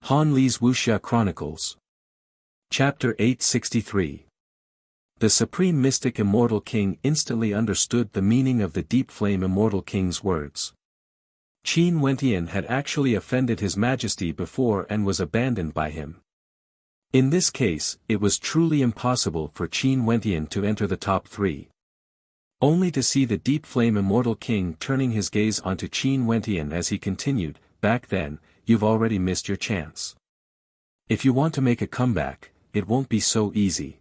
Han Li's Wuxia Chronicles. Chapter 863. The Supreme Mystic Immortal King instantly understood the meaning of the Deep Flame Immortal King's words. Qin Wentian had actually offended His Majesty before and was abandoned by him. In this case, it was truly impossible for Qin Wentian to enter the top 3. Only to see the Deep Flame Immortal King turning his gaze onto Qin Wentian as he continued, "Back then, you've already missed your chance. If you want to make a comeback, it won't be so easy.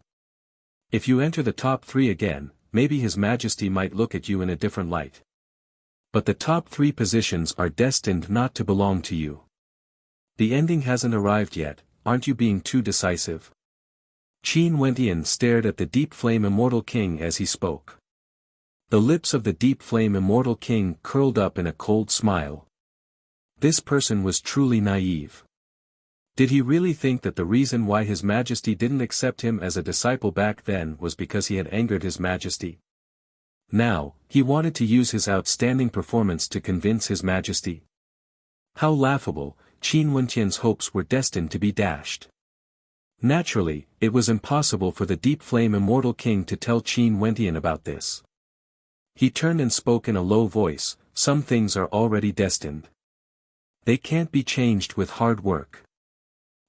If you enter the top 3 again, maybe His Majesty might look at you in a different light. But the top 3 positions are destined not to belong to you. The ending hasn't arrived yet, aren't you being too decisive?" Qin Wentian stared at the Deep Flame Immortal King as he spoke. The lips of the Deep Flame Immortal King curled up in a cold smile. This person was truly naive. Did he really think that the reason why His Majesty didn't accept him as a disciple back then was because he had angered His Majesty? Now, he wanted to use his outstanding performance to convince His Majesty. How laughable! Qin Wentian's hopes were destined to be dashed. Naturally, it was impossible for the Deep Flame Immortal King to tell Qin Wentian about this. He turned and spoke in a low voice, "Some things are already destined. They can't be changed with hard work."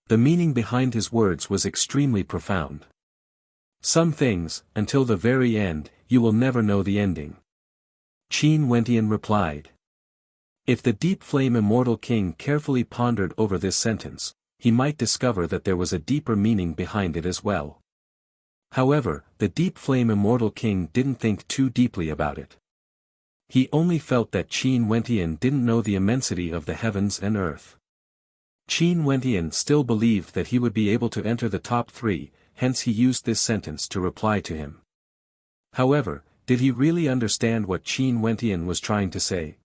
The meaning behind his words was extremely profound. Some things, until the very end, you will never know the ending. Qin Wentian replied. If the Deep Flame Immortal King carefully pondered over this sentence, he might discover that there was a deeper meaning behind it as well. However, the Deep Flame Immortal King didn't think too deeply about it. He only felt that Qin Wentian didn't know the immensity of the heavens and earth. Qin Wentian still believed that he would be able to enter the top 3, hence he used this sentence to reply to him. However, did he really understand what Qin Wentian was trying to say?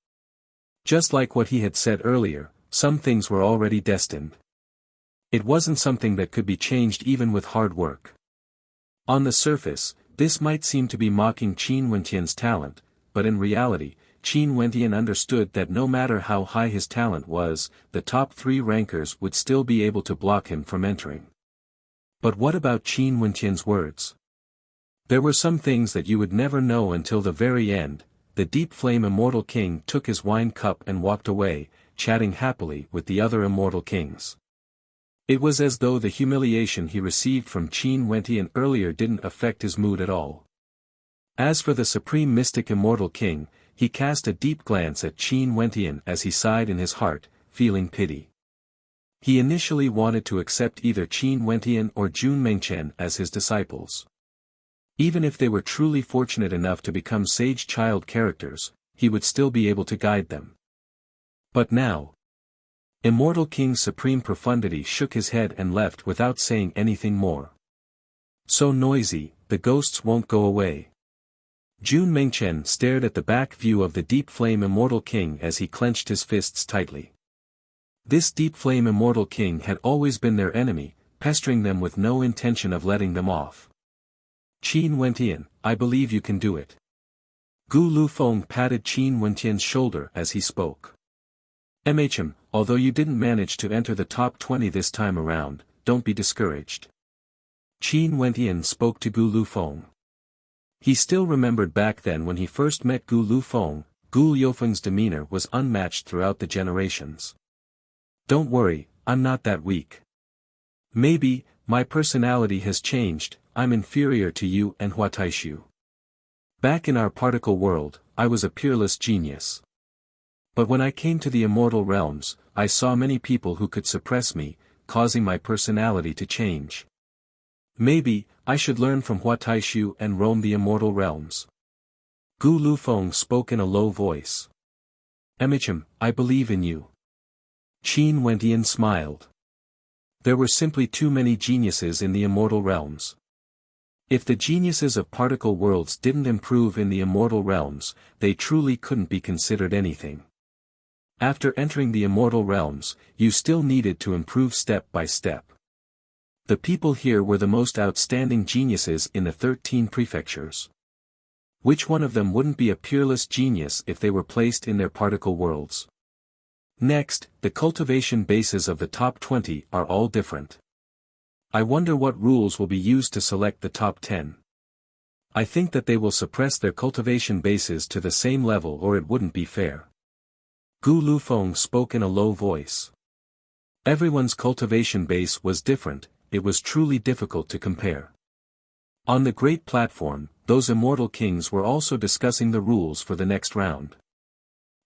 Just like what he had said earlier, some things were already destined. It wasn't something that could be changed even with hard work. On the surface, this might seem to be mocking Qin Wentian's talent, but in reality, Qin Wentian understood that no matter how high his talent was, the top 3 rankers would still be able to block him from entering. But what about Qin Wentian's words? There were some things that you would never know until the very end. The Deep Flame Immortal King took his wine cup and walked away, chatting happily with the other immortal kings. It was as though the humiliation he received from Qin Wentian earlier didn't affect his mood at all. As for the Supreme Mystic Immortal King, he cast a deep glance at Qin Wentian as he sighed in his heart, feeling pity. He initially wanted to accept either Qin Wentian or Jun Mengchen as his disciples. Even if they were truly fortunate enough to become sage child characters, he would still be able to guide them. But now, Immortal King's supreme profundity shook his head and left without saying anything more. So noisy, the ghosts won't go away. Jun Mengchen stared at the back view of the Deep Flame Immortal King as he clenched his fists tightly. This Deep Flame Immortal King had always been their enemy, pestering them with no intention of letting them off. "Qin Wentian, I believe you can do it." Gu Lufeng patted Qin Wentian's shoulder as he spoke. Although you didn't manage to enter the top 20 this time around, don't be discouraged." Qin Wentian spoke to Gu Lufeng. He still remembered back then when he first met Gu Lufeng. Gu Lufeng's demeanor was unmatched throughout the generations. "Don't worry, I'm not that weak. Maybe, my personality has changed, I'm inferior to you and Huataishu. Back in our particle world, I was a peerless genius. But when I came to the immortal realms, I saw many people who could suppress me, causing my personality to change. Maybe, I should learn from Huataishu and roam the immortal realms." Gu Lufeng spoke in a low voice. "I believe in you." Qin Wentian smiled. There were simply too many geniuses in the immortal realms. If the geniuses of particle worlds didn't improve in the immortal realms, they truly couldn't be considered anything. After entering the immortal realms, you still needed to improve step by step. The people here were the most outstanding geniuses in the 13 prefectures. Which one of them wouldn't be a peerless genius if they were placed in their particle worlds? Next, the cultivation bases of the top 20 are all different. I wonder what rules will be used to select the top 10. I think that they will suppress their cultivation bases to the same level or it wouldn't be fair. Gu Lufeng spoke in a low voice. Everyone's cultivation base was different, it was truly difficult to compare. On the great platform, those immortal kings were also discussing the rules for the next round.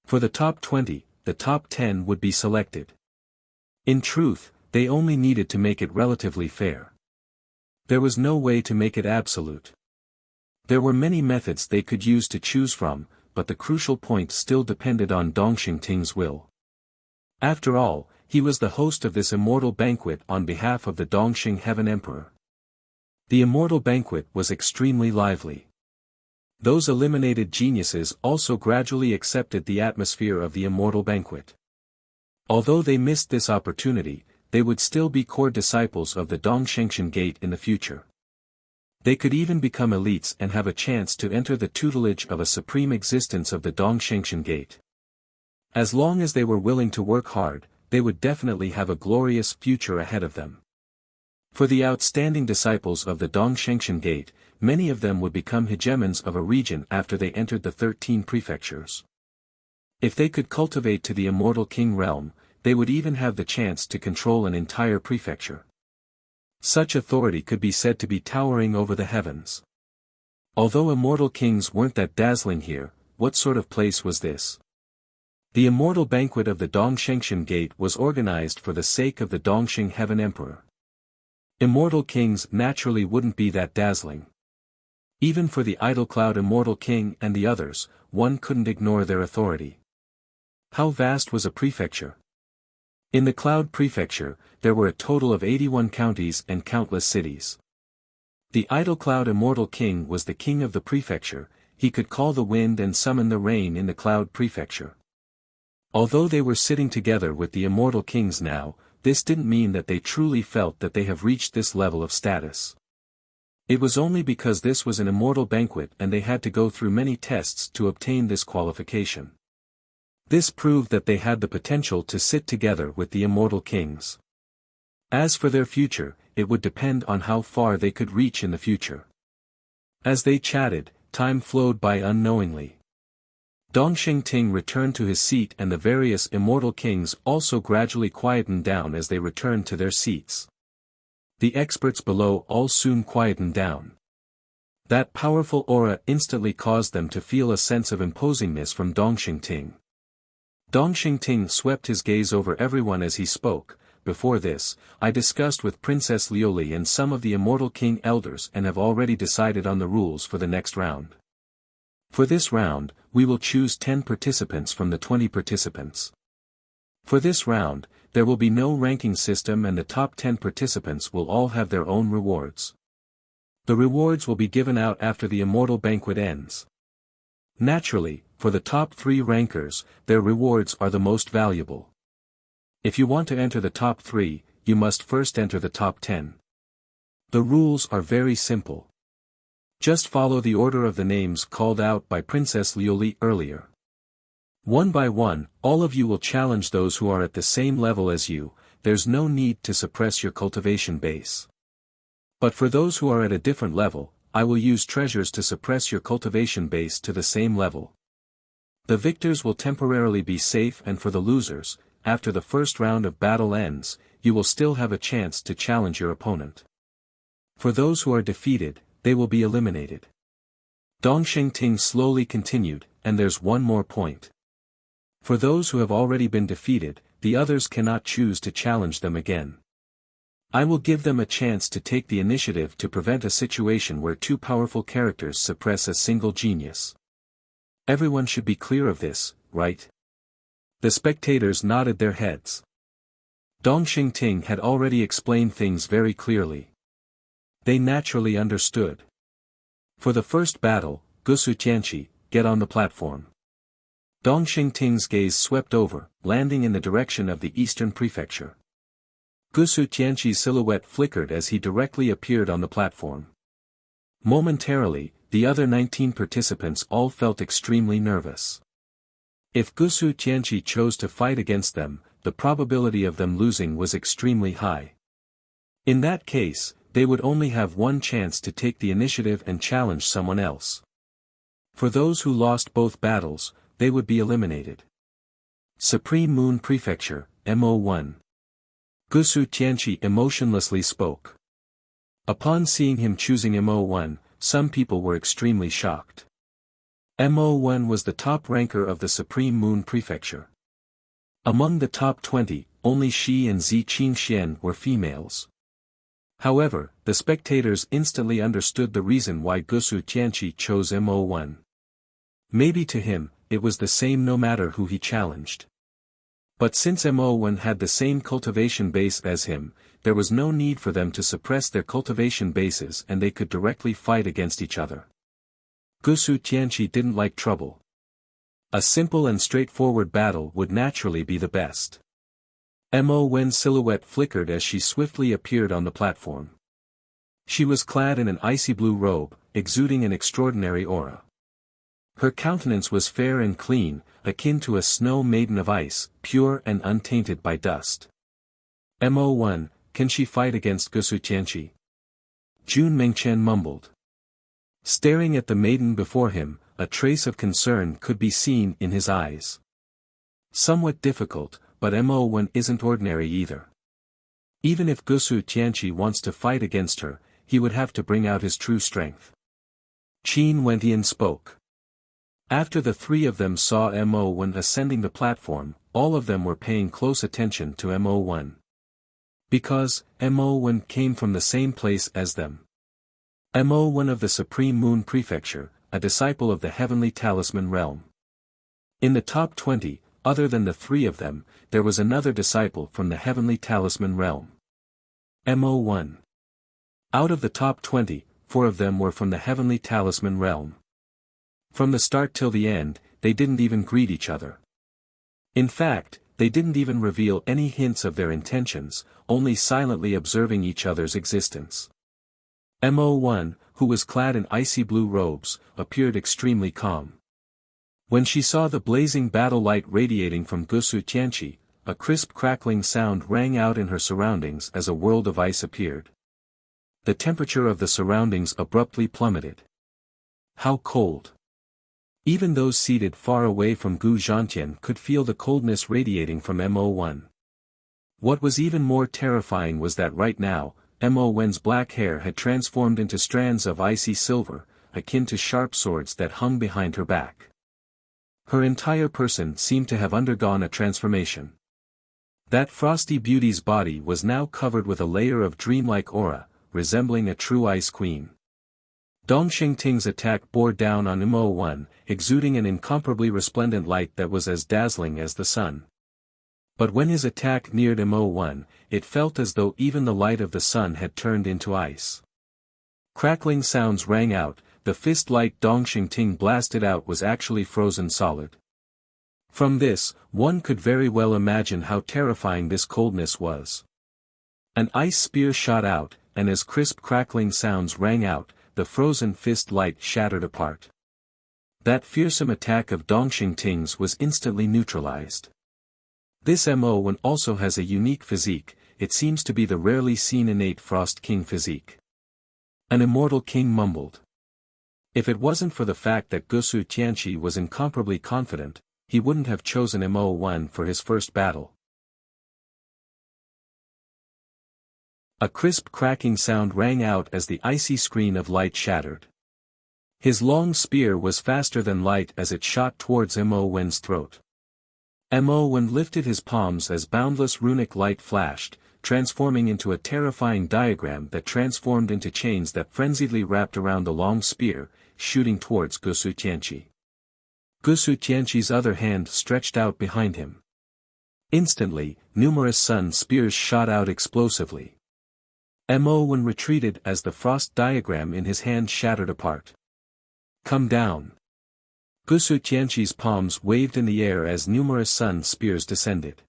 For the top 20, the top 10 would be selected. In truth, they only needed to make it relatively fair. There was no way to make it absolute. There were many methods they could use to choose from, but the crucial point still depended on Dong Xingting's will. After all, he was the host of this immortal banquet on behalf of the Dongxing Heaven Emperor. The immortal banquet was extremely lively. Those eliminated geniuses also gradually accepted the atmosphere of the immortal banquet. Although they missed this opportunity, they would still be core disciples of the Dongxing Gate in the future. They could even become elites and have a chance to enter the tutelage of a supreme existence of the Dongxing Gate. As long as they were willing to work hard, they would definitely have a glorious future ahead of them. For the outstanding disciples of the Dongxing Gate, many of them would become hegemons of a region after they entered the 13 prefectures. If they could cultivate to the immortal king realm, they would even have the chance to control an entire prefecture. Such authority could be said to be towering over the heavens. Although immortal kings weren't that dazzling here, what sort of place was this? The immortal banquet of the Dongxing Gate was organized for the sake of the Dongxing Heaven Emperor. Immortal kings naturally wouldn't be that dazzling. Even for the Idle Cloud Immortal King and the others, one couldn't ignore their authority. How vast was a prefecture? In the Cloud Prefecture, there were a total of 81 counties and countless cities. The Idle Cloud Immortal King was the king of the prefecture, he could call the wind and summon the rain in the Cloud Prefecture. Although they were sitting together with the immortal kings now, this didn't mean that they truly felt that they have reached this level of status. It was only because this was an immortal banquet and they had to go through many tests to obtain this qualification. This proved that they had the potential to sit together with the immortal kings. As for their future, it would depend on how far they could reach in the future. As they chatted, time flowed by unknowingly. Dongxing returned to his seat and the various immortal kings also gradually quietened down as they returned to their seats. The experts below all soon quietened down. That powerful aura instantly caused them to feel a sense of imposingness from Dongxing. Dongxing swept his gaze over everyone as he spoke. Before this, I discussed with Princess Liuli and some of the immortal king elders and have already decided on the rules for the next round. For this round, we will choose 10 participants from the 20 participants. For this round, there will be no ranking system and the top 10 participants will all have their own rewards. The rewards will be given out after the immortal banquet ends. Naturally, for the top 3 rankers, their rewards are the most valuable. If you want to enter the top 3, you must first enter the top 10. The rules are very simple. Just follow the order of the names called out by Princess Liuli earlier. One by one, all of you will challenge those who are at the same level as you, there's no need to suppress your cultivation base. But for those who are at a different level, I will use treasures to suppress your cultivation base to the same level. The victors will temporarily be safe and for the losers, after the first round of battle ends, you will still have a chance to challenge your opponent. For those who are defeated, they will be eliminated. Dongxing slowly continued, and there's one more point. For those who have already been defeated, the others cannot choose to challenge them again. I will give them a chance to take the initiative to prevent a situation where 2 powerful characters suppress a single genius. Everyone should be clear of this, right? The spectators nodded their heads. Dongxing had already explained things very clearly. They naturally understood. For the first battle, Gusu Tianqi, get on the platform. Dongxing gaze swept over, landing in the direction of the eastern prefecture. Gusu Tianqi's silhouette flickered as he directly appeared on the platform. Momentarily, the other 19 participants all felt extremely nervous. If Gusu Tianqi chose to fight against them, the probability of them losing was extremely high. In that case, they would only have one chance to take the initiative and challenge someone else. For those who lost both battles, they would be eliminated. Supreme Moon Prefecture, MO1. Gusu Tianqi emotionlessly spoke. Upon seeing him choosing MO1, some people were extremely shocked. MO1 was the top ranker of the Supreme Moon Prefecture. Among the top 20, only Shi and Zi Qingxian were females. However, the spectators instantly understood the reason why Gusu Tianqi chose MO1. Maybe to him, it was the same no matter who he challenged. But since MO1 had the same cultivation base as him, there was no need for them to suppress their cultivation bases and they could directly fight against each other. Gusu Tianqi didn't like trouble. A simple and straightforward battle would naturally be the best. MO1's silhouette flickered as she swiftly appeared on the platform. She was clad in an icy blue robe, exuding an extraordinary aura. Her countenance was fair and clean, akin to a snow maiden of ice, pure and untainted by dust. MO1, can she fight against Gusu Tianqi? Jun Mengchen mumbled. Staring at the maiden before him, a trace of concern could be seen in his eyes. Somewhat difficult, but MO1 isn't ordinary either. Even if Gusu Tianqi wants to fight against her, he would have to bring out his true strength. Qin Wentian spoke. After the three of them saw MO1 ascending the platform, all of them were paying close attention to MO1. Because, MO1 came from the same place as them. MO1 of the Supreme Moon Prefecture, a disciple of the Heavenly Talisman Realm. In the top 20, other than the three of them, there was another disciple from the Heavenly Talisman Realm. MO1. Out of the top 20, 4 of them were from the Heavenly Talisman Realm. From the start till the end, they didn't even greet each other. In fact, they didn't even reveal any hints of their intentions, only silently observing each other's existence. MO1, who was clad in icy blue robes, appeared extremely calm. When she saw the blazing battle light radiating from Gusu Tianqi, a crisp crackling sound rang out in her surroundings as a world of ice appeared. The temperature of the surroundings abruptly plummeted. How cold! Even those seated far away from Gu Zhantian could feel the coldness radiating from MO1. What was even more terrifying was that right now, MO1's black hair had transformed into strands of icy silver, akin to sharp swords that hung behind her back. Her entire person seemed to have undergone a transformation. That frosty beauty's body was now covered with a layer of dreamlike aura, resembling a true ice queen. Dong Xingting's attack bore down on MO1, exuding an incomparably resplendent light that was as dazzling as the sun. But when his attack neared MO1, it felt as though even the light of the sun had turned into ice. Crackling sounds rang out, the fist light Dong Xingting blasted out was actually frozen solid. From this, one could very well imagine how terrifying this coldness was. An ice spear shot out, and as crisp crackling sounds rang out, the frozen fist light shattered apart. That fearsome attack of Dong Xingting's was instantly neutralized. This MO1 also has a unique physique, it seems to be the rarely seen innate Frost King physique. An Immortal King mumbled. If it wasn't for the fact that Gusu Tianqi was incomparably confident, he wouldn't have chosen MO1 for his first battle. A crisp cracking sound rang out as the icy screen of light shattered. His long spear was faster than light as it shot towards MO1's throat. MO1 lifted his palms as boundless runic light flashed, transforming into a terrifying diagram that transformed into chains that frenziedly wrapped around the long spear, shooting towards Gusu Tianqi. Gusu Tianqi's other hand stretched out behind him. Instantly, numerous sun spears shot out explosively. MO1 retreated as the frost diagram in his hand shattered apart. Come down. Gusu Tianqi's palms waved in the air as numerous sun spears descended.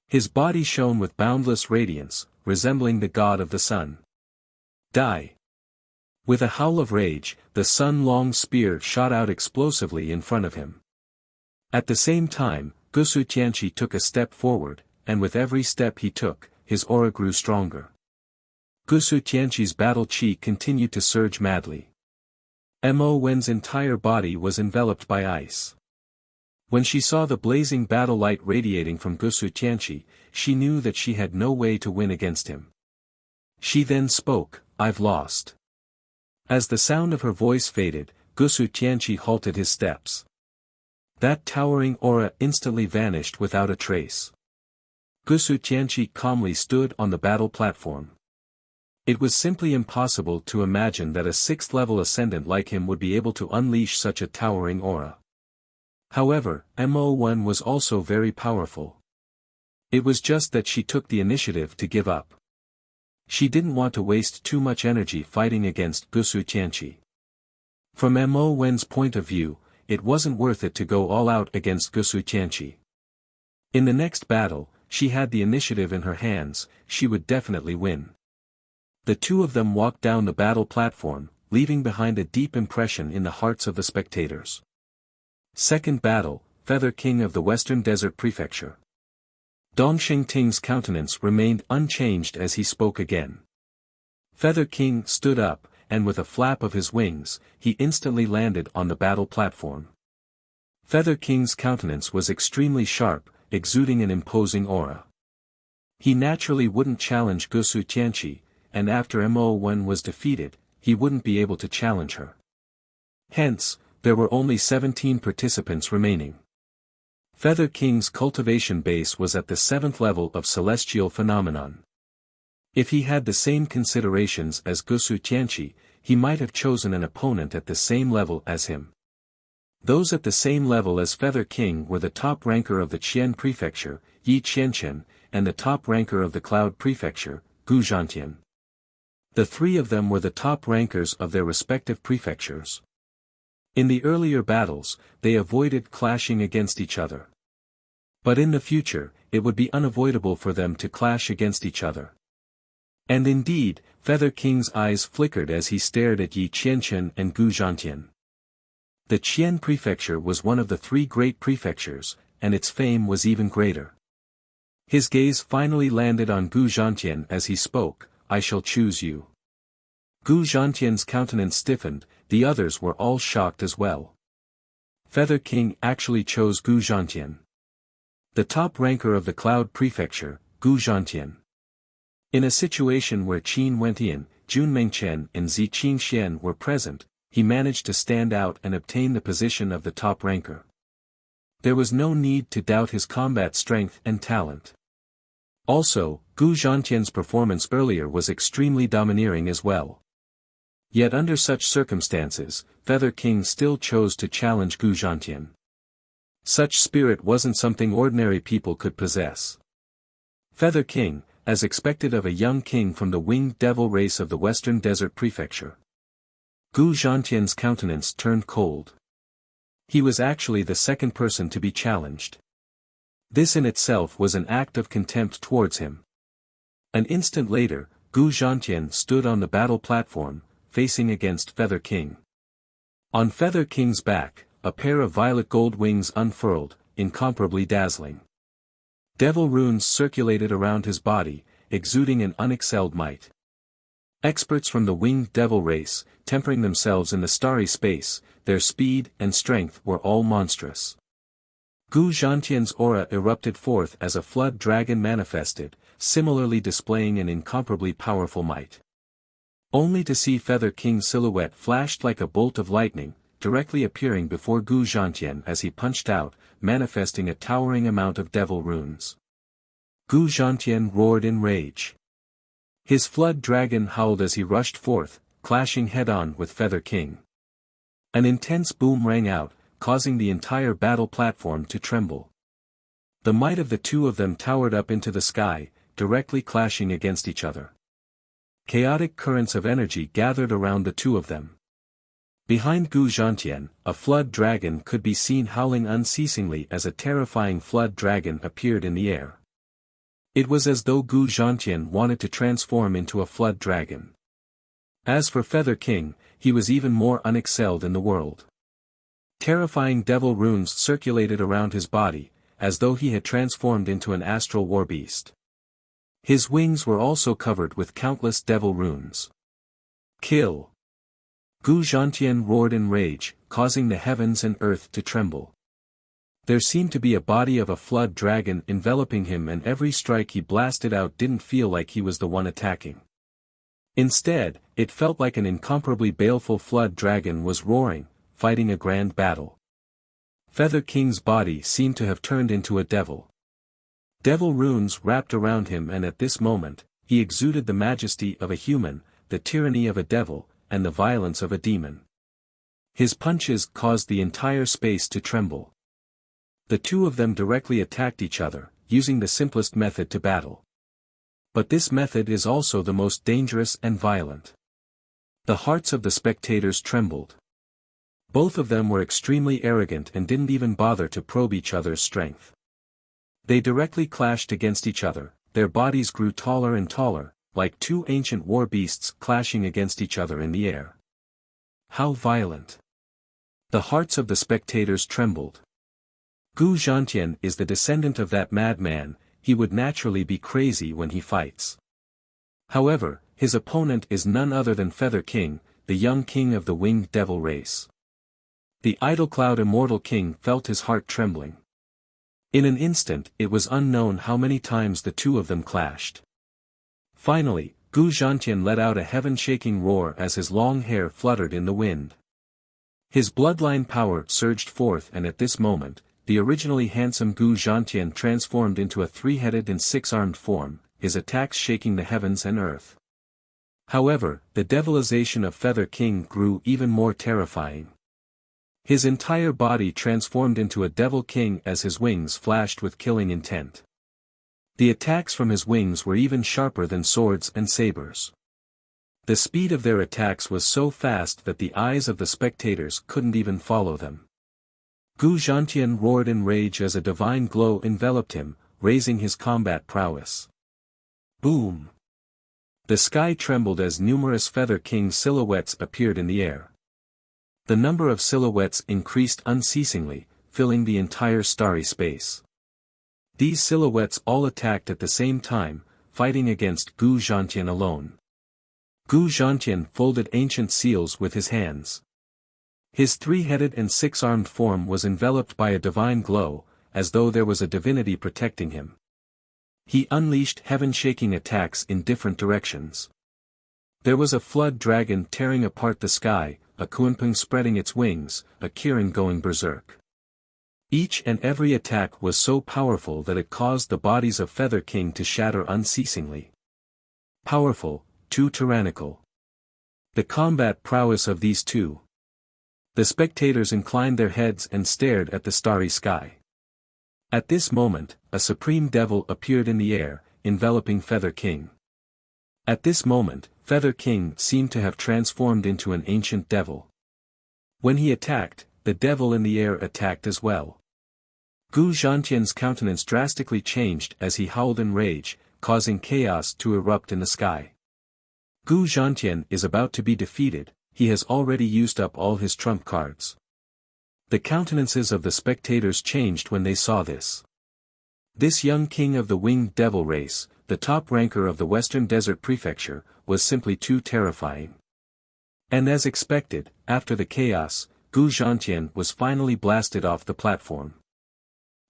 His body shone with boundless radiance, resembling the god of the sun. Die! With a howl of rage, the sun-long spear shot out explosively in front of him. At the same time, Gusu Tianqi took a step forward, and with every step he took, his aura grew stronger. Gusu Tianqi's battle chi continued to surge madly. Mo Wen's entire body was enveloped by ice. When she saw the blazing battle light radiating from Gusu Tianqi, she knew that she had no way to win against him. She then spoke, "I've lost." As the sound of her voice faded, Gusu Tianqi halted his steps. That towering aura instantly vanished without a trace. Gusu Tianqi calmly stood on the battle platform. It was simply impossible to imagine that a 6th-level ascendant like him would be able to unleash such a towering aura. However, Mo1 was also very powerful. It was just that she took the initiative to give up. She didn't want to waste too much energy fighting against Gusu Tianqi. From Mo1's point of view, it wasn't worth it to go all out against Gusu Tianqi. In the next battle, she had the initiative in her hands, she would definitely win. The two of them walked down the battle platform, leaving behind a deep impression in the hearts of the spectators. Second battle, Feather King of the Western Desert Prefecture. Dong Xingting's countenance remained unchanged as he spoke again. Feather King stood up, and with a flap of his wings, he instantly landed on the battle platform. Feather King's countenance was extremely sharp, exuding an imposing aura. He naturally wouldn't challenge Gusu Tianqi, and after Mo1 was defeated, he wouldn't be able to challenge her. Hence, there were only 17 participants remaining. Feather King's cultivation base was at the 7th level of celestial phenomenon. If he had the same considerations as Gusu Tianqi, he might have chosen an opponent at the same level as him. Those at the same level as Feather King were the top ranker of the Qian Prefecture, Yi Qianqian, and the top ranker of the Cloud Prefecture, Gu Zhantian. The three of them were the top rankers of their respective prefectures. In the earlier battles, they avoided clashing against each other. But in the future, it would be unavoidable for them to clash against each other. And indeed, Feather King's eyes flickered as he stared at Yi Qianqian and Gu Zhantian. The Qian Prefecture was one of the three great prefectures, and its fame was even greater. His gaze finally landed on Gu Zhantian as he spoke, "I shall choose you." Gu Zhantian's countenance stiffened, the others were all shocked as well. Feather King actually chose Gu Zhantian. The top ranker of the Cloud Prefecture, Gu Zhantian. In a situation where Qin Wentian, Jun Mengchen and Zi Qingxian were present, he managed to stand out and obtain the position of the top ranker. There was no need to doubt his combat strength and talent. Also, Gu Zhantian's performance earlier was extremely domineering as well. Yet under such circumstances, Feather King still chose to challenge Gu Zhantian. Such spirit wasn't something ordinary people could possess. Feather King, as expected of a young king from the winged devil race of the Western Desert Prefecture. Gu Zhantian's countenance turned cold. He was actually the second person to be challenged. This in itself was an act of contempt towards him. An instant later, Gu Zhantian stood on the battle platform, facing against Feather King. On Feather King's back, a pair of violet gold wings unfurled, incomparably dazzling. Devil runes circulated around his body, exuding an unexcelled might. Experts from the winged devil race, tempering themselves in the starry space, their speed and strength were all monstrous. Gu Zhantian's aura erupted forth as a flood dragon manifested, similarly displaying an incomparably powerful might. Only to see Feather King's silhouette flashed like a bolt of lightning, directly appearing before Gu Zhantian as he punched out, manifesting a towering amount of devil runes. Gu Zhantian roared in rage. His flood dragon howled as he rushed forth, clashing head-on with Feather King. An intense boom rang out, causing the entire battle platform to tremble. The might of the two of them towered up into the sky, directly clashing against each other. Chaotic currents of energy gathered around the two of them. Behind Gu Zhantian, a flood dragon could be seen howling unceasingly as a terrifying flood dragon appeared in the air. It was as though Gu Zhantian wanted to transform into a flood dragon. As for Feather King, he was even more unexcelled in the world. Terrifying devil runes circulated around his body, as though he had transformed into an astral war beast. His wings were also covered with countless devil runes. Kill! Gu Zhantian roared in rage, causing the heavens and earth to tremble. There seemed to be a body of a flood dragon enveloping him, and every strike he blasted out didn't feel like he was the one attacking. Instead, it felt like an incomparably baleful flood dragon was roaring, fighting a grand battle. Feather King's body seemed to have turned into a devil. Devil runes wrapped around him, and at this moment, he exuded the majesty of a human, the tyranny of a devil, and the violence of a demon. His punches caused the entire space to tremble. The two of them directly attacked each other, using the simplest method to battle. But this method is also the most dangerous and violent. The hearts of the spectators trembled. Both of them were extremely arrogant and didn't even bother to probe each other's strength. They directly clashed against each other, their bodies grew taller and taller, like two ancient war beasts clashing against each other in the air. How violent! The hearts of the spectators trembled. Gu Zhantian is the descendant of that madman, he would naturally be crazy when he fights. However, his opponent is none other than Feather King, the young king of the winged devil race. The Idlecloud Immortal King felt his heart trembling. In an instant it was unknown how many times the two of them clashed. Finally, Gu Zhantian let out a heaven-shaking roar as his long hair fluttered in the wind. His bloodline power surged forth, and at this moment, the originally handsome Gu Zhantian transformed into a three-headed and six-armed form, his attacks shaking the heavens and earth. However, the devilization of Feather King grew even more terrifying. His entire body transformed into a devil king as his wings flashed with killing intent. The attacks from his wings were even sharper than swords and sabers. The speed of their attacks was so fast that the eyes of the spectators couldn't even follow them. Gu Zhantian roared in rage as a divine glow enveloped him, raising his combat prowess. Boom! The sky trembled as numerous Feather King silhouettes appeared in the air. The number of silhouettes increased unceasingly, filling the entire starry space. These silhouettes all attacked at the same time, fighting against Gu Zhantian alone. Gu Zhantian folded ancient seals with his hands. His three-headed and six-armed form was enveloped by a divine glow, as though there was a divinity protecting him. He unleashed heaven-shaking attacks in different directions. There was a flood dragon tearing apart the sky, a Kunpeng spreading its wings, a Kirin going berserk. Each and every attack was so powerful that it caused the bodies of Feather King to shatter unceasingly. Powerful, too tyrannical. The combat prowess of these two. The spectators inclined their heads and stared at the starry sky. At this moment, a supreme devil appeared in the air, enveloping Feather King. At this moment, Feather King seemed to have transformed into an ancient devil. When he attacked, the devil in the air attacked as well. Gu Zhantian's countenance drastically changed as he howled in rage, causing chaos to erupt in the sky. Gu Zhantian is about to be defeated, he has already used up all his trump cards. The countenances of the spectators changed when they saw this. This young king of the winged devil race, the top ranker of the Western Desert Prefecture, was simply too terrifying. And as expected, after the chaos, Gu Zhantian was finally blasted off the platform.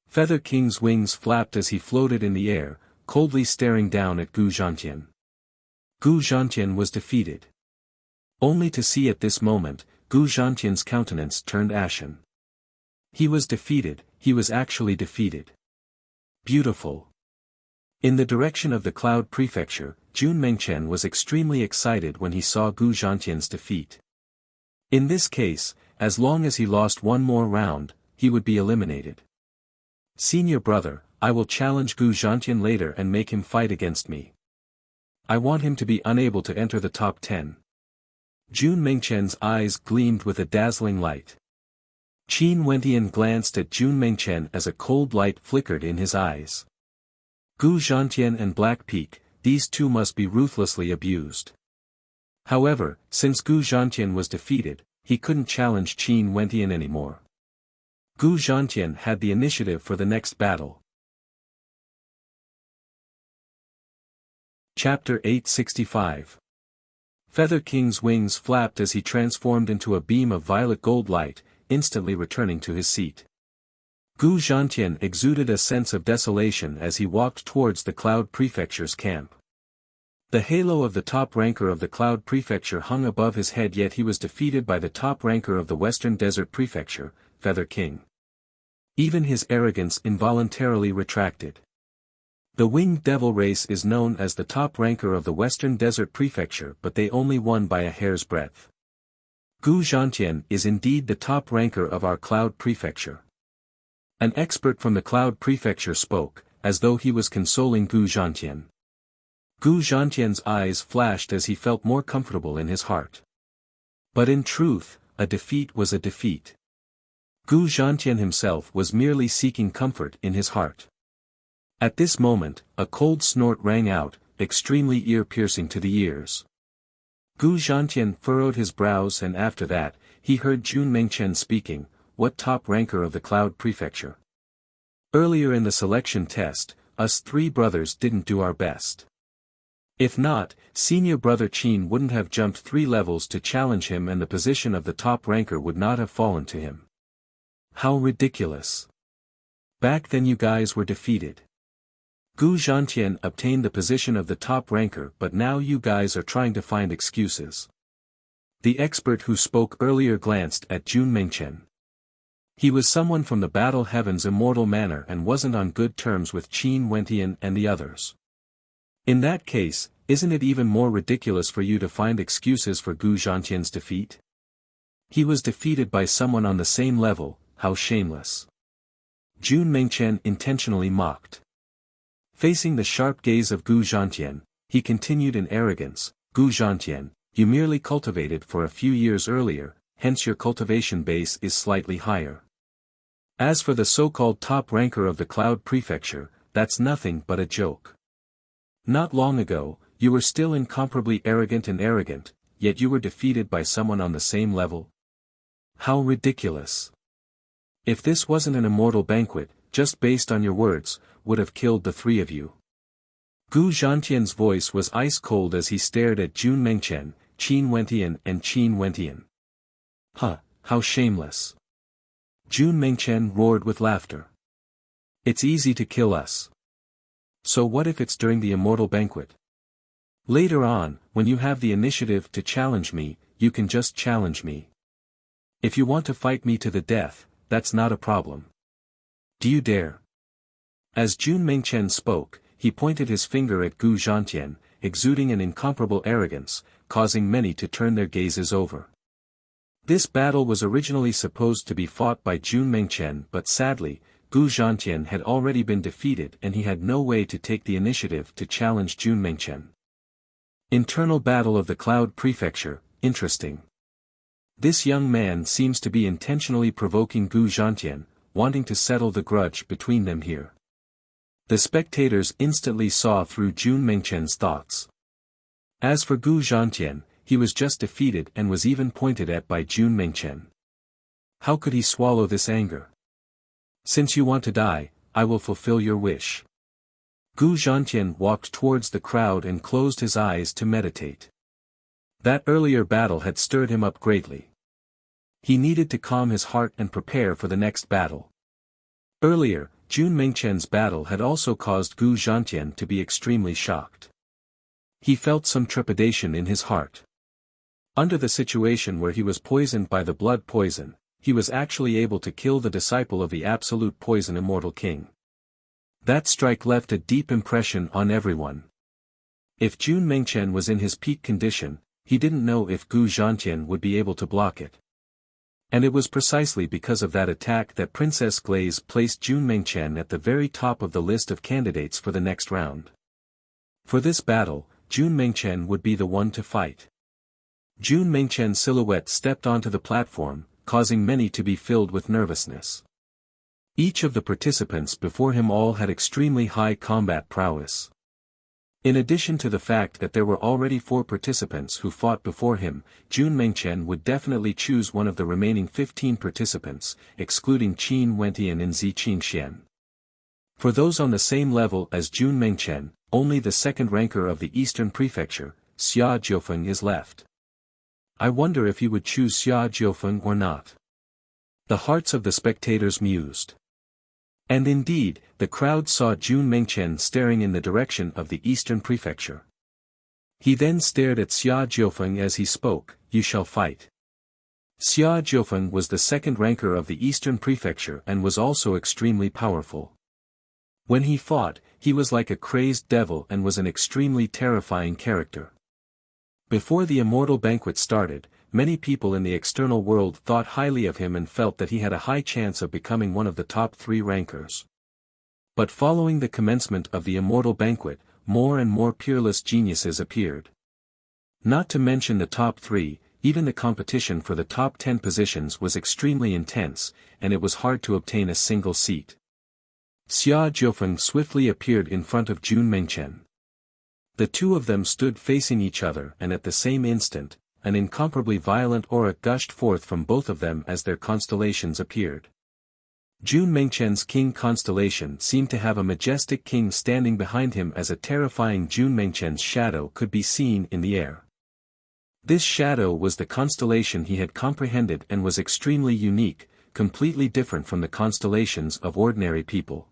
Feather King's wings flapped as he floated in the air, coldly staring down at Gu Zhantian. Gu Zhantian was defeated. Only to see at this moment, Gu Zhantian's countenance turned ashen. He was defeated, he was actually defeated. Beautiful. In the direction of the Cloud Prefecture, Jun Mengchen was extremely excited when he saw Gu Zhantian's defeat. In this case, as long as he lost one more round, he would be eliminated. Senior brother, I will challenge Gu Zhantian later and make him fight against me. I want him to be unable to enter the top 10. Jun Mengchen's eyes gleamed with a dazzling light. Qin Wentian glanced at Jun Mengchen as a cold light flickered in his eyes. Gu Zhantian and Black Peak, these two must be ruthlessly abused. However, since Gu Zhantian was defeated, he couldn't challenge Qin Wentian anymore. Gu Zhantian had the initiative for the next battle. Chapter 865. Feather King's wings flapped as he transformed into a beam of violet gold light, instantly returning to his seat. Gu Zhantian exuded a sense of desolation as he walked towards the Cloud Prefecture's camp. The halo of the top ranker of the Cloud Prefecture hung above his head, yet he was defeated by the top ranker of the Western Desert Prefecture, Feather King. Even his arrogance involuntarily retracted. The Winged Devil race is known as the top ranker of the Western Desert Prefecture, but they only won by a hair's breadth. Gu Zhantian is indeed the top ranker of our Cloud Prefecture. An expert from the Cloud Prefecture spoke, as though he was consoling Gu Zhantian. Gu Zhantian's eyes flashed as he felt more comfortable in his heart. But in truth, a defeat was a defeat. Gu Zhantian himself was merely seeking comfort in his heart. At this moment, a cold snort rang out, extremely ear-piercing to the ears. Gu Zhantian furrowed his brows, and after that, he heard Jun Mengchen speaking, "What top ranker of the Cloud Prefecture? Earlier in the selection test, us three brothers didn't do our best. If not, senior brother Qin wouldn't have jumped 3 levels to challenge him, and the position of the top ranker would not have fallen to him. How ridiculous. Back then you guys were defeated. Gu Zhantian obtained the position of the top ranker, but now you guys are trying to find excuses." The expert who spoke earlier glanced at Jun Mengchen. He was someone from the Battle Heaven's Immortal Manor and wasn't on good terms with Qin Wentian and the others. In that case, isn't it even more ridiculous for you to find excuses for Gu Zhantian's defeat? He was defeated by someone on the same level, how shameless. Jun Mengchen intentionally mocked. Facing the sharp gaze of Gu Zhantian, he continued in arrogance, "Gu Zhantian, you merely cultivated for a few years earlier, hence your cultivation base is slightly higher. As for the so-called top ranker of the Cloud Prefecture, that's nothing but a joke. Not long ago, you were still incomparably arrogant, yet you were defeated by someone on the same level. How ridiculous. If this wasn't an immortal banquet, just based on your words, would have killed the 3 of you." Gu Zhantian's voice was ice-cold as he stared at Jun Mengchen, Qin Wentian and Qin Wentian. "Huh, how shameless." Jun Mengchen roared with laughter. "It's easy to kill us. So what if it's during the immortal banquet? Later on, when you have the initiative to challenge me, you can just challenge me. If you want to fight me to the death, that's not a problem. Do you dare?" As Jun Mengchen spoke, he pointed his finger at Gu Zhantian, exuding an incomparable arrogance, causing many to turn their gazes over. This battle was originally supposed to be fought by Jun Mengchen, but sadly, Gu Zhantian had already been defeated and he had no way to take the initiative to challenge Jun Mengchen. Internal battle of the Cloud Prefecture, interesting. This young man seems to be intentionally provoking Gu Zhantian, wanting to settle the grudge between them here. The spectators instantly saw through Jun Mengchen's thoughts. As for Gu Zhantian, he was just defeated and was even pointed at by Jun Mengchen. How could he swallow this anger? "Since you want to die, I will fulfill your wish." Gu Zhantian walked towards the crowd and closed his eyes to meditate. That earlier battle had stirred him up greatly. He needed to calm his heart and prepare for the next battle. Earlier, Jun Mengchen's battle had also caused Gu Zhantian to be extremely shocked. He felt some trepidation in his heart. Under the situation where he was poisoned by the blood poison, he was actually able to kill the disciple of the Absolute Poison Immortal King. That strike left a deep impression on everyone. If Jun Mengchen was in his peak condition, he didn't know if Gu Zhantian would be able to block it. And it was precisely because of that attack that Princess Glaze placed Jun Mengchen at the very top of the list of candidates for the next round. For this battle, Jun Mengchen would be the one to fight. Jun Mengchen's silhouette stepped onto the platform, causing many to be filled with nervousness. Each of the participants before him all had extremely high combat prowess. In addition to the fact that there were already 4 participants who fought before him, Jun Mengchen would definitely choose one of the remaining 15 participants, excluding Qin Wentian and Zi Qingxian. For those on the same level as Jun Mengchen, only the second ranker of the Eastern Prefecture, Xia Jiufeng, is left. I wonder if he would choose Xia Jiufeng or not. The hearts of the spectators mused. And indeed, the crowd saw Jun Mengchen staring in the direction of the Eastern Prefecture. He then stared at Xia Jiufeng as he spoke, "You shall fight." Xia Jiufeng was the second ranker of the Eastern Prefecture and was also extremely powerful. When he fought, he was like a crazed devil and was an extremely terrifying character. Before the Immortal banquet started, many people in the external world thought highly of him and felt that he had a high chance of becoming one of the top 3 rankers. But following the commencement of the Immortal banquet, more and more peerless geniuses appeared. Not to mention the top 3, even the competition for the top 10 positions was extremely intense, and it was hard to obtain a single seat. Xia Jiufeng swiftly appeared in front of Jun Mengchen. The two of them stood facing each other, and at the same instant, an incomparably violent aura gushed forth from both of them as their constellations appeared. Jun Mengchen's king constellation seemed to have a majestic king standing behind him as a terrifying Jun Mengchen's shadow could be seen in the air. This shadow was the constellation he had comprehended and was extremely unique, completely different from the constellations of ordinary people.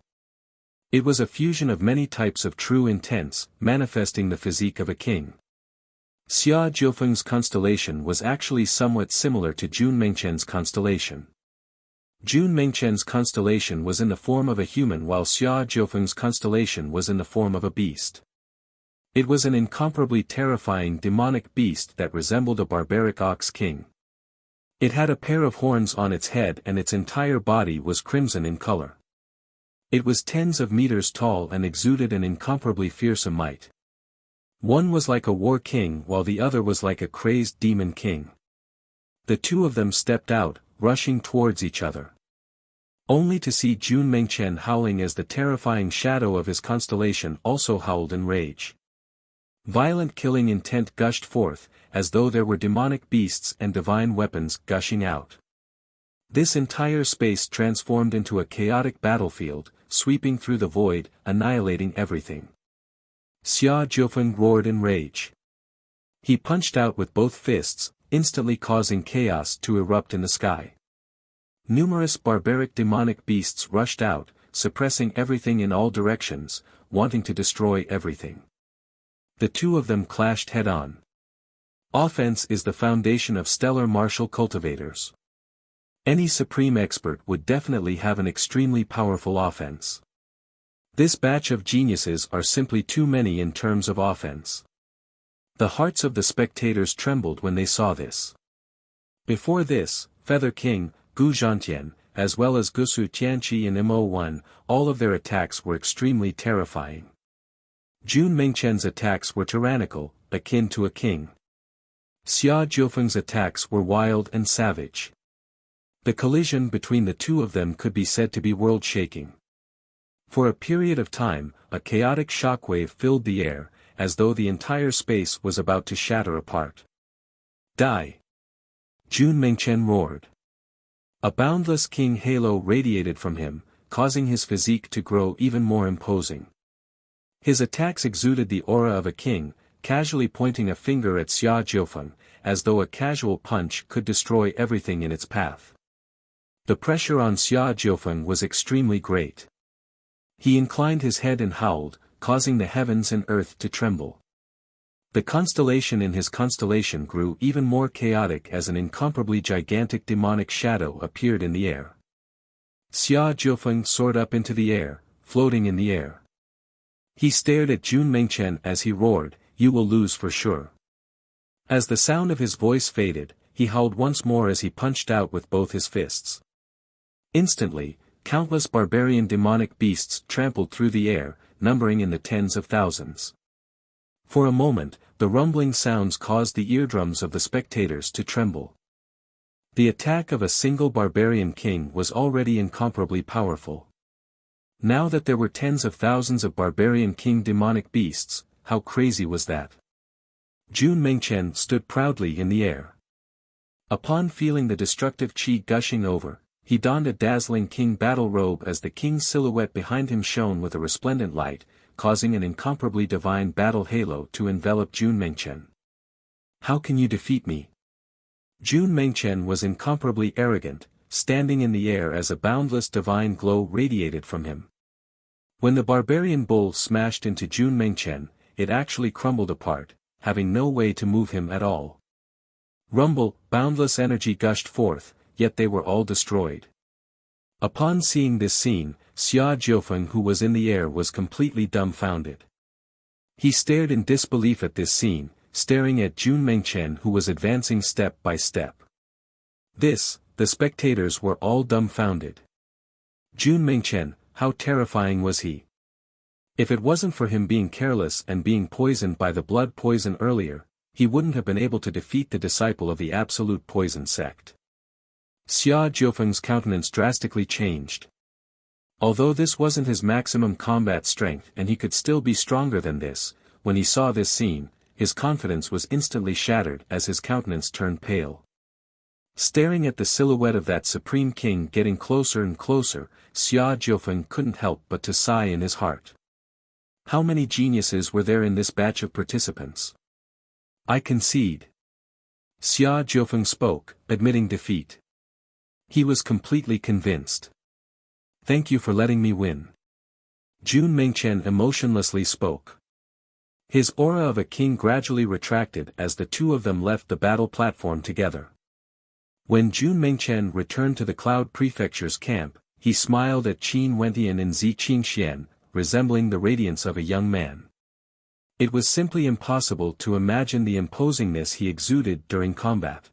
It was a fusion of many types of true intense, manifesting the physique of a king. Xia Jiufeng's constellation was actually somewhat similar to Jun Mengchen's constellation. Jun Mengchen's constellation was in the form of a human while Xia Jiufeng's constellation was in the form of a beast. It was an incomparably terrifying demonic beast that resembled a barbaric ox king. It had a pair of horns on its head and its entire body was crimson in color. It was tens of meters tall and exuded an incomparably fearsome might. One was like a war king while the other was like a crazed demon king. The two of them stepped out, rushing towards each other. Only to see Jun Mengchen howling as the terrifying shadow of his constellation also howled in rage. Violent killing intent gushed forth, as though there were demonic beasts and divine weapons gushing out. This entire space transformed into a chaotic battlefield, sweeping through the void, annihilating everything. Xia Jiufeng roared in rage. He punched out with both fists, instantly causing chaos to erupt in the sky. Numerous barbaric demonic beasts rushed out, suppressing everything in all directions, wanting to destroy everything. The two of them clashed head-on. Offense is the foundation of stellar martial cultivators. Any supreme expert would definitely have an extremely powerful offense. This batch of geniuses are simply too many in terms of offense. The hearts of the spectators trembled when they saw this. Before this, Feather King, Gu Zhantian, as well as Gusu Tianqi and Mo1, all of their attacks were extremely terrifying. Jun Mengchen's attacks were tyrannical, akin to a king. Xia Jiufeng's attacks were wild and savage. The collision between the two of them could be said to be world-shaking. For a period of time, a chaotic shockwave filled the air, as though the entire space was about to shatter apart. Die! Jun Mengchen roared. A boundless king halo radiated from him, causing his physique to grow even more imposing. His attacks exuded the aura of a king, casually pointing a finger at Xia Jiufeng, as though a casual punch could destroy everything in its path. The pressure on Xia Jiufeng was extremely great. He inclined his head and howled, causing the heavens and earth to tremble. The constellation in his constellation grew even more chaotic as an incomparably gigantic demonic shadow appeared in the air. Xia Jiufeng soared up into the air, floating in the air. He stared at Jun Mengchen as he roared, "You will lose for sure." As the sound of his voice faded, he howled once more as he punched out with both his fists. Instantly, countless barbarian demonic beasts trampled through the air, numbering in the tens of thousands. For a moment, the rumbling sounds caused the eardrums of the spectators to tremble. The attack of a single barbarian king was already incomparably powerful. Now that there were tens of thousands of barbarian king demonic beasts, how crazy was that? Jun Mengchen stood proudly in the air. Upon feeling the destructive qi gushing over, he donned a dazzling king battle robe as the king's silhouette behind him shone with a resplendent light, causing an incomparably divine battle halo to envelop Jun Mengchen. How can you defeat me? Jun Mengchen was incomparably arrogant, standing in the air as a boundless divine glow radiated from him. When the barbarian bull smashed into Jun Mengchen, it actually crumbled apart, having no way to move him at all. Rumble, boundless energy gushed forth, yet they were all destroyed. Upon seeing this scene, Xia Jiufeng who was in the air was completely dumbfounded. He stared in disbelief at this scene, staring at Jun Mengchen who was advancing step by step. The spectators were all dumbfounded. Jun Mengchen, how terrifying was he? If it wasn't for him being careless and being poisoned by the blood poison earlier, he wouldn't have been able to defeat the disciple of the absolute poison sect. Xia Jiufeng's countenance drastically changed. Although this wasn't his maximum combat strength and he could still be stronger than this, when he saw this scene, his confidence was instantly shattered as his countenance turned pale. Staring at the silhouette of that supreme king getting closer and closer, Xia Jiufeng couldn't help but to sigh in his heart. How many geniuses were there in this batch of participants? I concede. Xia Jiufeng spoke, admitting defeat. He was completely convinced. Thank you for letting me win. Jun Mengchen emotionlessly spoke. His aura of a king gradually retracted as the two of them left the battle platform together. When Jun Mengchen returned to the Cloud Prefecture's camp, he smiled at Qin Wentian and Zi Qingxian, resembling the radiance of a young man. It was simply impossible to imagine the imposingness he exuded during combat.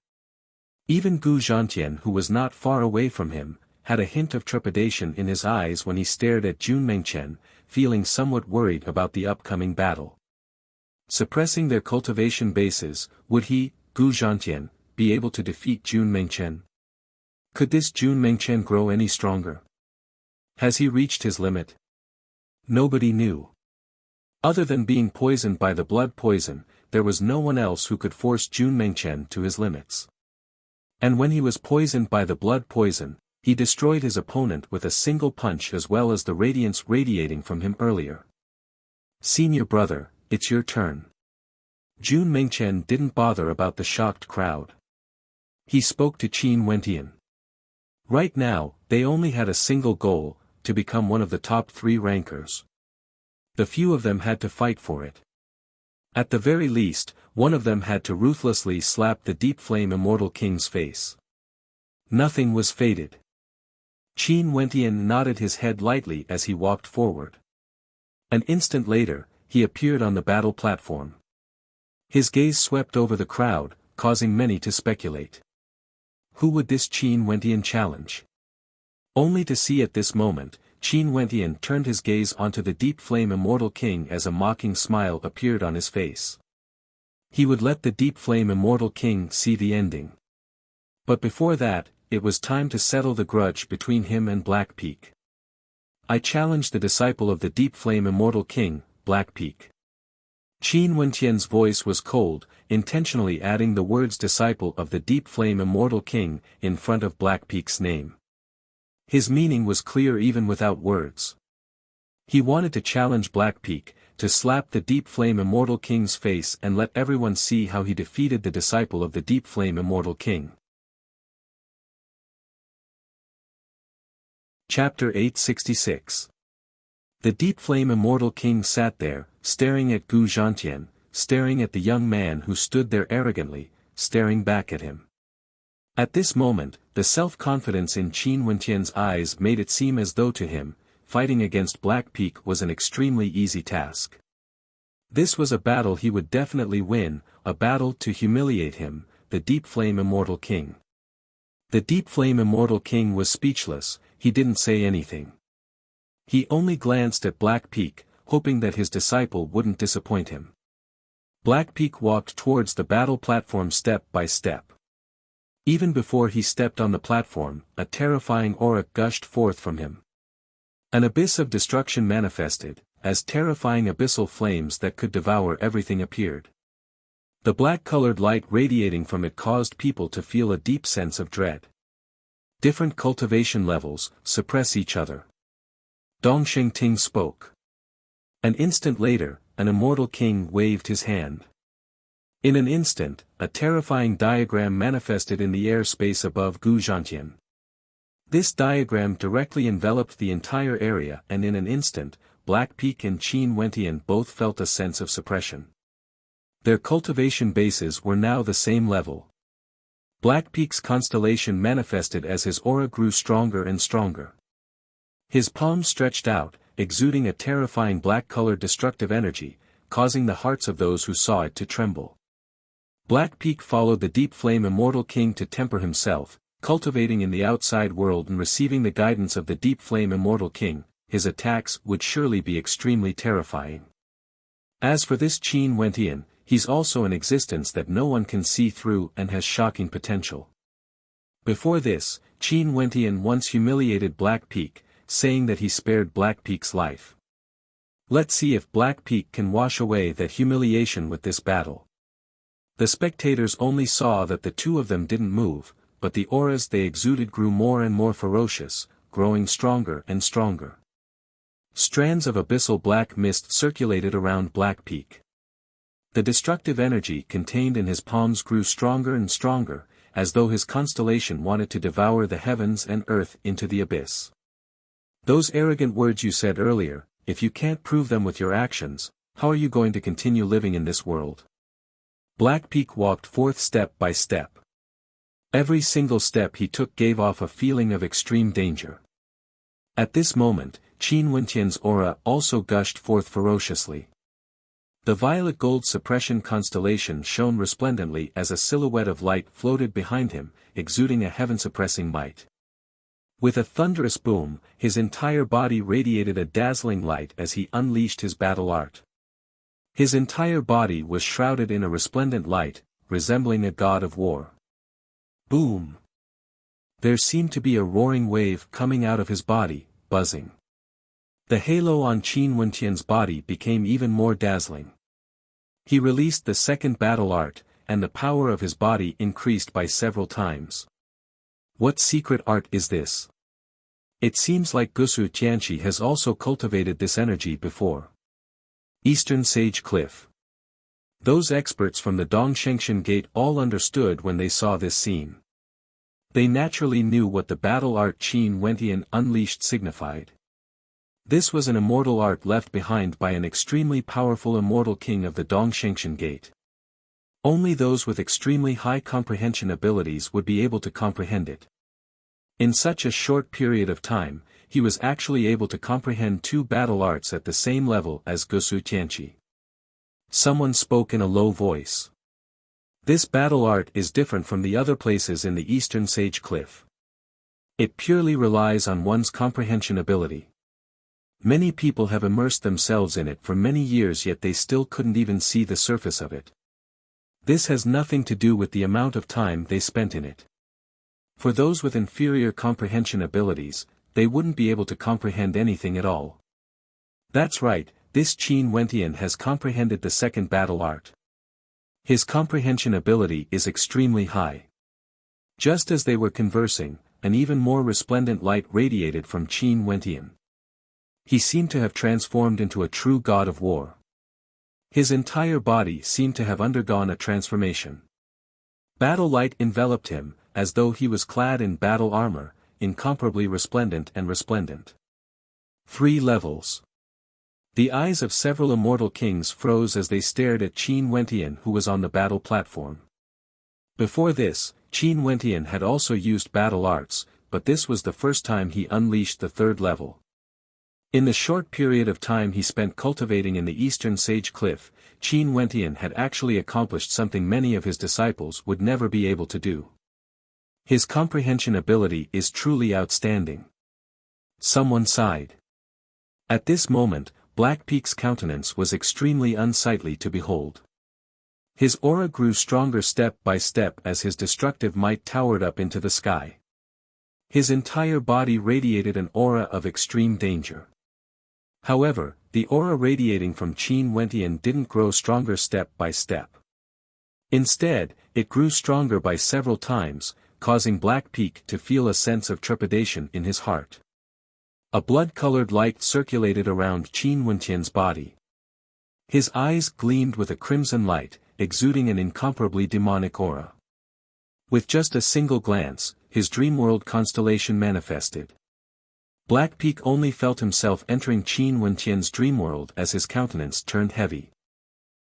Even Gu Zhantian who was not far away from him, had a hint of trepidation in his eyes when he stared at Jun Mengchen, feeling somewhat worried about the upcoming battle. Suppressing their cultivation bases, would he, Gu Zhantian, be able to defeat Jun Mengchen? Could this Jun Mengchen grow any stronger? Has he reached his limit? Nobody knew. Other than being poisoned by the blood poison, there was no one else who could force Jun Mengchen to his limits. And when he was poisoned by the blood poison, he destroyed his opponent with a single punch as well as the radiance radiating from him earlier. Senior brother, it's your turn. Jun Mengchen didn't bother about the shocked crowd. He spoke to Qin Wentian. Right now, they only had a single goal, to become one of the top 3 rankers. The few of them had to fight for it. At the very least, one of them had to ruthlessly slap the Deep Flame Immortal King's face. Nothing was fated. Qin Wentian nodded his head lightly as he walked forward. An instant later, he appeared on the battle platform. His gaze swept over the crowd, causing many to speculate. Who would this Qin Wentian challenge? Only to see at this moment, Qin Wentian turned his gaze onto the Deep Flame Immortal King as a mocking smile appeared on his face. He would let the Deep Flame Immortal King see the ending. But before that, it was time to settle the grudge between him and Black Peak. I challenge the disciple of the Deep Flame Immortal King, Black Peak. Qin Wentian's voice was cold, intentionally adding the words disciple of the Deep Flame Immortal King in front of Black Peak's name. His meaning was clear even without words. He wanted to challenge Black Peak, to slap the Deep Flame Immortal King's face and let everyone see how he defeated the disciple of the Deep Flame Immortal King. Chapter 866. The Deep Flame Immortal King sat there, staring at Gu Zhantian, staring at the young man who stood there arrogantly, staring back at him. At this moment, the self-confidence in Qin Wentian's eyes made it seem as though to him, fighting against Black Peak was an extremely easy task. This was a battle he would definitely win, a battle to humiliate him, the Deep Flame Immortal King. The Deep Flame Immortal King was speechless, he didn't say anything. He only glanced at Black Peak, hoping that his disciple wouldn't disappoint him. Black Peak walked towards the battle platform step by step. Even before he stepped on the platform, a terrifying aura gushed forth from him. An abyss of destruction manifested, as terrifying abyssal flames that could devour everything appeared. The black-colored light radiating from it caused people to feel a deep sense of dread. Different cultivation levels suppress each other. Dongsheng Ting spoke. An instant later, an immortal king waved his hand. In an instant, a terrifying diagram manifested in the air space above Gu Zhantian. This diagram directly enveloped the entire area, and in an instant, Black Peak and Qin Wentian both felt a sense of suppression. Their cultivation bases were now the same level. Black Peak's constellation manifested as his aura grew stronger and stronger. His palms stretched out, exuding a terrifying black-colored destructive energy, causing the hearts of those who saw it to tremble. Black Peak followed the deep flame immortal king to temper himself, cultivating in the outside world and receiving the guidance of the deep flame immortal king. His attacks would surely be extremely terrifying. As for this Qin Wentian, he's also an existence that no one can see through and has shocking potential. Before this, Qin Wentian once humiliated Black Peak, saying that he spared Black Peak's life. Let's see if Black Peak can wash away that humiliation with this battle. The spectators only saw that the two of them didn't move, but the auras they exuded grew more and more ferocious, growing stronger and stronger. Strands of abyssal black mist circulated around Black Peak. The destructive energy contained in his palms grew stronger and stronger, as though his constellation wanted to devour the heavens and earth into the abyss. Those arrogant words you said earlier, if you can't prove them with your actions, how are you going to continue living in this world? Black Peak walked forth step by step. Every single step he took gave off a feeling of extreme danger. At this moment, Qin Wentian's aura also gushed forth ferociously. The violet gold suppression constellation shone resplendently as a silhouette of light floated behind him, exuding a heaven-suppressing might. With a thunderous boom, his entire body radiated a dazzling light as he unleashed his battle art. His entire body was shrouded in a resplendent light, resembling a god of war. Boom! There seemed to be a roaring wave coming out of his body, buzzing. The halo on Qin Wentian's body became even more dazzling. He released the second battle art, and the power of his body increased by several times. What secret art is this? It seems like Gusu Tianqi has also cultivated this energy before. Eastern Sage Cliff. Those experts from the Dongshengshan Gate all understood when they saw this scene. They naturally knew what the battle art Qin Wentian unleashed signified. This was an immortal art left behind by an extremely powerful immortal king of the Dongshengshan Gate. Only those with extremely high comprehension abilities would be able to comprehend it. In such a short period of time, he was actually able to comprehend two battle arts at the same level as Gusu Tianqi. Someone spoke in a low voice. This battle art is different from the other places in the Eastern Sage Cliff. It purely relies on one's comprehension ability. Many people have immersed themselves in it for many years, yet they still couldn't even see the surface of it. This has nothing to do with the amount of time they spent in it. For those with inferior comprehension abilities, they wouldn't be able to comprehend anything at all. That's right, this Qin Wentian has comprehended the second battle art. His comprehension ability is extremely high. Just as they were conversing, an even more resplendent light radiated from Qin Wentian. He seemed to have transformed into a true god of war. His entire body seemed to have undergone a transformation. Battle light enveloped him, as though he was clad in battle armor, incomparably resplendent and resplendent. 3 levels. The eyes of several immortal kings froze as they stared at Qin Wentian, who was on the battle platform. Before this, Qin Wentian had also used battle arts, but this was the first time he unleashed the 3rd level. In the short period of time he spent cultivating in the Eastern Sage Cliff, Qin Wentian had actually accomplished something many of his disciples would never be able to do. His comprehension ability is truly outstanding. Someone sighed. At this moment, Black Peak's countenance was extremely unsightly to behold. His aura grew stronger step by step as his destructive might towered up into the sky. His entire body radiated an aura of extreme danger. However, the aura radiating from Qin Wentian didn't grow stronger step by step. Instead, it grew stronger by several times, causing Black Peak to feel a sense of trepidation in his heart. A blood-colored light circulated around Qin Wentian's body. His eyes gleamed with a crimson light, exuding an incomparably demonic aura. With just a single glance, his dreamworld constellation manifested. Black Peak only felt himself entering Qin Wentian's dreamworld as his countenance turned heavy.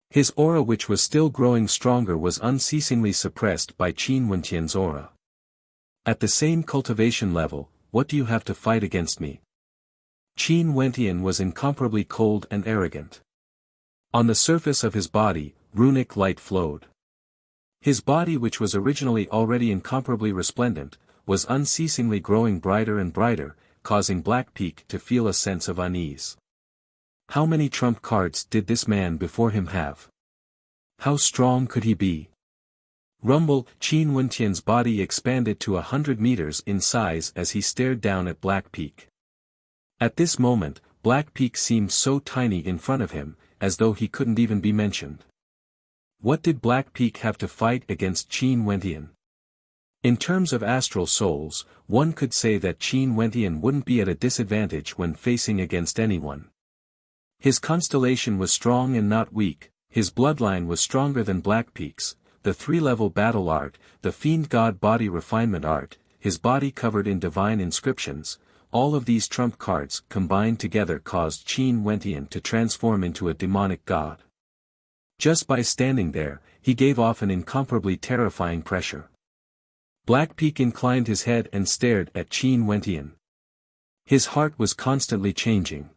His aura, which was still growing stronger, was unceasingly suppressed by Qin Wentian's aura. At the same cultivation level, what do you have to fight against me? Qin Wentian was incomparably cold and arrogant. On the surface of his body, runic light flowed. His body, which was originally already incomparably resplendent, was unceasingly growing brighter and brighter, causing Black Peak to feel a sense of unease. How many trump cards did this man before him have? How strong could he be? Rumble, Qin Wentian's body expanded to 100 meters in size as he stared down at Black Peak. At this moment, Black Peak seemed so tiny in front of him, as though he couldn't even be mentioned. What did Black Peak have to fight against Qin Wentian? In terms of astral souls, one could say that Qin Wentian wouldn't be at a disadvantage when facing against anyone. His constellation was strong and not weak, his bloodline was stronger than Black Peak's, the 3-level battle art, the Fiend God body refinement art, his body covered in divine inscriptions, all of these trump cards combined together caused Qin Wentian to transform into a demonic god. Just by standing there, he gave off an incomparably terrifying pressure. Black Peak inclined his head and stared at Qin Wentian. His heart was constantly changing.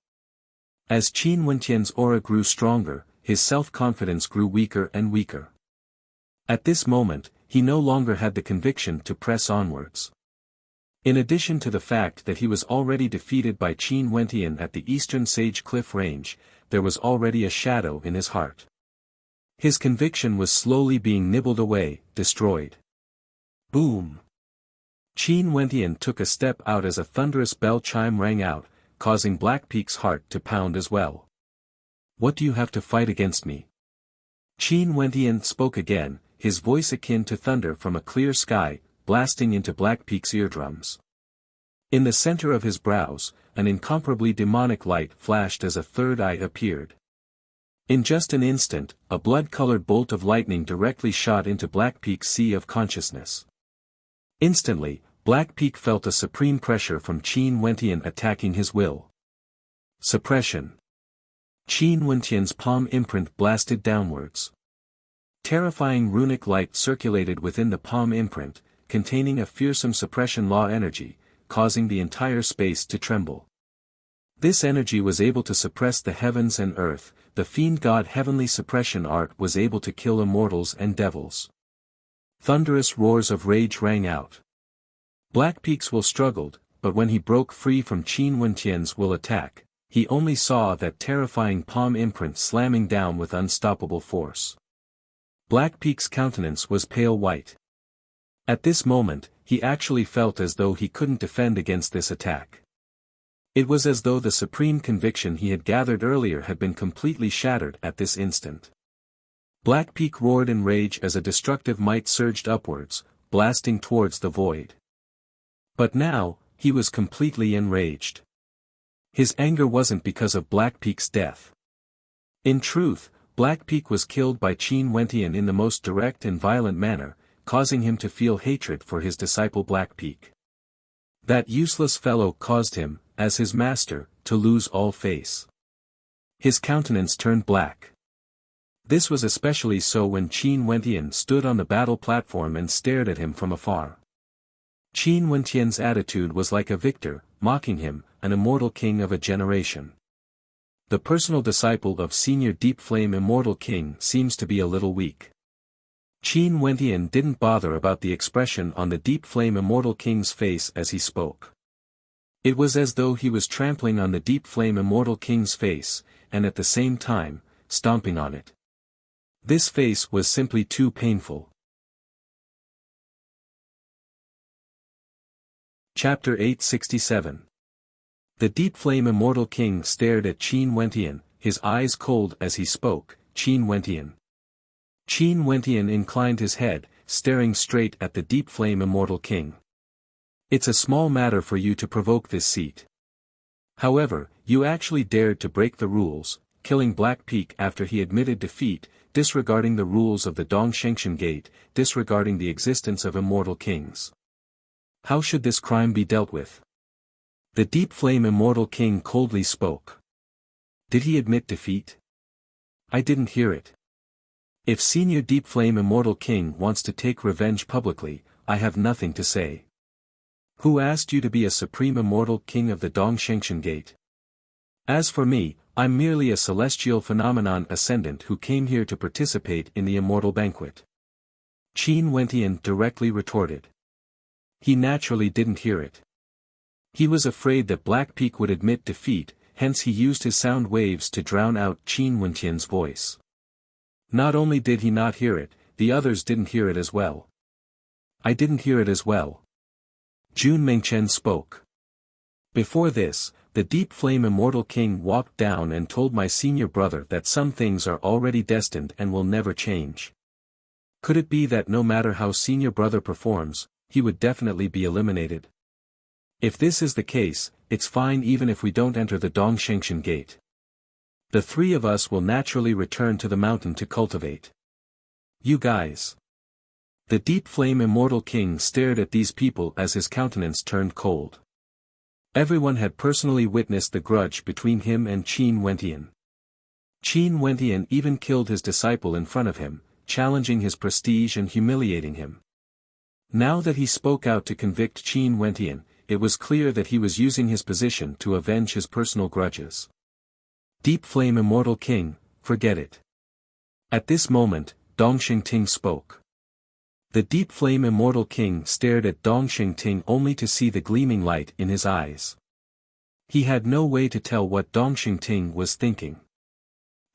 As Qin Wentian's aura grew stronger, his self-confidence grew weaker and weaker. At this moment, he no longer had the conviction to press onwards. In addition to the fact that he was already defeated by Qin Wentian at the eastern Sage Cliff Range, there was already a shadow in his heart. His conviction was slowly being nibbled away, destroyed. Boom! Qin Wentian took a step out as a thunderous bell chime rang out, causing Black Peak's heart to pound as well. What do you have to fight against me? Qin Wentian spoke again, his voice akin to thunder from a clear sky, blasting into Black Peak's eardrums. In the center of his brows, an incomparably demonic light flashed as a third eye appeared. In just an instant, a blood-colored bolt of lightning directly shot into Black Peak's sea of consciousness. Instantly, Black Peak felt a supreme pressure from Qin Wentian attacking his will. Suppression. Qin Wentian's palm imprint blasted downwards. Terrifying runic light circulated within the palm imprint, containing a fearsome suppression law energy, causing the entire space to tremble. This energy was able to suppress the heavens and earth, the Fiend God heavenly suppression art was able to kill immortals and devils. Thunderous roars of rage rang out. Black Peak's will struggled, but when he broke free from Qin Wentian's will attack, he only saw that terrifying palm imprint slamming down with unstoppable force. Black Peak's countenance was pale white. At this moment, he actually felt as though he couldn't defend against this attack. It was as though the supreme conviction he had gathered earlier had been completely shattered at this instant. Black Peak roared in rage as a destructive might surged upwards, blasting towards the void. But now, he was completely enraged. His anger wasn't because of Black Peak's death. In truth, Black Peak was killed by Qin Wentian in the most direct and violent manner, causing him to feel hatred for his disciple Black Peak. That useless fellow caused him, as his master, to lose all face. His countenance turned black. This was especially so when Qin Wentian stood on the battle platform and stared at him from afar. Qin Wentian's attitude was like a victor, mocking him, an immortal king of a generation. The personal disciple of senior Deep Flame Immortal King seems to be a little weak. Qin Wentian didn't bother about the expression on the Deep Flame Immortal King's face as he spoke. It was as though he was trampling on the Deep Flame Immortal King's face, and at the same time, stomping on it. This face was simply too painful. Chapter 867. The deep flame immortal king stared at Qin Wentian, his eyes cold as he spoke. Qin Wentian. Qin Wentian inclined his head, staring straight at the deep flame immortal king. It's a small matter for you to provoke this seat. However, you actually dared to break the rules, killing Black Peak after he admitted defeat, disregarding the rules of the Dongshengshan Gate, disregarding the existence of immortal kings. How should this crime be dealt with? The deep flame immortal king coldly spoke. Did he admit defeat? I didn't hear it. If senior deep flame immortal king wants to take revenge publicly, I have nothing to say. Who asked you to be a supreme immortal king of the Dongshengshan Gate? As for me, I'm merely a celestial phenomenon ascendant who came here to participate in the immortal banquet. Qin Wentian directly retorted. He naturally didn't hear it. He was afraid that Black Peak would admit defeat, hence he used his sound waves to drown out Qin Wentian's voice. Not only did he not hear it, the others didn't hear it as well. I didn't hear it as well. Jun Mengchen spoke. Before this, the deep flame immortal king walked down and told my senior brother that some things are already destined and will never change. Could it be that no matter how senior brother performs, he would definitely be eliminated? If this is the case, it's fine even if we don't enter the Dongshengshan Gate. The three of us will naturally return to the mountain to cultivate. You guys. The deep flame immortal king stared at these people as his countenance turned cold. Everyone had personally witnessed the grudge between him and Qin Wentian. Qin Wentian even killed his disciple in front of him, challenging his prestige and humiliating him. Now that he spoke out to convict Qin Wentian, it was clear that he was using his position to avenge his personal grudges. Deep flame immortal king, forget it. At this moment, Dongxing Ting spoke. The deep flame immortal king stared at Dongxing Ting only to see the gleaming light in his eyes. He had no way to tell what Dongxing Ting was thinking.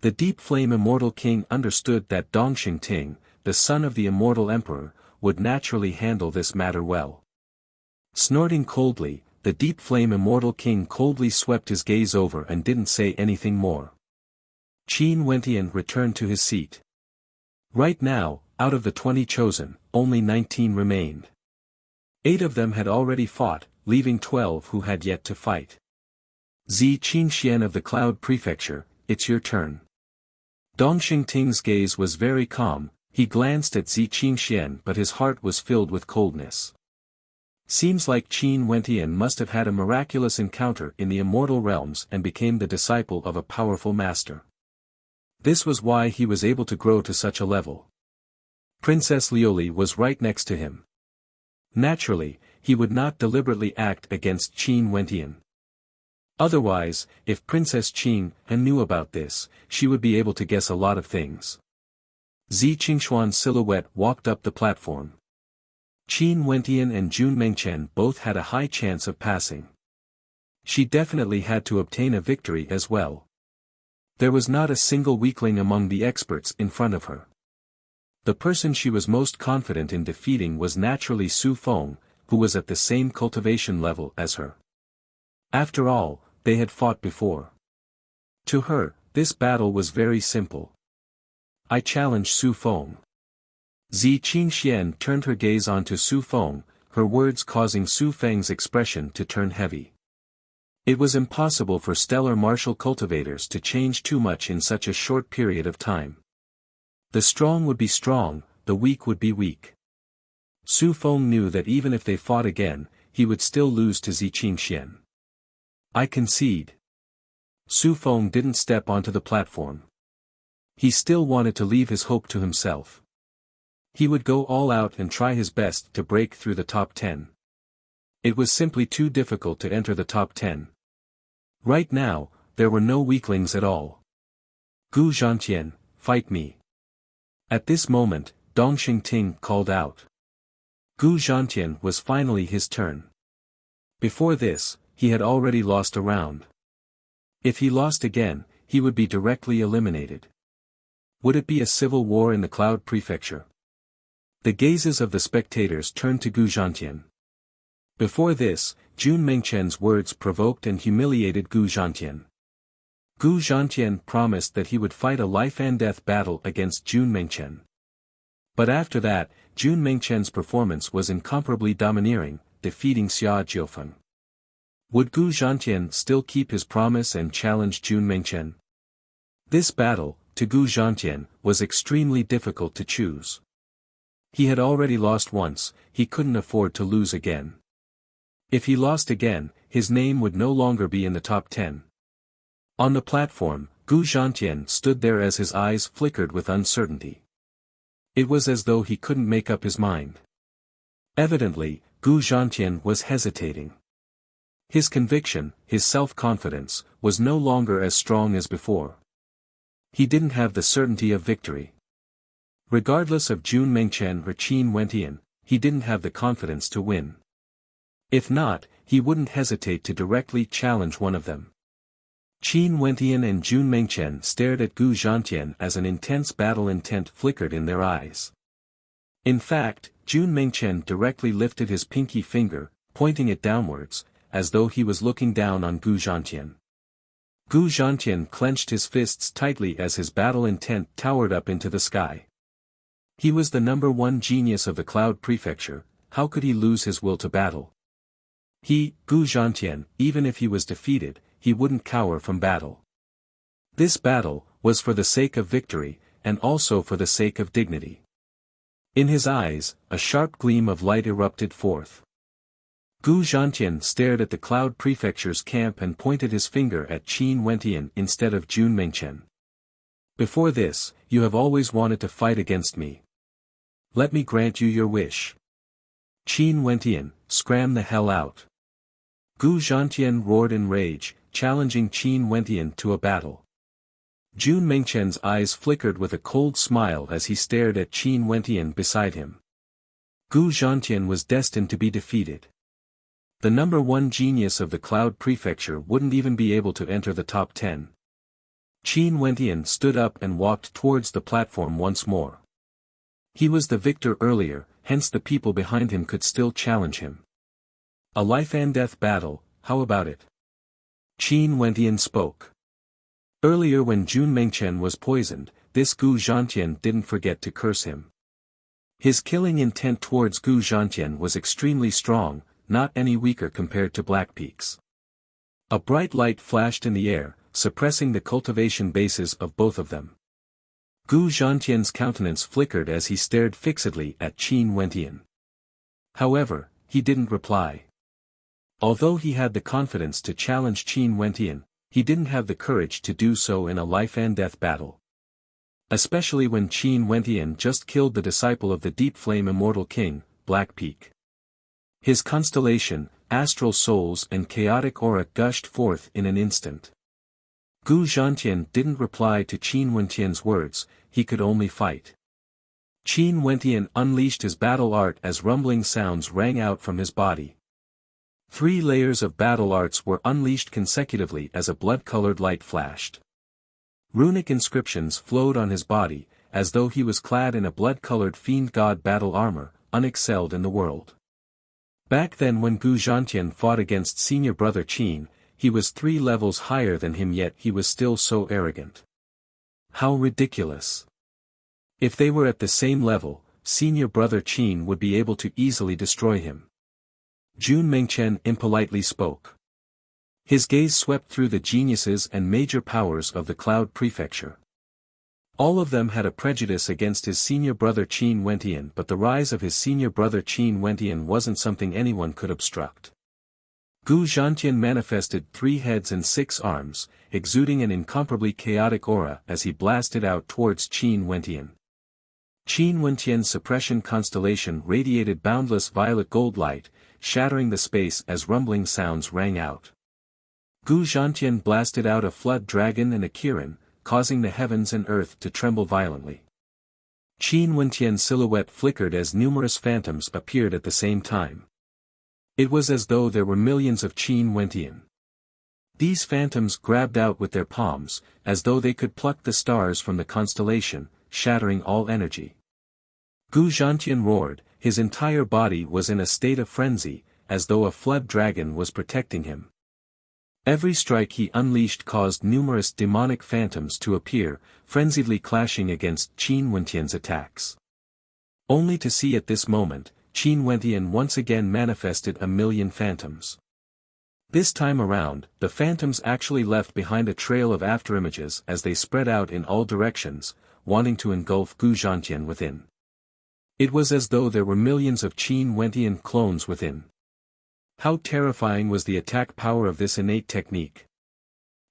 The deep flame immortal king understood that Dongxing Ting, the son of the immortal emperor, would naturally handle this matter well. Snorting coldly, the deep flame immortal king coldly swept his gaze over and didn't say anything more. Qin Wentian returned to his seat. Right now, out of the 20 chosen, only 19 remained. 8 of them had already fought, leaving 12 who had yet to fight. Zi Qingxian of the Cloud Prefecture, it's your turn. Dongxing Ting's gaze was very calm, he glanced at Zi Qingxian but his heart was filled with coldness. Seems like Qin Wentian must have had a miraculous encounter in the immortal realms and became the disciple of a powerful master. This was why he was able to grow to such a level. Princess Lioli was right next to him. Naturally, he would not deliberately act against Qin Wentian. Otherwise, if Princess Qing knew about this, she would be able to guess a lot of things. Zi Qingshuan's silhouette walked up the platform. Qin Wentian and Jun Mengchen both had a high chance of passing. She definitely had to obtain a victory as well. There was not a single weakling among the experts in front of her. The person she was most confident in defeating was naturally Su Feng, who was at the same cultivation level as her. After all, they had fought before. To her, this battle was very simple. I challenge Su Feng. Zi Qingxian turned her gaze onto Su Feng, her words causing Su Feng's expression to turn heavy. It was impossible for stellar martial cultivators to change too much in such a short period of time. The strong would be strong, the weak would be weak. Su Feng knew that even if they fought again, he would still lose to Zi Qingxian. I concede. Su Feng didn't step onto the platform. He still wanted to leave his hope to himself. He would go all out and try his best to break through the top 10. It was simply too difficult to enter the top 10. Right now, there were no weaklings at all. Gu Zhantian, fight me. At this moment, Dongxing Ting called out. Gu Zhantian was finally his turn. Before this, he had already lost a round. If he lost again, he would be directly eliminated. Would it be a civil war in the Cloud Prefecture? The gazes of the spectators turned to Gu Zhantian. Before this, Jun Mengchen's words provoked and humiliated Gu Zhantian. Gu Zhantian promised that he would fight a life-and-death battle against Jun Mengchen. But after that, Jun Mengchen's performance was incomparably domineering, defeating Xia Jiufeng. Would Gu Zhantian still keep his promise and challenge Jun Mengchen? This battle, to Gu Zhantian, was extremely difficult to choose. He had already lost once, he couldn't afford to lose again. If he lost again, his name would no longer be in the top 10. On the platform, Gu Zhantian stood there as his eyes flickered with uncertainty. It was as though he couldn't make up his mind. Evidently, Gu Zhantian was hesitating. His conviction, his self-confidence, was no longer as strong as before. He didn't have the certainty of victory. Regardless of Jun Mengchen or Qin Wentian, he didn't have the confidence to win. If not, he wouldn't hesitate to directly challenge one of them. Qin Wentian and Jun Mengchen stared at Gu Zhantian as an intense battle intent flickered in their eyes. In fact, Jun Mengchen directly lifted his pinky finger, pointing it downwards, as though he was looking down on Gu Zhantian. Gu Zhantian clenched his fists tightly as his battle intent towered up into the sky. He was the number one genius of the Cloud Prefecture, how could he lose his will to battle? He, Gu Zhantian, even if he was defeated, he wouldn't cower from battle. This battle was for the sake of victory, and also for the sake of dignity. In his eyes, a sharp gleam of light erupted forth. Gu Zhantian stared at the Cloud Prefecture's camp and pointed his finger at Qin Wentian instead of Jun Mengchen. Before this, you have always wanted to fight against me. Let me grant you your wish. Qin Wentian, scram the hell out. Gu Zhantian roared in rage, challenging Qin Wentian to a battle. Jun Mengchen's eyes flickered with a cold smile as he stared at Qin Wentian beside him. Gu Zhantian was destined to be defeated. The number one genius of the Cloud Prefecture wouldn't even be able to enter the top 10. Qin Wentian stood up and walked towards the platform once more. He was the victor earlier, hence the people behind him could still challenge him. A life-and-death battle, how about it? Qin Wentian spoke. Earlier when Jun Mengchen was poisoned, this Gu Zhantian didn't forget to curse him. His killing intent towards Gu Zhantian was extremely strong, not any weaker compared to Black Peak's. A bright light flashed in the air, suppressing the cultivation bases of both of them. Gu Zhantian's countenance flickered as he stared fixedly at Qin Wentian. However, he didn't reply. Although he had the confidence to challenge Qin Wentian, he didn't have the courage to do so in a life-and-death battle. Especially when Qin Wentian just killed the disciple of the Deep Flame Immortal King, Black Peak. His constellation, astral souls and chaotic aura gushed forth in an instant. Gu Zhantian didn't reply to Qin Wentian's words, he could only fight. Qin Wentian unleashed his battle art as rumbling sounds rang out from his body. 3 layers of battle arts were unleashed consecutively as a blood-colored light flashed. Runic inscriptions flowed on his body, as though he was clad in a blood-colored fiend god battle armor, unexcelled in the world. Back then when Gu Zhantian fought against senior brother Qin, he was 3 levels higher than him, yet he was still so arrogant. How ridiculous. If they were at the same level, senior brother Qin would be able to easily destroy him. Jun Mengchen impolitely spoke. His gaze swept through the geniuses and major powers of the Cloud Prefecture. All of them had a prejudice against his senior brother Qin Wentian, but the rise of his senior brother Qin Wentian wasn't something anyone could obstruct. Gu Zhantian manifested 3 heads and 6 arms, exuding an incomparably chaotic aura as he blasted out towards Qin Wentian. Qin Wentian's suppression constellation radiated boundless violet gold light, shattering the space as rumbling sounds rang out. Gu Zhantian blasted out a flood dragon and a Kirin, causing the heavens and earth to tremble violently. Qin Wentian's silhouette flickered as numerous phantoms appeared at the same time. It was as though there were millions of Qin Wentian. These phantoms grabbed out with their palms, as though they could pluck the stars from the constellation, shattering all energy. Gu Zhantian roared, his entire body was in a state of frenzy, as though a flood dragon was protecting him. Every strike he unleashed caused numerous demonic phantoms to appear, frenziedly clashing against Qin Wentian's attacks. Only to see at this moment, Qin Wentian once again manifested 1,000,000 phantoms. This time around, the phantoms actually left behind a trail of afterimages as they spread out in all directions, wanting to engulf Gu Zhantian within. It was as though there were millions of Qin Wentian clones within. How terrifying was the attack power of this innate technique?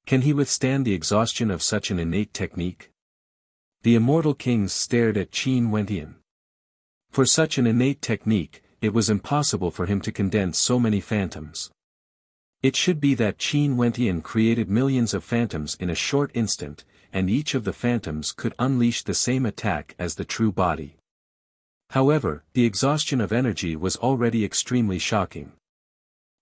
Can he withstand the exhaustion of such an innate technique? The immortal kings stared at Qin Wentian. For such an innate technique, it was impossible for him to condense so many phantoms. It should be that Qin Wentian created millions of phantoms in a short instant, and each of the phantoms could unleash the same attack as the true body. However, the exhaustion of energy was already extremely shocking.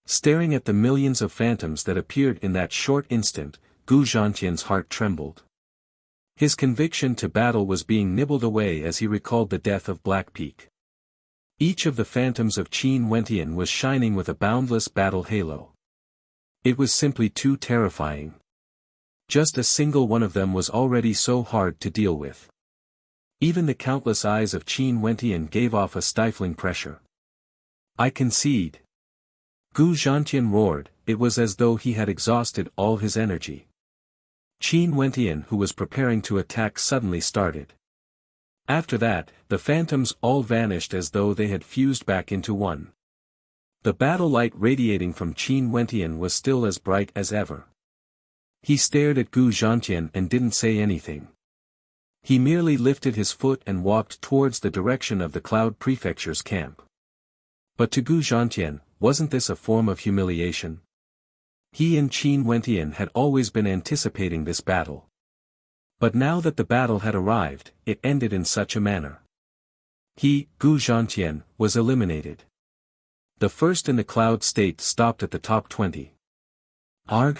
Staring at the millions of phantoms that appeared in that short instant, Gu Zhantian's heart trembled. His conviction to battle was being nibbled away as he recalled the death of Black Peak. Each of the phantoms of Qin Wentian was shining with a boundless battle halo. It was simply too terrifying. Just a single one of them was already so hard to deal with. Even the countless eyes of Qin Wentian gave off a stifling pressure. I concede. Gu Zhantian roared, it was as though he had exhausted all his energy. Qin Wentian, who was preparing to attack, suddenly started. After that, the phantoms all vanished as though they had fused back into one. The battle light radiating from Qin Wentian was still as bright as ever. He stared at Gu Zhantian and didn't say anything. He merely lifted his foot and walked towards the direction of the Cloud Prefecture's camp. But to Gu Zhantian, wasn't this a form of humiliation? He and Qin Wentian had always been anticipating this battle. But now that the battle had arrived, it ended in such a manner. He, Gu Zhantian, was eliminated. The first in the Cloud State stopped at the top 20. Arg?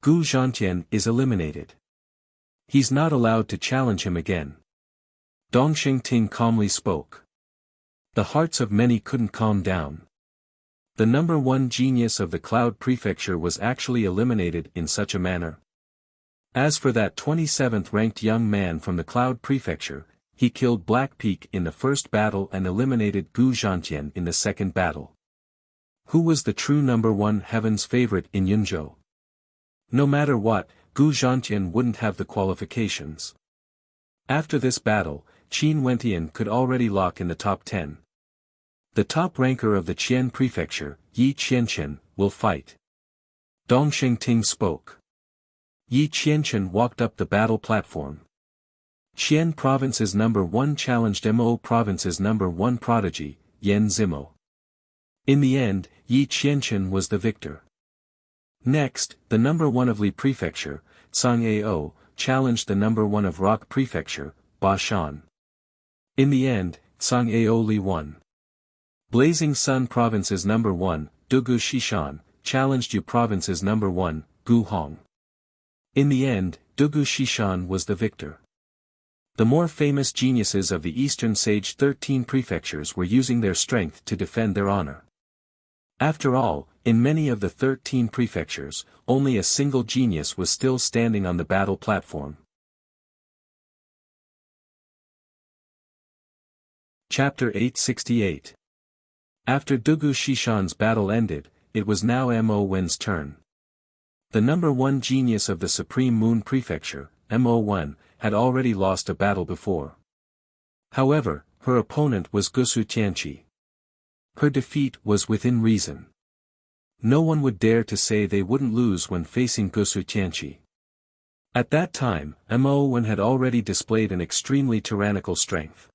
Gu Zhantian is eliminated. He's not allowed to challenge him again. Dongxing Ting calmly spoke. The hearts of many couldn't calm down. The number one genius of the Cloud Prefecture was actually eliminated in such a manner. As for that 27th ranked young man from the Cloud Prefecture, he killed Black Peak in the first battle and eliminated Gu Zhantian in the second battle. Who was the true number one heaven's favorite in Yunzhou? No matter what, Gu Zhantian wouldn't have the qualifications. After this battle, Qin Wentian could already lock in the top 10. The top ranker of the Qian Prefecture, Yi Qianchen, will fight. Dongxing Ting spoke. Yi Qianchen walked up the battle platform. Qian Province's number 1 challenged Mo Province's number 1 prodigy, Yan Zimo. In the end, Yi Qianchen was the victor. Next, the number 1 of Li Prefecture, Cang Ao, challenged the number 1 of Rock Prefecture, Ba Shan. In the end, Cang Ao Li won. Blazing Sun Province's number 1, Dugu Shishan, challenged Yu Province's number 1, Gu Hong. In the end, Dugu Shishan was the victor. The more famous geniuses of the Eastern Sage 13 prefectures were using their strength to defend their honor. After all, in many of the 13 prefectures, only a single genius was still standing on the battle platform. Chapter 868. After Dugu Shishan's battle ended, it was now Mo Wen's turn. The number 1 genius of the Supreme Moon Prefecture, Mo Wen, had already lost a battle before. However, her opponent was Gusu Tianqi. Her defeat was within reason. No one would dare to say they wouldn't lose when facing Gusu Tianqi. At that time, Mo Wen had already displayed an extremely tyrannical strength.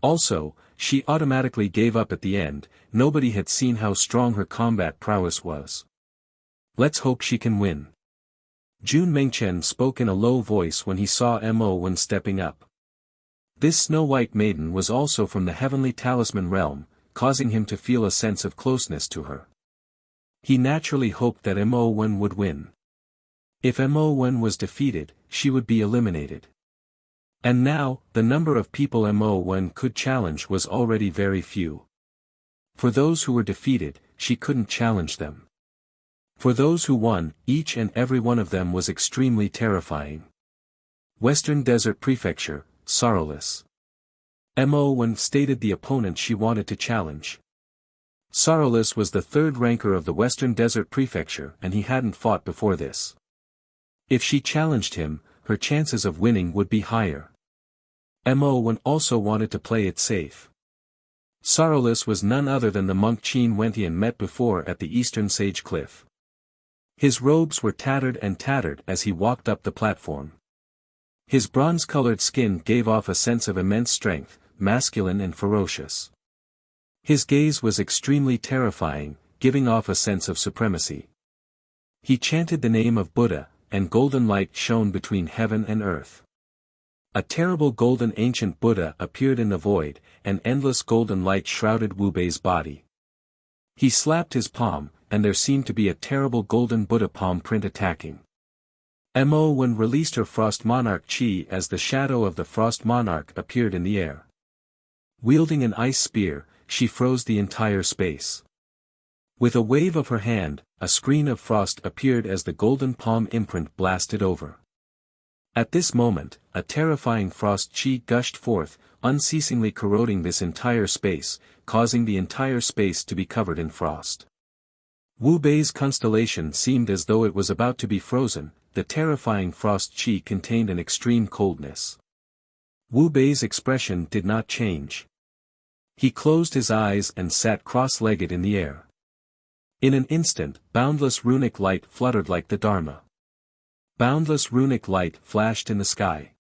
Also, she automatically gave up at the end. Nobody had seen how strong her combat prowess was. Let's hope she can win. Jun Mengchen spoke in a low voice when he saw Mo Wen stepping up. This snow-white maiden was also from the heavenly talisman realm, causing him to feel a sense of closeness to her. He naturally hoped that Mo Wen would win. If Mo Wen was defeated, she would be eliminated. And now, the number of people Mon could challenge was already very few. For those who were defeated, she couldn't challenge them. For those who won, each and every one of them was extremely terrifying. Western Desert Prefecture, Sorrowless. Mon stated the opponent she wanted to challenge. Sorrowless was the third ranker of the Western Desert Prefecture and he hadn't fought before this. If she challenged him, her chances of winning would be higher. Mon also wanted to play it safe. Sorrowless was none other than the monk Qin Wentian met before at the Eastern Sage Cliff. His robes were tattered and tattered as he walked up the platform. His bronze-colored skin gave off a sense of immense strength, masculine and ferocious. His gaze was extremely terrifying, giving off a sense of supremacy. He chanted the name of Buddha, and golden light shone between heaven and earth. A terrible golden ancient Buddha appeared in the void, and endless golden light shrouded Wu Bei's body. He slapped his palm, and there seemed to be a terrible golden Buddha palm print attacking. Mon released her Frost Monarch Chi as the shadow of the Frost Monarch appeared in the air. Wielding an ice spear, she froze the entire space. With a wave of her hand, a screen of frost appeared as the golden palm imprint blasted over. At this moment, a terrifying frost chi gushed forth, unceasingly corroding this entire space, causing the entire space to be covered in frost. Wu Bei's constellation seemed as though it was about to be frozen. The terrifying frost chi contained an extreme coldness. Wu Bei's expression did not change. He closed his eyes and sat cross-legged in the air. In an instant, boundless runic light fluttered like the Dharma. Boundless runic light flashed in the sky.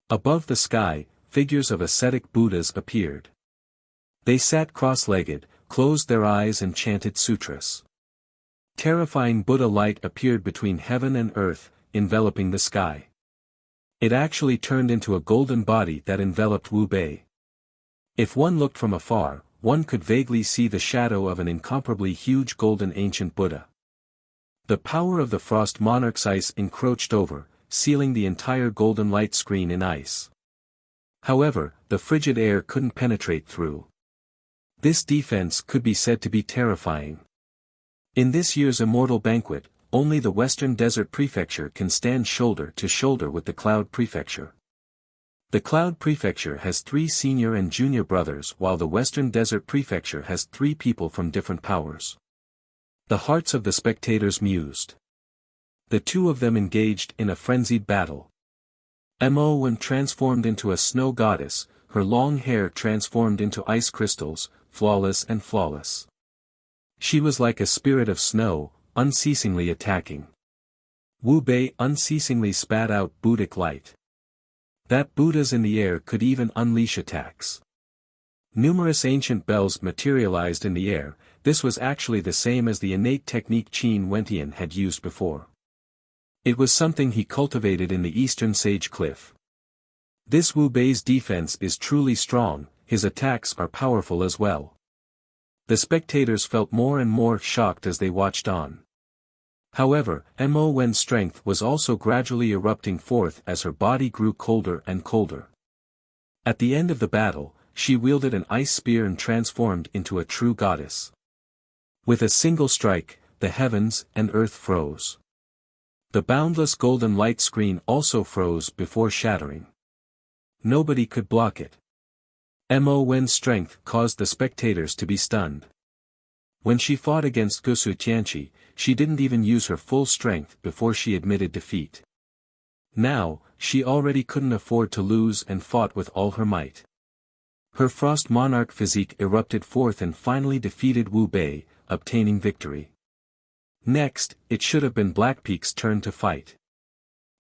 Above the sky, figures of ascetic Buddhas appeared. They sat cross-legged, closed their eyes and chanted sutras. Terrifying Buddha light appeared between heaven and earth, enveloping the sky. It actually turned into a golden body that enveloped Wu Bei. If one looked from afar, one could vaguely see the shadow of an incomparably huge golden ancient Buddha. The power of the Frost Monarch's ice encroached over, sealing the entire golden light screen in ice. However, the frigid air couldn't penetrate through. This defense could be said to be terrifying. In this year's Immortal Banquet, only the Western Desert Prefecture can stand shoulder to shoulder with the Cloud Prefecture. The Cloud Prefecture has 3 senior and junior brothers while the Western Desert Prefecture has 3 people from different powers. The hearts of the spectators mused. The two of them engaged in a frenzied battle. Mon transformed into a snow goddess, her long hair transformed into ice crystals, flawless and flawless. She was like a spirit of snow, unceasingly attacking. Wu Bei unceasingly spat out Buddhic light. That Buddhas in the air could even unleash attacks. Numerous ancient bells materialized in the air. This was actually the same as the innate technique Qin Wentian had used before. It was something he cultivated in the Eastern Sage Cliff. This Wu Bei's defense is truly strong, his attacks are powerful as well. The spectators felt more and more shocked as they watched on. However, Mon's strength was also gradually erupting forth as her body grew colder and colder. At the end of the battle, she wielded an ice spear and transformed into a true goddess. With a single strike, the heavens and earth froze. The boundless golden light screen also froze before shattering. Nobody could block it. Mon's strength caused the spectators to be stunned. When she fought against Gusu Tianqi, she didn't even use her full strength before she admitted defeat. Now, she already couldn't afford to lose and fought with all her might. Her Frost Monarch physique erupted forth and finally defeated Wu Bei, obtaining victory. Next, it should have been Blackpeak's turn to fight.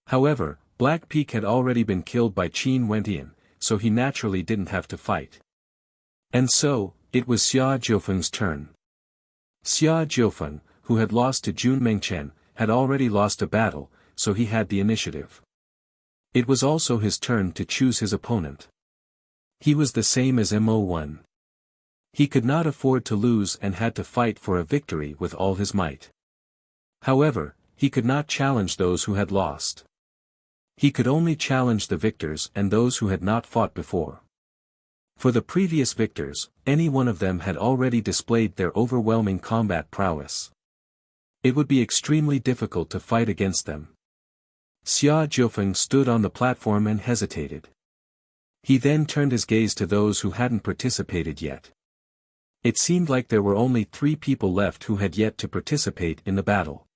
However, Blackpeak had already been killed by Qin Wentian, so he naturally didn't have to fight. And so, it was Xia Jiufeng's turn. Xia Jiufeng, who had lost to Jun Mengchen, had already lost a battle, so he had the initiative. It was also his turn to choose his opponent. He was the same as Mon. He could not afford to lose and had to fight for a victory with all his might. However, he could not challenge those who had lost. He could only challenge the victors and those who had not fought before. For the previous victors, any one of them had already displayed their overwhelming combat prowess. It would be extremely difficult to fight against them. Xia Jiufeng stood on the platform and hesitated. He then turned his gaze to those who hadn't participated yet. It seemed like there were only 3 people left who had yet to participate in the battle.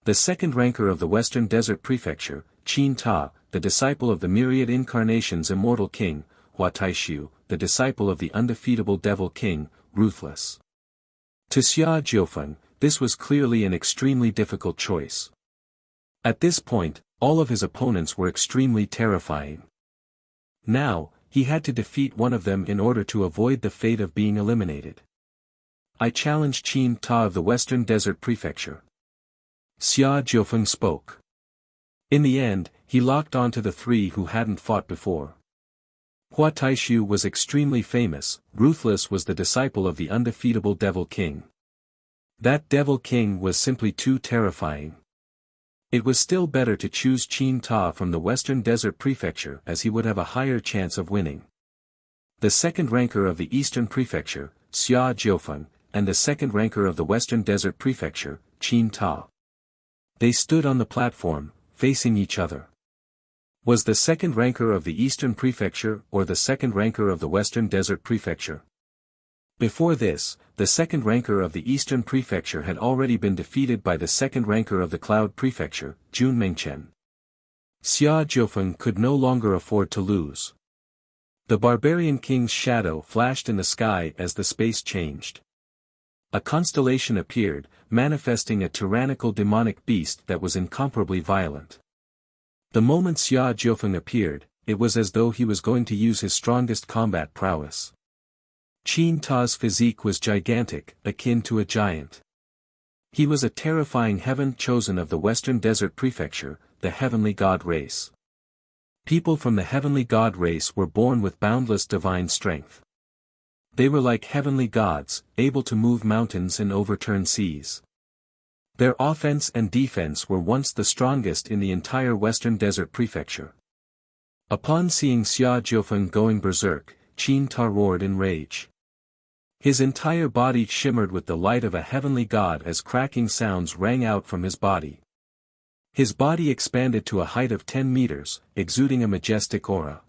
The second ranker of the Western Desert Prefecture, Qin Ta, the disciple of the myriad incarnations Immortal King, Hua Taishu, the disciple of the undefeatable Devil King, Ruthless. To Xia Jiufeng, this was clearly an extremely difficult choice. At this point, all of his opponents were extremely terrifying. Now, he had to defeat one of them in order to avoid the fate of being eliminated. I challenge Qin Ta of the Western Desert Prefecture. Xia Jiufeng spoke. In the end, he locked onto the 3 who hadn't fought before. Hua Taishu was extremely famous, Ruthless was the disciple of the undefeatable Devil King. That Devil King was simply too terrifying. It was still better to choose Qin Ta from the Western Desert Prefecture as he would have a higher chance of winning. The second ranker of the Eastern Prefecture, Xia Jiufeng, and the second ranker of the Western Desert Prefecture, Qin Ta. They stood on the platform, facing each other. Was the second ranker of the Eastern Prefecture or the second ranker of the Western Desert Prefecture? Before this, the second ranker of the Eastern Prefecture had already been defeated by the second ranker of the Cloud Prefecture, Jun Mengchen. Xia Jiufeng could no longer afford to lose. The Barbarian King's shadow flashed in the sky as the space changed. A constellation appeared, manifesting a tyrannical demonic beast that was incomparably violent. The moment Xia Jiufeng appeared, it was as though he was going to use his strongest combat prowess. Qin Ta's physique was gigantic, akin to a giant. He was a terrifying heaven chosen of the Western Desert Prefecture, the Heavenly God race. People from the Heavenly God race were born with boundless divine strength. They were like heavenly gods, able to move mountains and overturn seas. Their offense and defense were once the strongest in the entire Western Desert Prefecture. Upon seeing Xia Jiufeng going berserk, Qin Ta roared in rage. His entire body shimmered with the light of a heavenly god as cracking sounds rang out from his body. His body expanded to a height of 10 meters, exuding a majestic aura.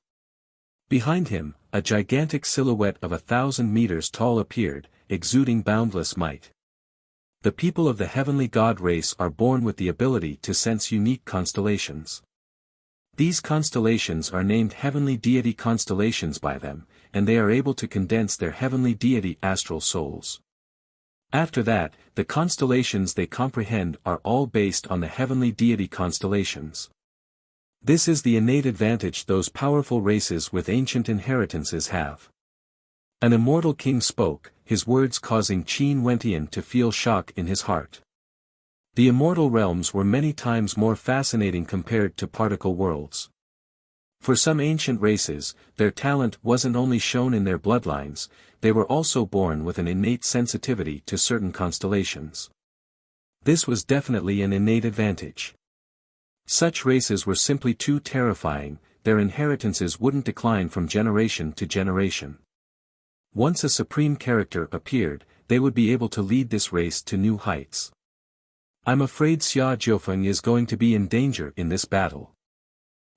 Behind him, a gigantic silhouette of 1,000 meters tall appeared, exuding boundless might. The people of the heavenly god race are born with the ability to sense unique constellations. These constellations are named heavenly deity constellations by them, and they are able to condense their heavenly deity astral souls. After that, the constellations they comprehend are all based on the heavenly deity constellations. This is the innate advantage those powerful races with ancient inheritances have. An immortal king spoke, his words causing Qin Wentian to feel shock in his heart. The immortal realms were many times more fascinating compared to particle worlds. For some ancient races, their talent wasn't only shown in their bloodlines, they were also born with an innate sensitivity to certain constellations. This was definitely an innate advantage. Such races were simply too terrifying, their inheritances wouldn't decline from generation to generation. Once a supreme character appeared, they would be able to lead this race to new heights. I'm afraid Xia Jiufeng is going to be in danger in this battle.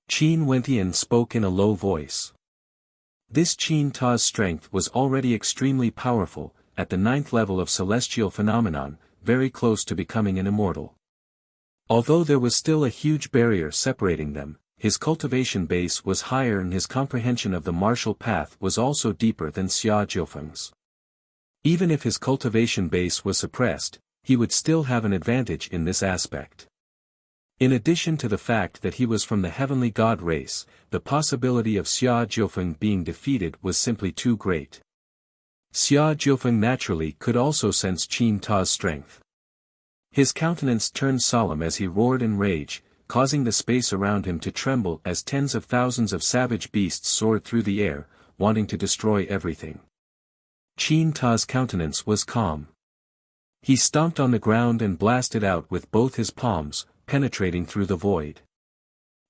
Qin Wentian spoke in a low voice. This Qin Ta's strength was already extremely powerful, at the 9th level of celestial phenomenon, very close to becoming an immortal. Although there was still a huge barrier separating them, his cultivation base was higher and his comprehension of the martial path was also deeper than Xia Jiufeng's. Even if his cultivation base was suppressed, he would still have an advantage in this aspect. In addition to the fact that he was from the heavenly god race, the possibility of Xia Jiufeng being defeated was simply too great. Xia Jiufeng naturally could also sense Qin Ta's strength. His countenance turned solemn as he roared in rage, causing the space around him to tremble as tens of thousands of savage beasts soared through the air, wanting to destroy everything. Qin Ta's countenance was calm. He stomped on the ground and blasted out with both his palms, penetrating through the void.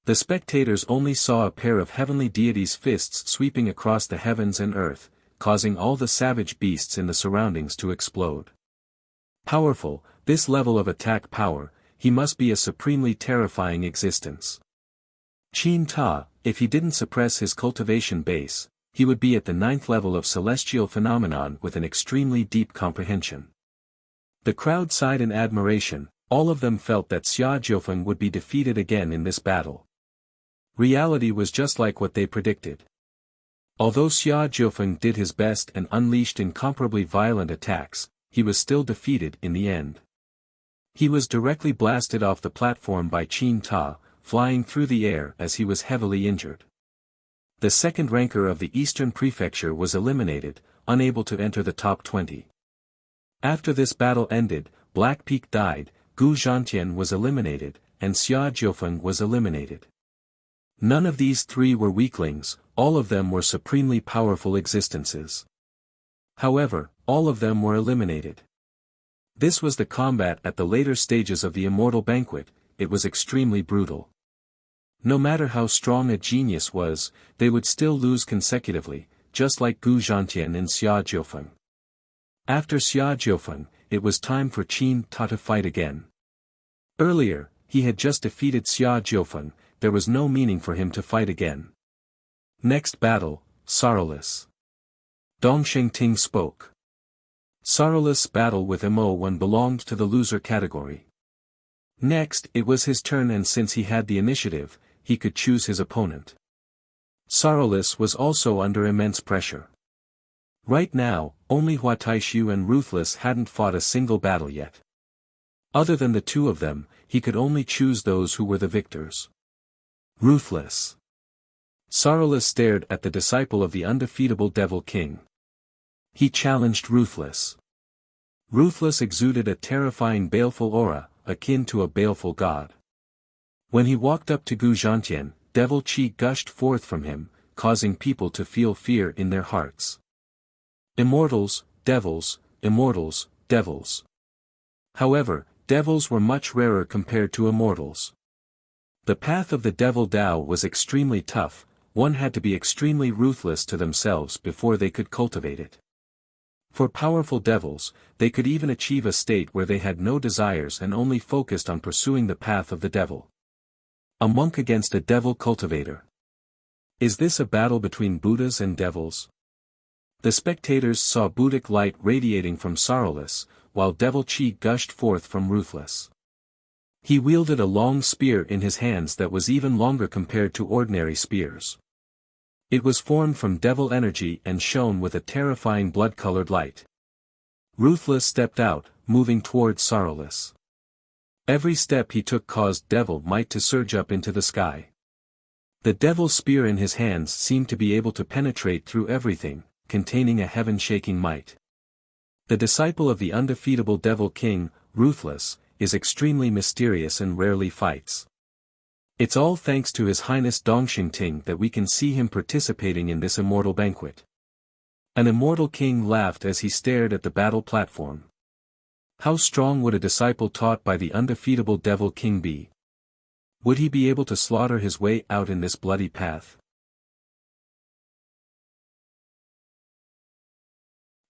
The spectators only saw a pair of heavenly deities' fists sweeping across the heavens and earth, causing all the savage beasts in the surroundings to explode. Powerful, this level of attack power, he must be a supremely terrifying existence. Qin Ta, if he didn't suppress his cultivation base, he would be at the 9th level of celestial phenomenon with an extremely deep comprehension. The crowd sighed in admiration, all of them felt that Xia Jiufeng would be defeated again in this battle. Reality was just like what they predicted. Although Xia Jiufeng did his best and unleashed incomparably violent attacks, he was still defeated in the end. He was directly blasted off the platform by Qin Ta, flying through the air as he was heavily injured. The second ranker of the Eastern Prefecture was eliminated, unable to enter the top 20. After this battle ended, Black Peak died, Gu Zhantian was eliminated, and Xia Jiufeng was eliminated. None of these three were weaklings, all of them were supremely powerful existences. However, all of them were eliminated. This was the combat at the later stages of the Immortal Banquet. It was extremely brutal. No matter how strong a genius was, they would still lose consecutively, just like Gu Zhantian and Xia Jiufeng. After Xia Jiufeng, it was time for Qin Ta to fight again. Earlier, he had just defeated Xia Jiufeng, there was no meaning for him to fight again. Next battle, Sorrowless. Dongsheng Ting spoke. Sorrowless' battle with Mo1 belonged to the loser category. Next, it was his turn, and since he had the initiative, he could choose his opponent. Sorrowless was also under immense pressure. Right now, only Hua Taishu and Ruthless hadn't fought a single battle yet. Other than the two of them, he could only choose those who were the victors. Ruthless. Sorrowless stared at the disciple of the undefeatable Devil King. He challenged Ruthless. Ruthless exuded a terrifying baleful aura, akin to a baleful god. When he walked up to Gu Zhantian, devil chi gushed forth from him, causing people to feel fear in their hearts. Immortals, devils, immortals, devils. However, devils were much rarer compared to immortals. The path of the devil Dao was extremely tough, one had to be extremely ruthless to themselves before they could cultivate it. For powerful devils, they could even achieve a state where they had no desires and only focused on pursuing the path of the devil. A monk against a devil cultivator. Is this a battle between Buddhas and devils? The spectators saw Buddhic light radiating from Sorrowless, while devil chi gushed forth from Ruthless. He wielded a long spear in his hands that was even longer compared to ordinary spears. It was formed from devil energy and shone with a terrifying blood-colored light. Ruthless stepped out, moving towards Sorrowless. Every step he took caused devil might to surge up into the sky. The devil spear in his hands seemed to be able to penetrate through everything, containing a heaven-shaking might. The disciple of the undefeatable Devil King, Ruthless, is extremely mysterious and rarely fights. It's all thanks to His Highness Dongsheng Ting that we can see him participating in this immortal banquet. An immortal king laughed as he stared at the battle platform. How strong would a disciple taught by the undefeatable Devil King be? Would he be able to slaughter his way out in this bloody path?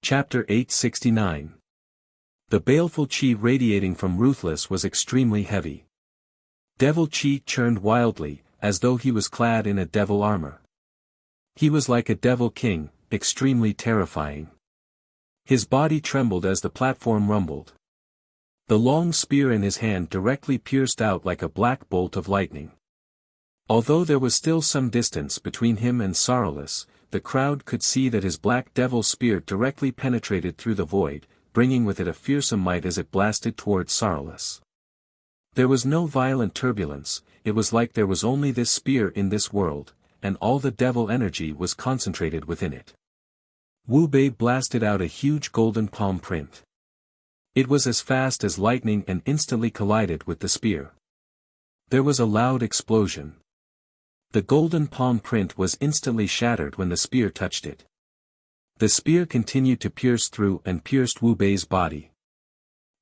Chapter 869. The baleful chi radiating from Ruthless was extremely heavy. Devil chi churned wildly, as though he was clad in a devil armor. He was like a devil king, extremely terrifying. His body trembled as the platform rumbled. The long spear in his hand directly pierced out like a black bolt of lightning. Although there was still some distance between him and Sorrowless, the crowd could see that his black devil spear directly penetrated through the void, bringing with it a fearsome might as it blasted towards Sorrowless. There was no violent turbulence, it was like there was only this spear in this world, and all the devil energy was concentrated within it. Wu Bei blasted out a huge golden palm print. It was as fast as lightning and instantly collided with the spear. There was a loud explosion. The golden palm print was instantly shattered when the spear touched it. The spear continued to pierce through and pierced Wu Bei's body.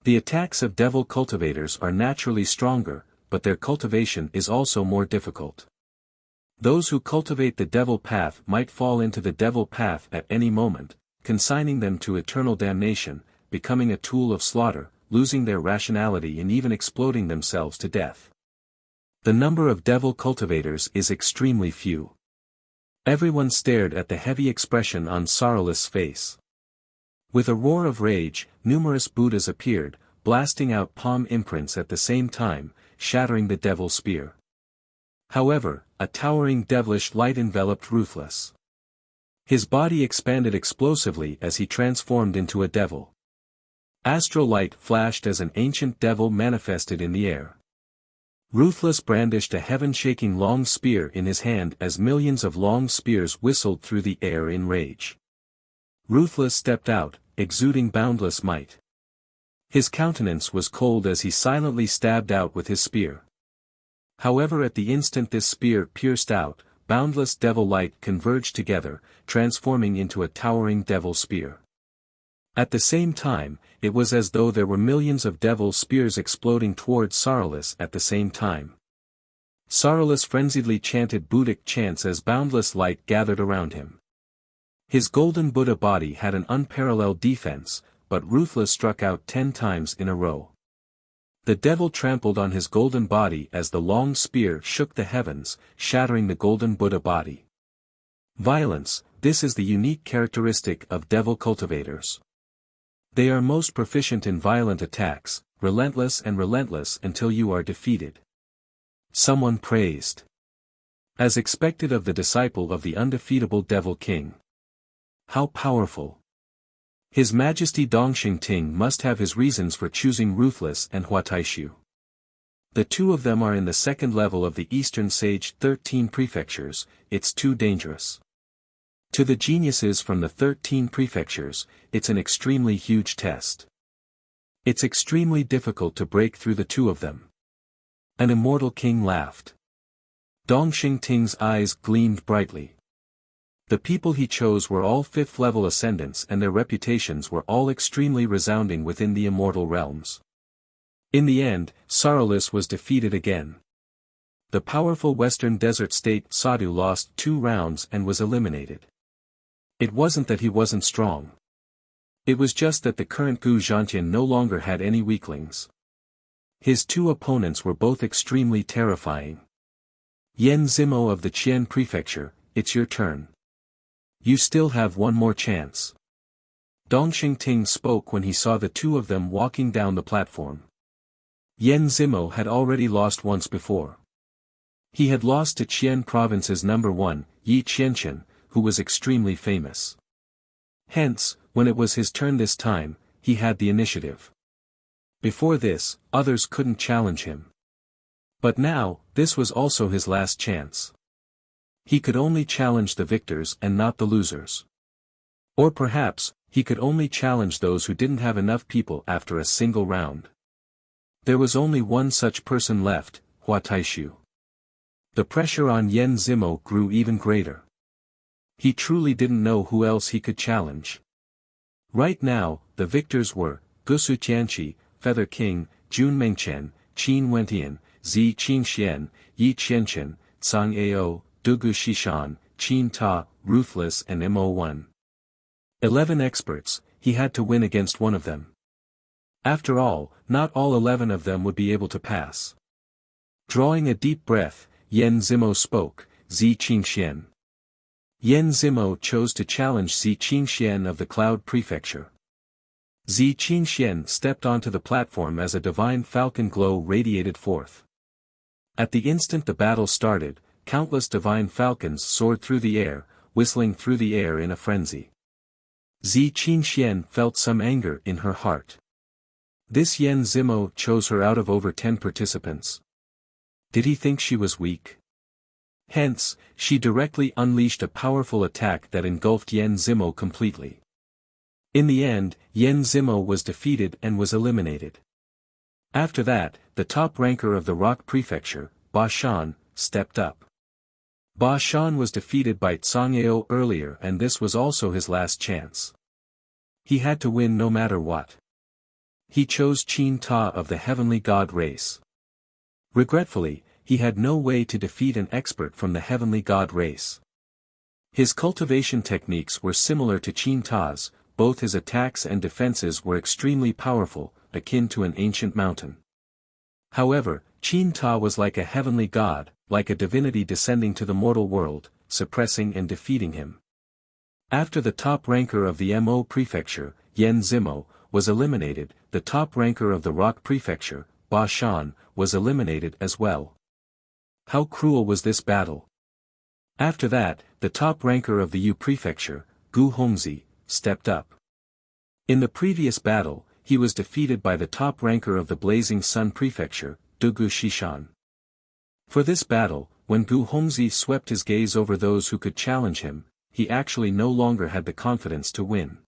The attacks of devil cultivators are naturally stronger, but their cultivation is also more difficult. Those who cultivate the devil path might fall into the devil path at any moment, consigning them to eternal damnation, becoming a tool of slaughter, losing their rationality and even exploding themselves to death. The number of devil cultivators is extremely few. Everyone stared at the heavy expression on Sorrowless's face. With a roar of rage, numerous Buddhas appeared, blasting out palm imprints at the same time, shattering the devil spear. However, a towering devilish light enveloped Ruthless. His body expanded explosively as he transformed into a devil. Astral light flashed as an ancient devil manifested in the air. Ruthless brandished a heaven-shaking long spear in his hand as millions of long spears whistled through the air in rage. Ruthless stepped out, exuding boundless might. His countenance was cold as he silently stabbed out with his spear. However, at the instant this spear pierced out, boundless devil light converged together, transforming into a towering devil spear. At the same time, it was as though there were millions of devil spears exploding towards Sorrowless at the same time. Sorrowless frenziedly chanted Buddhic chants as boundless light gathered around him. His golden Buddha body had an unparalleled defense, but Ruthless struck out 10 times in a row. The devil trampled on his golden body as the long spear shook the heavens, shattering the golden Buddha body. Violence, this is the unique characteristic of devil cultivators. They are most proficient in violent attacks, relentless until you are defeated. Someone praised. As expected of the disciple of the undefeatable Devil King. How powerful. His Majesty Dongxing Ting must have his reasons for choosing Ruthless and Huataishu. The two of them are in the second level of the Eastern Sage 13 prefectures, it's too dangerous. To the geniuses from the 13 prefectures, it's an extremely huge test. It's extremely difficult to break through the two of them. An immortal king laughed. Dongxing Ting's eyes gleamed brightly. The people he chose were all 5th level ascendants and their reputations were all extremely resounding within the immortal realms. In the end, Sorrowless was defeated again. The powerful western desert state Sadhu lost 2 rounds and was eliminated. It wasn't that he wasn't strong. It was just that the current Gu Zhantian no longer had any weaklings. His 2 opponents were both extremely terrifying. Yen Zimo of the Qian Prefecture, it's your turn. You still have one more chance. Dongxing Ting spoke when he saw the 2 of them walking down the platform. Yen Zimo had already lost once before. He had lost to Qian Province's number 1, Yi Qianqian, who was extremely famous. Hence, when it was his turn this time, he had the initiative. Before this, others couldn't challenge him. But now, this was also his last chance. He could only challenge the victors and not the losers. Or perhaps, he could only challenge those who didn't have enough people after a single round. There was only one such person left, Huataishu. The pressure on Yen Zimo grew even greater. He truly didn't know who else he could challenge. Right now, the victors were, Gusu Tianqi, Feather King, Jun Mengchen, Qin Wentian, Zi Qingxian, Yi Qianqian, Tsang Ao, Dugu Shishan, Qin Ta, Ruthless and Mo1. 11 experts, he had to win against one of them. After all, not all 11 of them would be able to pass. Drawing a deep breath, Yen Zimo spoke, Zi Qingxian. Yen Zimo chose to challenge Zi Qingxian of the Cloud Prefecture. Zi Qingxian stepped onto the platform as a divine falcon glow radiated forth. At the instant the battle started, countless divine falcons soared through the air, whistling through the air in a frenzy. Zi Qingxian felt some anger in her heart. This Yen Zimo chose her out of over 10 participants. Did he think she was weak? Hence, she directly unleashed a powerful attack that engulfed Yen Zimo completely. In the end, Yen Zimo was defeated and was eliminated. After that, the top ranker of the Rock Prefecture, Ba Shan, stepped up. Ba Shan was defeated by Tsang Ao earlier and this was also his last chance. He had to win no matter what. He chose Qin Ta of the Heavenly God race. Regretfully, he had no way to defeat an expert from the heavenly god race. His cultivation techniques were similar to Qin Ta's, both his attacks and defenses were extremely powerful, akin to an ancient mountain. However, Qin Ta was like a heavenly god, like a divinity descending to the mortal world, suppressing and defeating him. After the top ranker of the Mo prefecture, Yan Zimo, was eliminated, the top ranker of the Rock prefecture, Ba Shan, was eliminated as well. How cruel was this battle! After that, the top ranker of the Yu prefecture, Gu Hongzi, stepped up. In the previous battle, he was defeated by the top ranker of the Blazing Sun prefecture, Dugu Shishan. For this battle, when Gu Hongzi swept his gaze over those who could challenge him, he actually no longer had the confidence to win.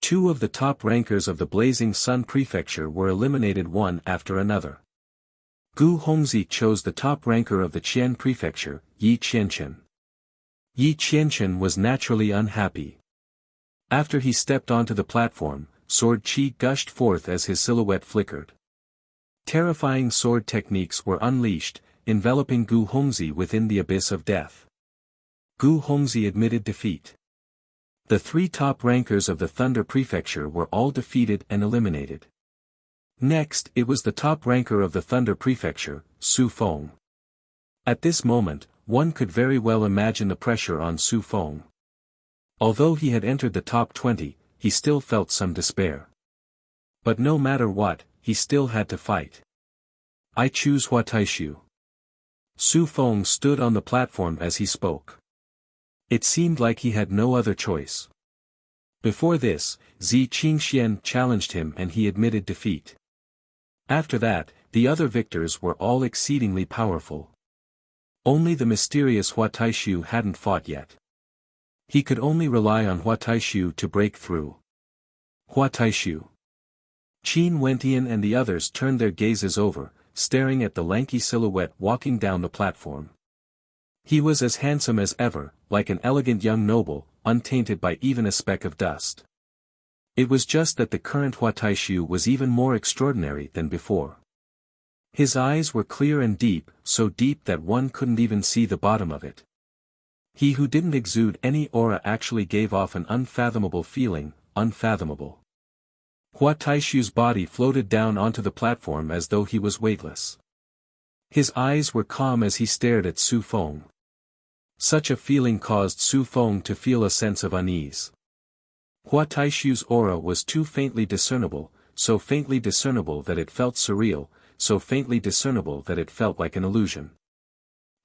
Two of the top rankers of the Blazing Sun prefecture were eliminated one after another. Gu Hongzi chose the top ranker of the Qian prefecture, Yi Qianchen. Yi Qianchen was naturally unhappy. After he stepped onto the platform, sword chi gushed forth as his silhouette flickered. Terrifying sword techniques were unleashed, enveloping Gu Hongzi within the abyss of death. Gu Hongzi admitted defeat. The three top rankers of the Thunder prefecture were all defeated and eliminated. Next, it was the top ranker of the Thunder prefecture, Su Feng. At this moment, one could very well imagine the pressure on Su Feng. Although he had entered the top 20, he still felt some despair. But no matter what, he still had to fight. I choose Hua Taishu. Su Feng stood on the platform as he spoke. It seemed like he had no other choice. Before this, Zi Qingxian challenged him and he admitted defeat. After that, the other victors were all exceedingly powerful. Only the mysterious Hua Taishu hadn't fought yet. He could only rely on Hua Taishu to break through. Hua Taishu. Qin Wentian and the others turned their gazes over, staring at the lanky silhouette walking down the platform. He was as handsome as ever, like an elegant young noble, untainted by even a speck of dust. It was just that the current Hua Taishu was even more extraordinary than before. His eyes were clear and deep, so deep that one couldn't even see the bottom of it. He who didn't exude any aura actually gave off an unfathomable feeling, unfathomable. Hua Taishu's body floated down onto the platform as though he was weightless. His eyes were calm as he stared at Su Feng. Such a feeling caused Su Feng to feel a sense of unease. Hua Taishu's aura was too faintly discernible, so faintly discernible that it felt surreal, so faintly discernible that it felt like an illusion.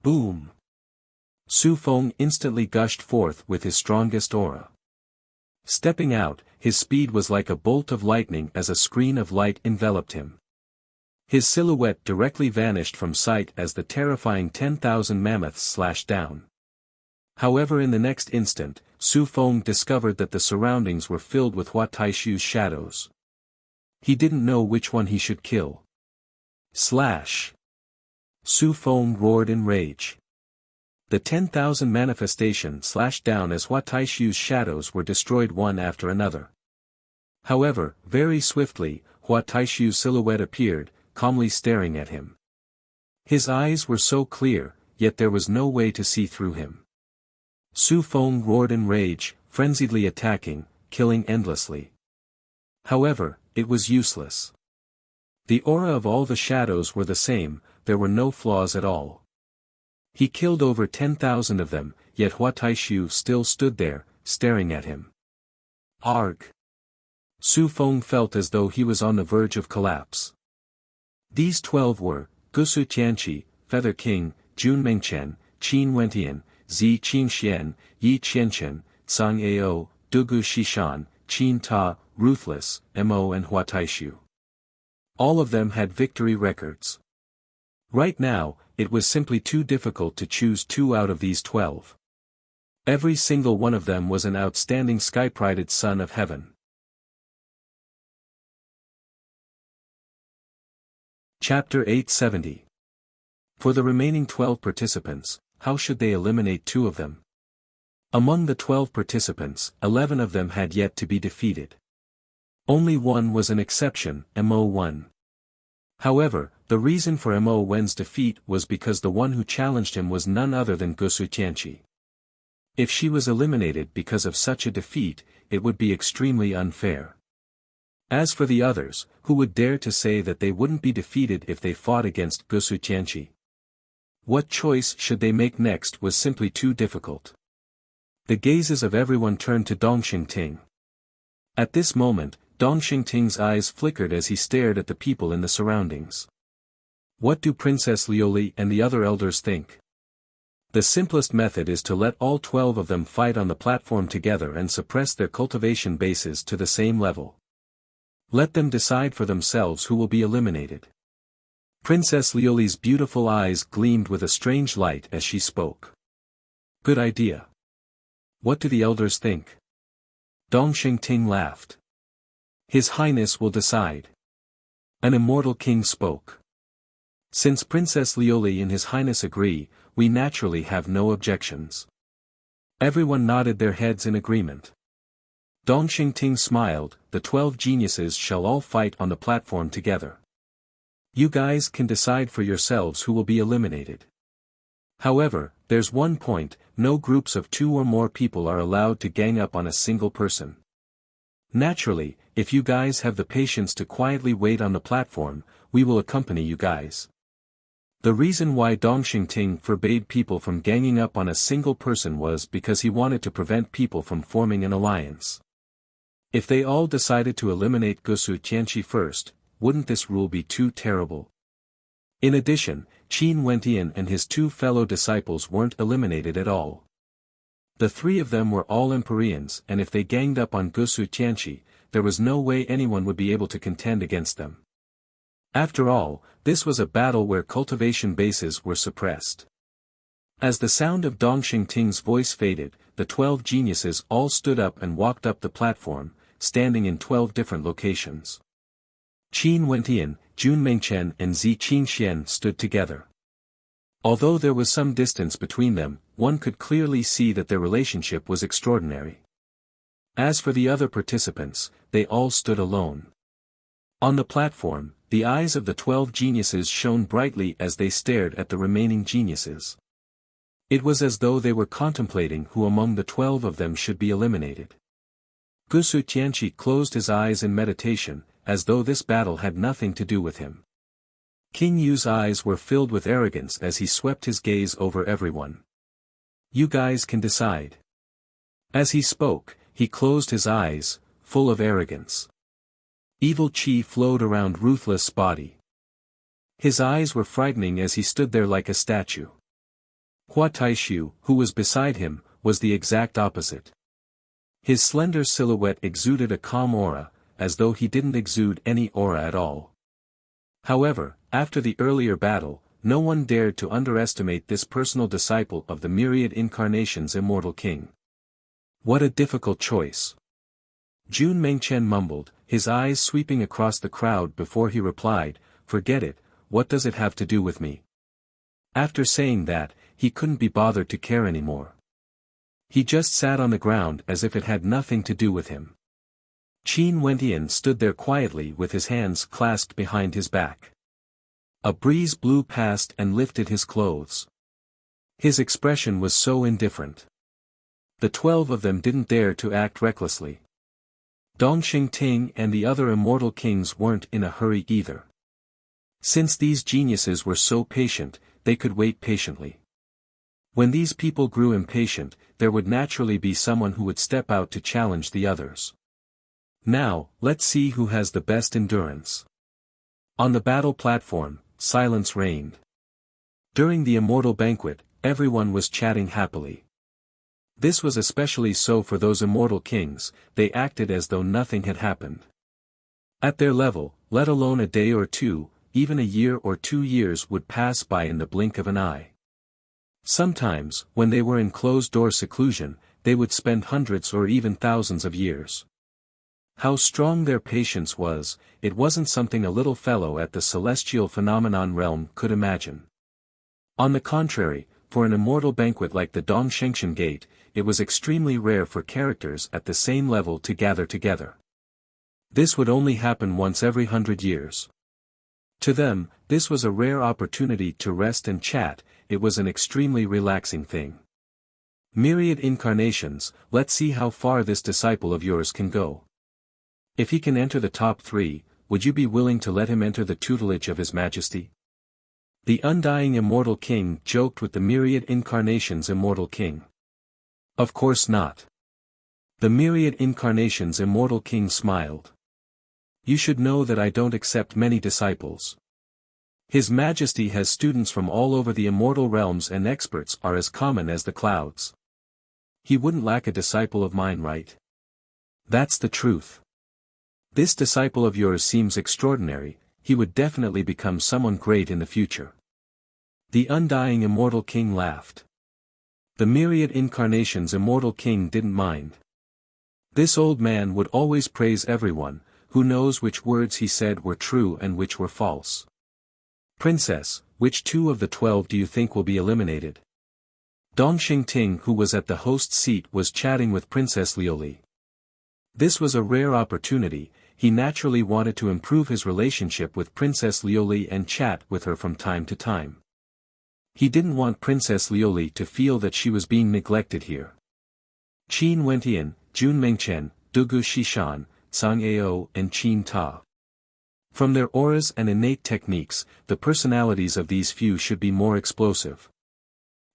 Boom! Su Feng instantly gushed forth with his strongest aura. Stepping out, his speed was like a bolt of lightning as a screen of light enveloped him. His silhouette directly vanished from sight as the terrifying 10,000 mammoths slashed down. However, in the next instant, Su Feng discovered that the surroundings were filled with Hua Taishu's shadows. He didn't know which one he should kill. Slash! Su Feng roared in rage. The 10,000 manifestations slashed down as Hua Taishu's shadows were destroyed one after another. However, very swiftly, Hua Taishu's silhouette appeared, calmly staring at him. His eyes were so clear, yet there was no way to see through him. Su Feng roared in rage, frenziedly attacking, killing endlessly. However, it was useless. The aura of all the shadows were the same, there were no flaws at all. He killed over 10,000 of them, yet Hua Taishu still stood there, staring at him. Arg! Su Feng felt as though he was on the verge of collapse. These 12 were, Gusu Tianqi, Feather King, Jun Mengchen, Qin Wentian, Zi Qingxian, Yi Qianchen, Tsang Ao, Dugu Shishan, Qin Ta, Ruthless, Mo and Hua Taishu. All of them had victory records. Right now, it was simply too difficult to choose 2 out of these 12. Every single one of them was an outstanding sky-prided son of heaven. Chapter 870. For the remaining 12 participants, how should they eliminate 2 of them? Among the 12 participants, 11 of them had yet to be defeated. Only one was an exception, Mo1. However, The reason for Mo Wen's defeat was because the one who challenged him was none other than Gusu Tianqi. If she was eliminated because of such a defeat, it would be extremely unfair. As for the others, who would dare to say that they wouldn't be defeated if they fought against Gusu Tianqi? What choice should they make next was simply too difficult. The gazes of everyone turned to Dong Xingting. At this moment, Dong Xingting's eyes flickered as he stared at the people in the surroundings. What do Princess Liuli and the other elders think? The simplest method is to let all 12 of them fight on the platform together and suppress their cultivation bases to the same level. Let them decide for themselves who will be eliminated. Princess Liuli's beautiful eyes gleamed with a strange light as she spoke. Good idea. What do the elders think? Dong Xingting laughed. His Highness will decide. An immortal king spoke. Since Princess Liuli and His Highness agree, we naturally have no objections. Everyone nodded their heads in agreement. Dong Xingting smiled, the 12 geniuses shall all fight on the platform together. You guys can decide for yourselves who will be eliminated. However, there's one point, no groups of 2 or more people are allowed to gang up on a single person. Naturally, if you guys have the patience to quietly wait on the platform, we will accompany you guys. The reason why Dong Xingting forbade people from ganging up on a single person was because he wanted to prevent people from forming an alliance. If they all decided to eliminate Gusu Tianqi first, wouldn't this rule be too terrible? In addition, Qin Wentian and his 2 fellow disciples weren't eliminated at all. The 3 of them were all Empyreans, and if they ganged up on Gusu Tianqi, there was no way anyone would be able to contend against them. After all, this was a battle where cultivation bases were suppressed. As the sound of Dong Xingting's voice faded, the 12 geniuses all stood up and walked up the platform, standing in 12 different locations. Qin Wentian, Jun Mengchen and Zi Qingxian stood together. Although there was some distance between them, one could clearly see that their relationship was extraordinary. As for the other participants, they all stood alone. On the platform, the eyes of the 12 geniuses shone brightly as they stared at the remaining geniuses. It was as though they were contemplating who among the 12 of them should be eliminated. Gusu Tianqi closed his eyes in meditation, as though this battle had nothing to do with him. King Yu's eyes were filled with arrogance as he swept his gaze over everyone. You guys can decide. As he spoke, he closed his eyes, full of arrogance. Evil chi flowed around Ruthless' body. His eyes were frightening as he stood there like a statue. Hua Taishu, who was beside him, was the exact opposite. His slender silhouette exuded a calm aura, as though he didn't exude any aura at all. However, after the earlier battle, no one dared to underestimate this personal disciple of the myriad incarnations Immortal King. What a difficult choice. Jun Mengchen mumbled, his eyes sweeping across the crowd before he replied, forget it, what does it have to do with me? After saying that, he couldn't be bothered to care anymore. He just sat on the ground as if it had nothing to do with him. Qin Wentian stood there quietly with his hands clasped behind his back. A breeze blew past and lifted his clothes. His expression was so indifferent. The 12 of them didn't dare to act recklessly. Dong Xingting and the other immortal kings weren't in a hurry either. Since these geniuses were so patient, they could wait patiently. When these people grew impatient, there would naturally be someone who would step out to challenge the others. Now, let's see who has the best endurance. On the battle platform, silence reigned. During the immortal banquet, everyone was chatting happily. This was especially so for those immortal kings, they acted as though nothing had happened. At their level, let alone a day or two, even a year or 2 years would pass by in the blink of an eye. Sometimes, when they were in closed-door seclusion, they would spend hundreds or even thousands of years. How strong their patience was, it wasn't something a little fellow at the celestial phenomenon realm could imagine. On the contrary, for an immortal banquet like the Dong Shengshan Gate, it was extremely rare for characters at the same level to gather together. This would only happen once every 100 years. To them, this was a rare opportunity to rest and chat. It was an extremely relaxing thing. Myriad incarnations, let's see how far this disciple of yours can go. If he can enter the top 3, would you be willing to let him enter the tutelage of His Majesty? The undying Immortal King joked with the myriad incarnations Immortal King. Of course not. The myriad incarnations Immortal King smiled. You should know that I don't accept many disciples. His Majesty has students from all over the immortal realms, and experts are as common as the clouds. He wouldn't lack a disciple of mine, right? That's the truth. This disciple of yours seems extraordinary. He would definitely become someone great in the future. The undying Immortal King laughed. The myriad incarnations Immortal King didn't mind. This old man would always praise everyone. Who knows which words he said were true and which were false? Princess, which 2 of the 12 do you think will be eliminated? Dong Xingting, who was at the host's seat, was chatting with Princess Liuli. This was a rare opportunity. He naturally wanted to improve his relationship with Princess Liuli and chat with her from time to time. He didn't want Princess Liuli to feel that she was being neglected here. Qin Wentian, Jun Mengchen, Dugu Shishan, Sang Ao, and Qin Ta. From their auras and innate techniques, the personalities of these few should be more explosive.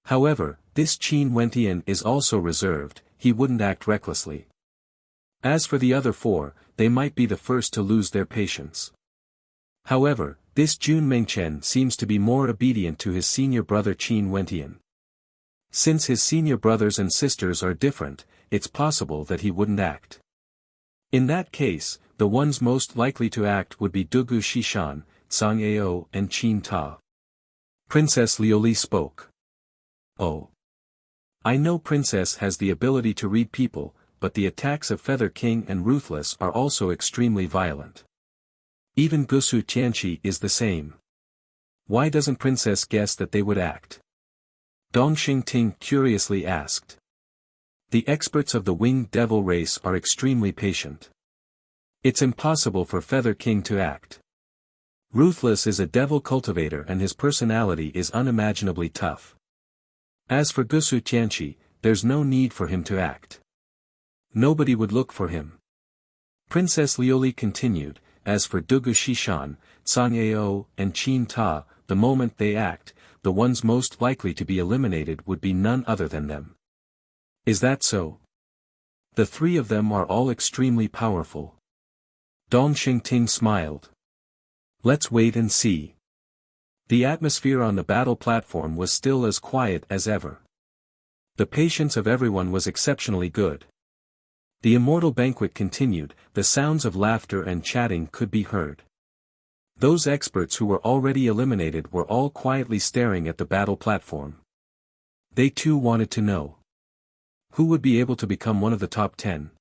However, this Qin Wentian is also reserved. He wouldn't act recklessly. As for the other 4, they might be the first to lose their patience. However, this Jun Mengchen seems to be more obedient to his senior brother Qin Wentian. Since his senior brothers and sisters are different, it's possible that he wouldn't act. In that case, the ones most likely to act would be Dugu Shishan, Sang Ao, and Qin Ta. Princess Liuli spoke. Oh. I know Princess has the ability to read people, but the attacks of Feather King and Ruthless are also extremely violent. Even Gusu Tianqi is the same. Why doesn't Princess guess that they would act? Dong Xingting curiously asked. The experts of the winged devil race are extremely patient. It's impossible for Feather King to act. Ruthless is a devil cultivator and his personality is unimaginably tough. As for Gusu Tianqi, there's no need for him to act. Nobody would look for him. Princess Liuli continued, as for Dugu Shishan, Sang Ao, and Qin Ta, the moment they act, the ones most likely to be eliminated would be none other than them. Is that so? The 3 of them are all extremely powerful. Dong Xingting smiled. Let's wait and see. The atmosphere on the battle platform was still as quiet as ever. The patience of everyone was exceptionally good. The immortal banquet continued. The sounds of laughter and chatting could be heard. Those experts who were already eliminated were all quietly staring at the battle platform. They too wanted to know. Who would be able to become one of the top 10?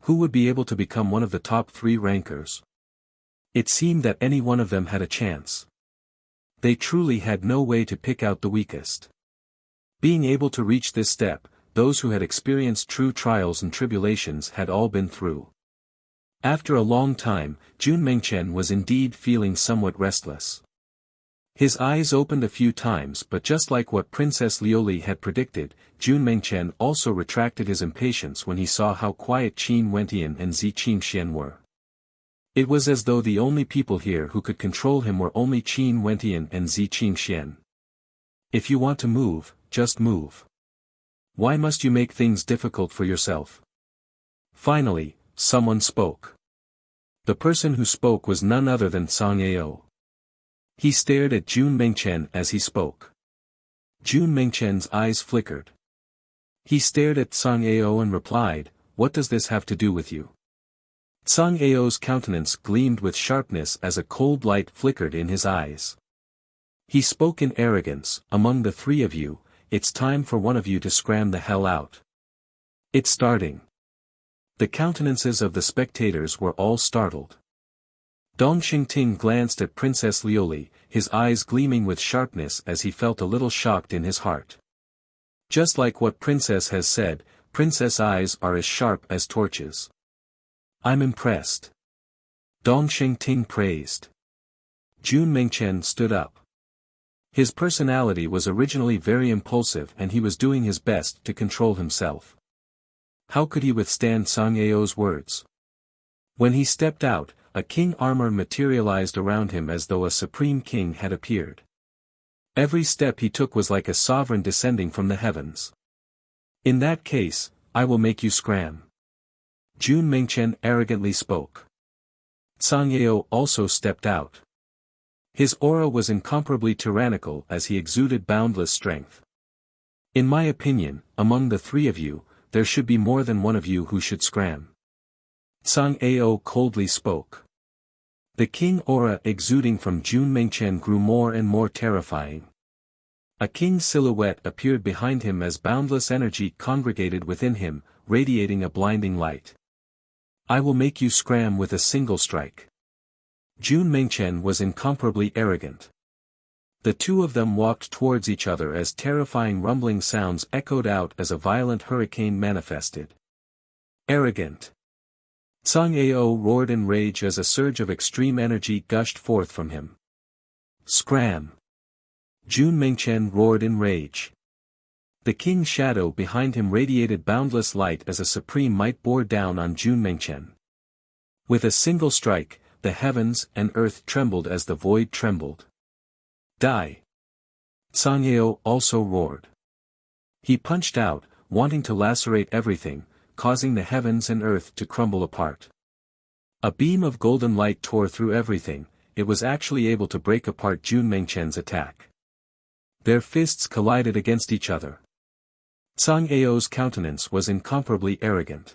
Who would be able to become one of the top 3 rankers? It seemed that any one of them had a chance. They truly had no way to pick out the weakest. Being able to reach this step, those who had experienced true trials and tribulations had all been through. After a long time, Jun Mengchen was indeed feeling somewhat restless. His eyes opened a few times, but just like what Princess Liuli had predicted, Jun Mengchen also retracted his impatience when he saw how quiet Qin Wentian and Zi Qingxian were. It was as though the only people here who could control him were only Qin Wentian and Zi Qingxian. If you want to move, just move. Why must you make things difficult for yourself? Finally, someone spoke. The person who spoke was none other than Sang Ao. He stared at Jun Mengchen as he spoke. Jun Mengchen's eyes flickered. He stared at Sang Ao and replied, "What does this have to do with you?" Sang Ao's countenance gleamed with sharpness as a cold light flickered in his eyes. He spoke in arrogance, "Among the 3 of you, it's time for one of you to scram the hell out. It's starting." The countenances of the spectators were all startled. Dong Xingting glanced at Princess Liuli, his eyes gleaming with sharpness as he felt a little shocked in his heart. Just like what Princess has said, Princess' eyes are as sharp as torches. I'm impressed. Dong Xingting praised. Jun Mengchen stood up. His personality was originally very impulsive and he was doing his best to control himself. How could he withstand Song Ao's words? When he stepped out, a king armor materialized around him as though a supreme king had appeared. Every step he took was like a sovereign descending from the heavens. In that case, I will make you scram. Jun Mengchen arrogantly spoke. Song Ao also stepped out. His aura was incomparably tyrannical as he exuded boundless strength. In my opinion, among the three of you, there should be more than one of you who should scram. Song Ao coldly spoke. The king aura exuding from Jun Mengchen grew more and more terrifying. A king's silhouette appeared behind him as boundless energy congregated within him, radiating a blinding light. I will make you scram with a single strike. Jun Mengchen was incomparably arrogant. The two of them walked towards each other as terrifying rumbling sounds echoed out as a violent hurricane manifested. Arrogant. Song Ao roared in rage as a surge of extreme energy gushed forth from him. Scram! Jun Mengchen roared in rage. The king's shadow behind him radiated boundless light as a supreme might bore down on Jun Mengchen. With a single strike, the heavens and earth trembled as the void trembled. Die! Song Ao also roared. He punched out, wanting to lacerate everything, causing the heavens and earth to crumble apart. A beam of golden light tore through everything, it was actually able to break apart Jun Mengchen's attack. Their fists collided against each other. Song Ao's countenance was incomparably arrogant.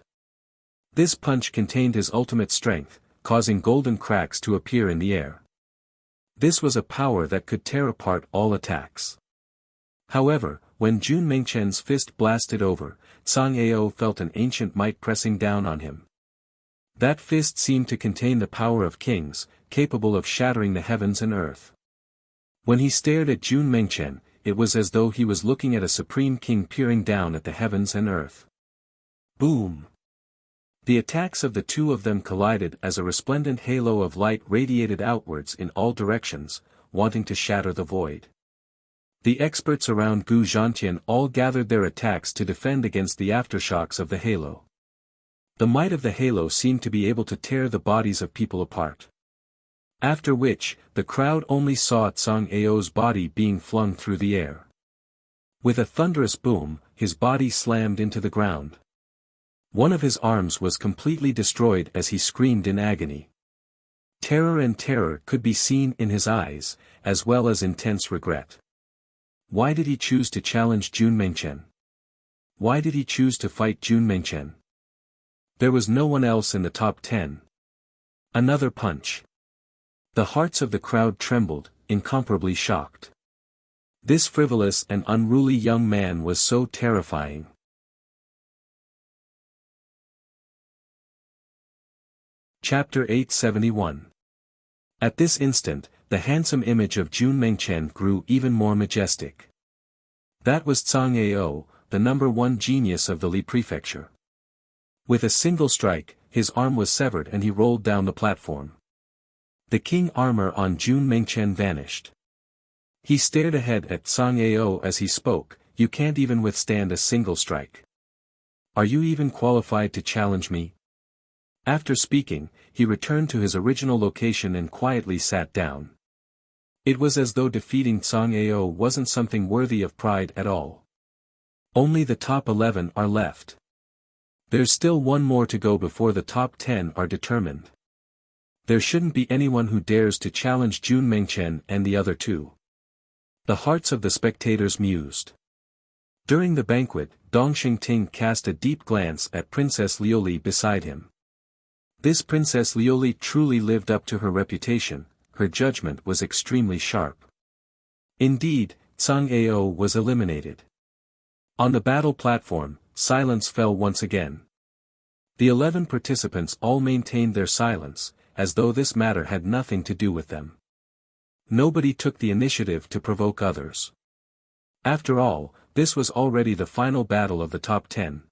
This punch contained his ultimate strength, causing golden cracks to appear in the air. This was a power that could tear apart all attacks. However, when Jun Mengchen's fist blasted over, Song Ao felt an ancient might pressing down on him. That fist seemed to contain the power of kings, capable of shattering the heavens and earth. When he stared at Jun Mengchen, it was as though he was looking at a supreme king peering down at the heavens and earth. Boom! The attacks of the two of them collided as a resplendent halo of light radiated outwards in all directions, wanting to shatter the void. The experts around Gu Zhantian all gathered their attacks to defend against the aftershocks of the halo. The might of the halo seemed to be able to tear the bodies of people apart. After which, the crowd only saw Song Ao's body being flung through the air. With a thunderous boom, his body slammed into the ground. One of his arms was completely destroyed as he screamed in agony. Terror could be seen in his eyes, as well as intense regret. Why did he choose to challenge Jun Mengchen? Why did he choose to fight Jun Mengchen? There was no one else in the top 10. Another punch. The hearts of the crowd trembled, incomparably shocked. This frivolous and unruly young man was so terrifying. Chapter 871. At this instant, the handsome image of Jun Mengchen grew even more majestic. That was Song Ao, the number one genius of the Li Prefecture. With a single strike, his arm was severed and he rolled down the platform. The king armor on Jun Mengchen vanished. He stared ahead at Song Ao as he spoke, "You can't even withstand a single strike. Are you even qualified to challenge me?" After speaking, he returned to his original location and quietly sat down. It was as though defeating Song Ao wasn't something worthy of pride at all. Only the top 11 are left. There's still one more to go before the top 10 are determined. There shouldn't be anyone who dares to challenge Jun Mengchen and the other two. The hearts of the spectators mused. During the banquet, Dong Xingting cast a deep glance at Princess Liuli beside him. This Princess Liuli truly lived up to her reputation, her judgment was extremely sharp. Indeed, Song Ao was eliminated. On the battle platform, silence fell once again. The 11 participants all maintained their silence, as though this matter had nothing to do with them. Nobody took the initiative to provoke others. After all, this was already the final battle of the top 10.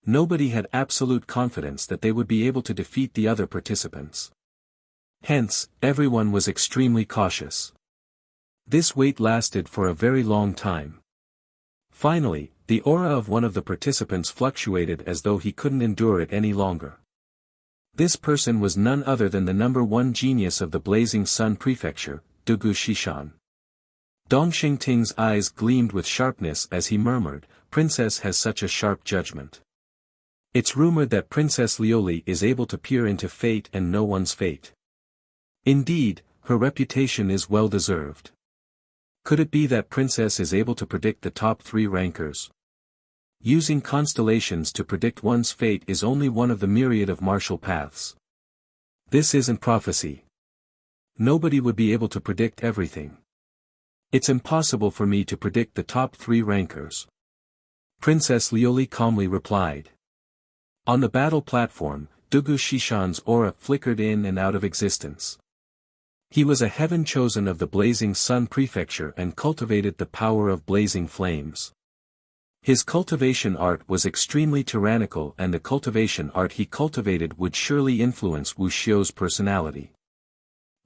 Nobody had absolute confidence that they would be able to defeat the other participants. Hence, everyone was extremely cautious. This wait lasted for a very long time. Finally, the aura of one of the participants fluctuated as though he couldn't endure it any longer. This person was none other than the number one genius of the Blazing Sun Prefecture, Dugu Shishan. Dong Xingting's eyes gleamed with sharpness as he murmured, "Princess has such a sharp judgment. It's rumored that Princess Lioli is able to peer into fate and know one's fate. Indeed, her reputation is well deserved. Could it be that Princess is able to predict the top 3 rankers? Using constellations to predict one's fate is only one of the myriad of martial paths. This isn't prophecy. Nobody would be able to predict everything. It's impossible for me to predict the top 3 rankers." Princess Lioli calmly replied. On the battle platform, Dugu Shishan's aura flickered in and out of existence. He was a heaven chosen of the Blazing Sun Prefecture and cultivated the power of blazing flames. His cultivation art was extremely tyrannical, and the cultivation art he cultivated would surely influence Wuxia's personality.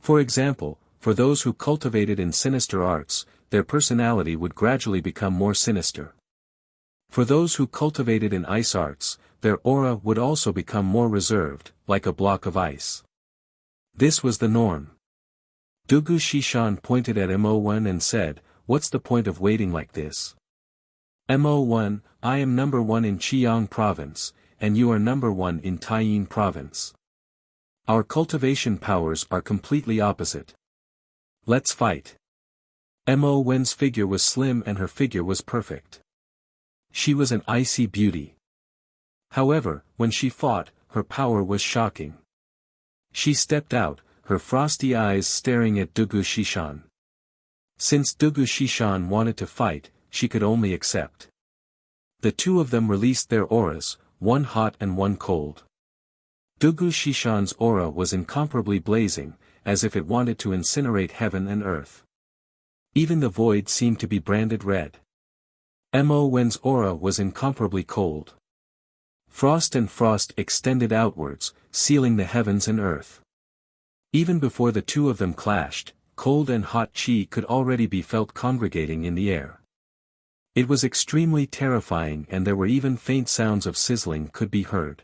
For example, for those who cultivated in sinister arts, their personality would gradually become more sinister. For those who cultivated in ice arts, their aura would also become more reserved, like a block of ice. This was the norm. Dugu Shishan pointed at Mo1 and said, "What's the point of waiting like this? Mo1, I am number 1 in Chiang Province, and you are number 1 in Taiyin Province. Our cultivation powers are completely opposite. Let's fight." Mo1's figure was slim and her figure was perfect. She was an icy beauty. However, when she fought, her power was shocking. She stepped out, her frosty eyes staring at Dugu Shishan. Since Dugu Shishan wanted to fight, she could only accept. The two of them released their auras, one hot and one cold. Dugu Shishan's aura was incomparably blazing, as if it wanted to incinerate heaven and earth. Even the void seemed to be branded red. Mo1's aura was incomparably cold. Frost and frost extended outwards, sealing the heavens and earth. Even before the two of them clashed, cold and hot chi could already be felt congregating in the air. It was extremely terrifying, and there were even faint sounds of sizzling could be heard.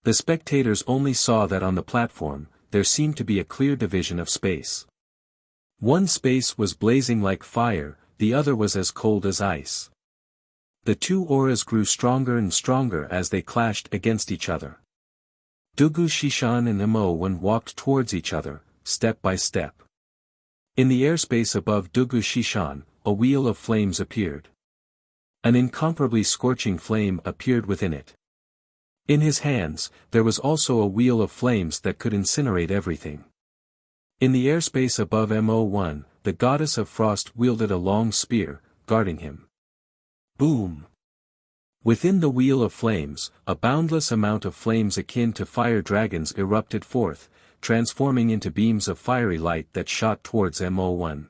The spectators only saw that on the platform, there seemed to be a clear division of space. One space was blazing like fire, the other was as cold as ice. The two auras grew stronger and stronger as they clashed against each other. Dugu Shishan and Mo1 walked towards each other, step by step. In the airspace above Dugu Shishan, a wheel of flames appeared. An incomparably scorching flame appeared within it. In his hands, there was also a wheel of flames that could incinerate everything. In the airspace above Mo1, the goddess of frost wielded a long spear, guarding him. Boom! Within the wheel of flames, a boundless amount of flames akin to fire dragons erupted forth, transforming into beams of fiery light that shot towards Mo1.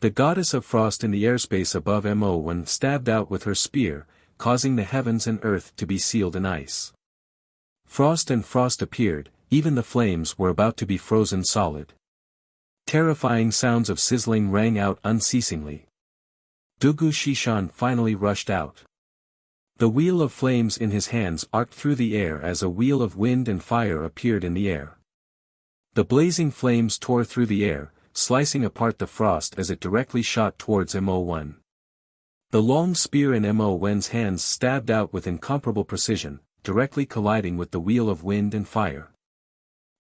The goddess of frost in the airspace above Mo1 stabbed out with her spear, causing the heavens and earth to be sealed in ice. Frost and frost appeared, even the flames were about to be frozen solid. Terrifying sounds of sizzling rang out unceasingly. Dugu Shishan finally rushed out. The wheel of flames in his hands arced through the air as a wheel of wind and fire appeared in the air. The blazing flames tore through the air, slicing apart the frost as it directly shot towards Mo1. The long spear in Mo1's hands stabbed out with incomparable precision, directly colliding with the wheel of wind and fire.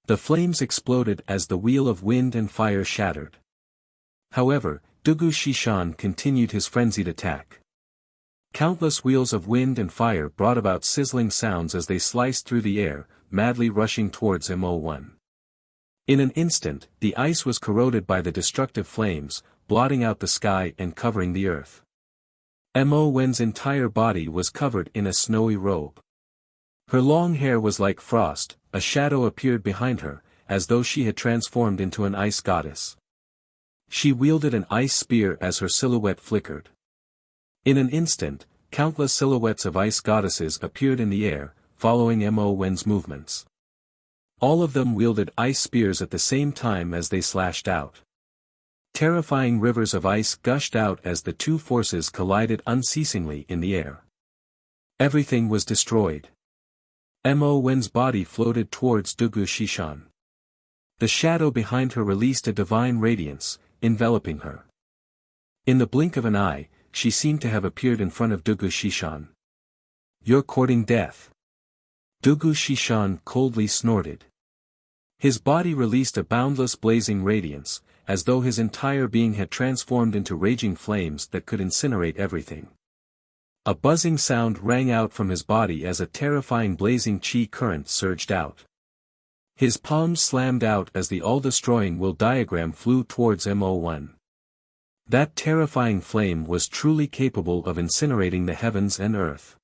The flames exploded as the wheel of wind and fire shattered. However, Dugu Shishan continued his frenzied attack. Countless wheels of wind and fire brought about sizzling sounds as they sliced through the air, madly rushing towards Mo1. In an instant, the ice was corroded by the destructive flames, blotting out the sky and covering the earth. Mo1's entire body was covered in a snowy robe. Her long hair was like frost, a shadow appeared behind her, as though she had transformed into an ice goddess. She wielded an ice spear as her silhouette flickered. In an instant, countless silhouettes of ice goddesses appeared in the air, following Mo1's movements. All of them wielded ice spears at the same time as they slashed out. Terrifying rivers of ice gushed out as the two forces collided unceasingly in the air. Everything was destroyed. Mo Wen's body floated towards Dugu Shishan. The shadow behind her released a divine radiance, enveloping her. In the blink of an eye, she seemed to have appeared in front of Dugu Shishan. "You're courting death." Dugu Shishan coldly snorted. His body released a boundless blazing radiance, as though his entire being had transformed into raging flames that could incinerate everything. A buzzing sound rang out from his body as a terrifying blazing chi current surged out. His palms slammed out as the all-destroying will diagram flew towards Mo1. That terrifying flame was truly capable of incinerating the heavens and earth.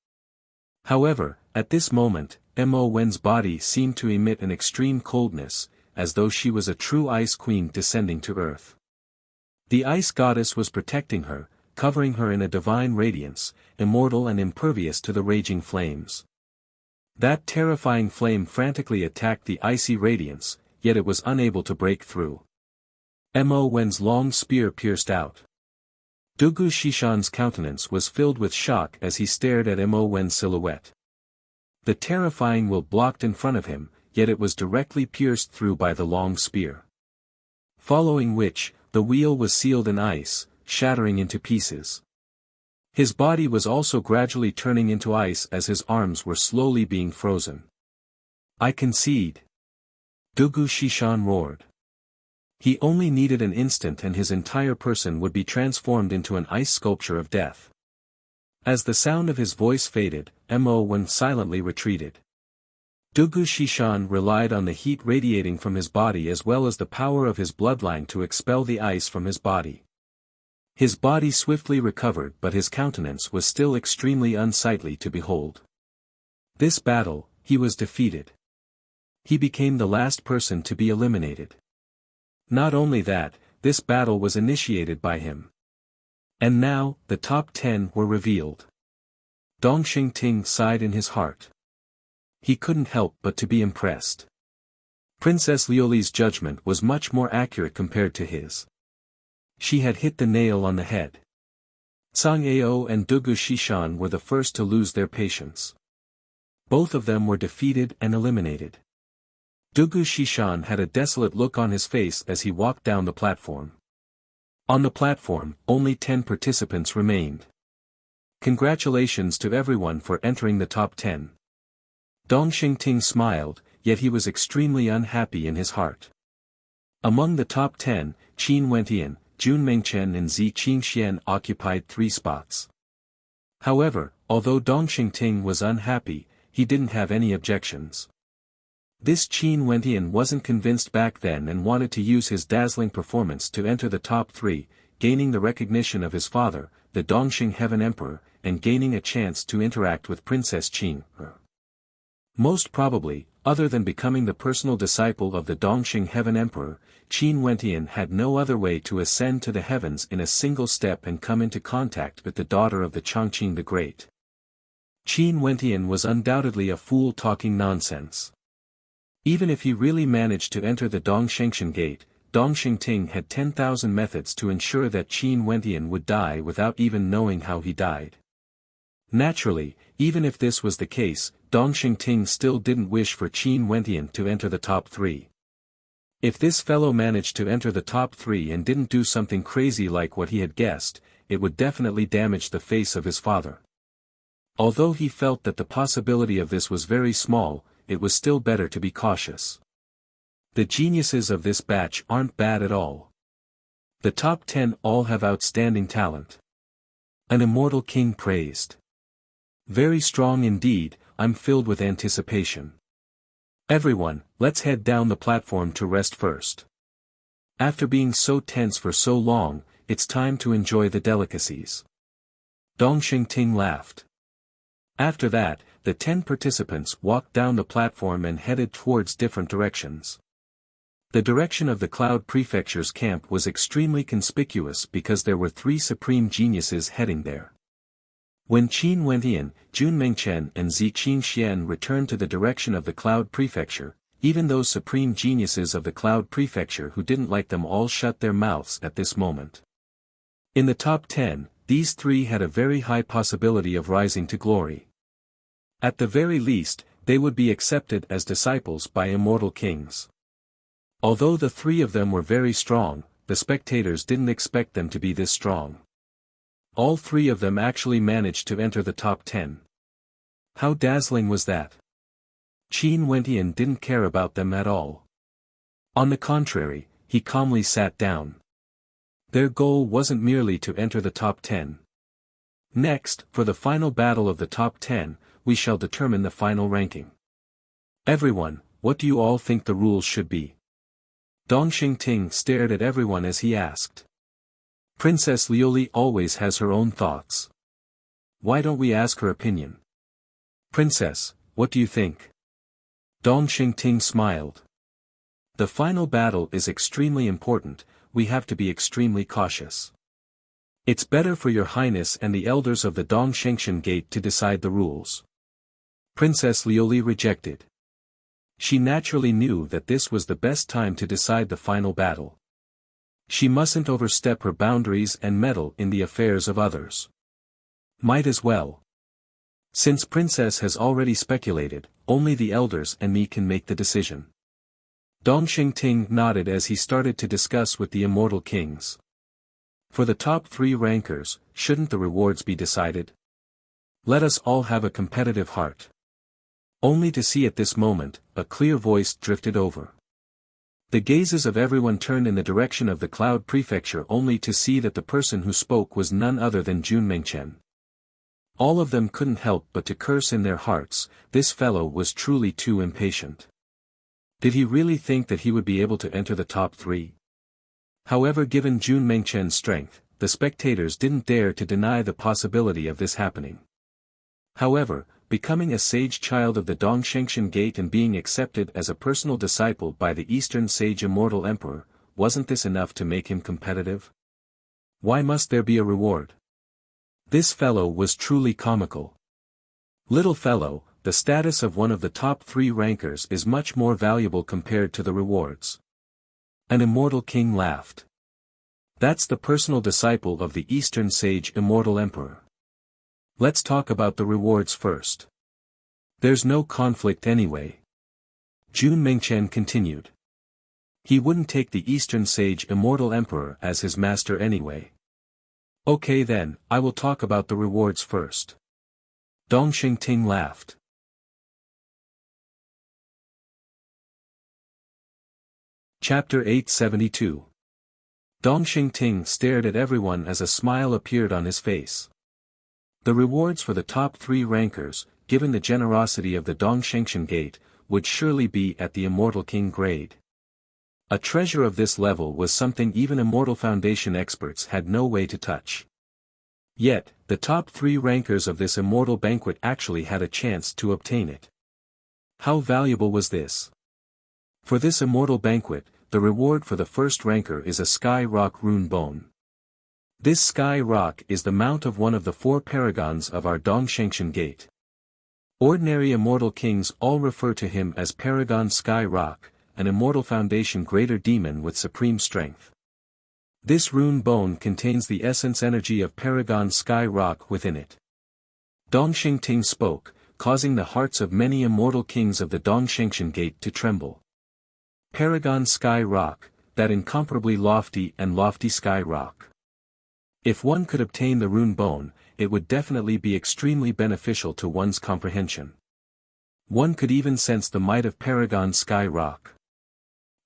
However, at this moment, Mo Wen's body seemed to emit an extreme coldness, as though she was a true ice queen descending to earth. The ice goddess was protecting her, covering her in a divine radiance, immortal and impervious to the raging flames. That terrifying flame frantically attacked the icy radiance, yet it was unable to break through. Mo Wen's long spear pierced out. Dugu Shishan's countenance was filled with shock as he stared at Mo Wen's silhouette. The terrifying will blocked in front of him, yet it was directly pierced through by the long spear. Following which, the wheel was sealed in ice, shattering into pieces. His body was also gradually turning into ice as his arms were slowly being frozen. "I concede." Dugu Shishan roared. He only needed an instant and his entire person would be transformed into an ice sculpture of death. As the sound of his voice faded, Mo Wen silently retreated. Dugu Shishan relied on the heat radiating from his body as well as the power of his bloodline to expel the ice from his body. His body swiftly recovered but his countenance was still extremely unsightly to behold. This battle, he was defeated. He became the last person to be eliminated. Not only that, this battle was initiated by him. And now, the top 10 were revealed. Dong Xingting sighed in his heart. He couldn't help but to be impressed. Princess Liuli's judgment was much more accurate compared to his. She had hit the nail on the head. Tsang Ao and Dugu Shishan were the first to lose their patience. Both of them were defeated and eliminated. Dugu Shishan had a desolate look on his face as he walked down the platform. On the platform, only 10 participants remained. Congratulations to everyone for entering the top 10. Dong Xingting smiled, yet he was extremely unhappy in his heart. Among the top 10, Qin Wentian, Jun Mengchen and Zi Qingxian occupied 3 spots. However, although Dong Xingting was unhappy, he didn't have any objections. This Qin Wentian wasn't convinced back then and wanted to use his dazzling performance to enter the top 3, gaining the recognition of his father, the Dongxing Heaven Emperor, and gaining a chance to interact with Princess Qing. Most probably, other than becoming the personal disciple of the Dongxing Heaven Emperor, Qin Wentian had no other way to ascend to the heavens in a single step and come into contact with the daughter of the Chongqing the Great. Qin Wentian was undoubtedly a fool talking nonsense. Even if he really managed to enter the Dongxingtian Gate, Dong Xingting had 10,000 methods to ensure that Qin Wentian would die without even knowing how he died. Naturally, even if this was the case, Dong Xingting still didn't wish for Qin Wentian to enter the top 3. If this fellow managed to enter the top 3 and didn't do something crazy like what he had guessed, it would definitely damage the face of his father. Although he felt that the possibility of this was very small, it was still better to be cautious. The geniuses of this batch aren't bad at all. The top 10 all have outstanding talent. An immortal king praised. Very strong indeed, I'm filled with anticipation. Everyone, let's head down the platform to rest first. After being so tense for so long, it's time to enjoy the delicacies. Dong Xingting laughed. After that, the 10 participants walked down the platform and headed towards different directions. The direction of the Cloud Prefecture's camp was extremely conspicuous because there were 3 supreme geniuses heading there. When Qin Wentian, Jun Mengchen and Zi Qingxian returned to the direction of the Cloud Prefecture, Even those supreme geniuses of the Cloud Prefecture who didn't like them all shut their mouths at this moment. In the top 10, these three had a very high possibility of rising to glory. At the very least, they would be accepted as disciples by immortal kings. Although the three of them were very strong, the spectators didn't expect them to be this strong. All three of them actually managed to enter the top 10. How dazzling was that? Qin Wentian didn't care about them at all. On the contrary, he calmly sat down. Their goal wasn't merely to enter the top 10. Next, for the final battle of the top 10, we shall determine the final ranking. Everyone, what do you all think the rules should be? Dong Xingting stared at everyone as he asked. Princess Liuli always has her own thoughts. Why don't we ask her opinion? Princess, what do you think? Dong Xingting smiled. The final battle is extremely important, we have to be extremely cautious. It's better for your highness and the elders of the Dong Shengshan Gate to decide the rules. Princess Liuli rejected. She naturally knew that this was the best time to decide the final battle. She mustn't overstep her boundaries and meddle in the affairs of others. Might as well. Since Princess has already speculated, only the elders and me can make the decision. Dong Xingting nodded as he started to discuss with the immortal kings. For the top 3 rankers, shouldn't the rewards be decided? Let us all have a competitive heart. Only to see at this moment, a clear voice drifted over. The gazes of everyone turned in the direction of the Cloud Prefecture only to see that the person who spoke was none other than Jun Mengchen. All of them couldn't help but to curse in their hearts, this fellow was truly too impatient. Did he really think that he would be able to enter the top 3? However, given Jun Mengchen's strength, the spectators didn't dare to deny the possibility of this happening. However, becoming a sage child of the Dong Shengshan Gate and being accepted as a personal disciple by the Eastern Sage Immortal Emperor, wasn't this enough to make him competitive? Why must there be a reward? This fellow was truly comical. Little fellow, the status of one of the top 3 rankers is much more valuable compared to the rewards. An immortal king laughed. That's the personal disciple of the Eastern Sage Immortal Emperor. Let's talk about the rewards first. There's no conflict anyway. Jun Mengchen continued. He wouldn't take the Eastern Sage Immortal Emperor as his master anyway. Okay then, I will talk about the rewards first. Dong Xingting laughed. Chapter 872. Dong Xingting stared at everyone as a smile appeared on his face. The rewards for the top 3 rankers, given the generosity of the Dong Shengshan Gate, would surely be at the Immortal King grade. A treasure of this level was something even Immortal Foundation experts had no way to touch. Yet, the top 3 rankers of this Immortal Banquet actually had a chance to obtain it. How valuable was this? For this Immortal Banquet, the reward for the first ranker is a Sky Rock Rune Bone. This Sky Rock is the mount of one of the 4 paragons of our Dong Shengshan Gate. Ordinary Immortal Kings all refer to him as Paragon Sky Rock, an Immortal Foundation greater demon with supreme strength. This rune bone contains the essence energy of Paragon Sky Rock within it. Dong Xingting spoke, causing the hearts of many Immortal Kings of the Dong Shengshan Gate to tremble. Paragon Sky Rock, that incomparably lofty and lofty Sky Rock. If one could obtain the rune bone, it would definitely be extremely beneficial to one's comprehension. One could even sense the might of Paragon Sky Rock.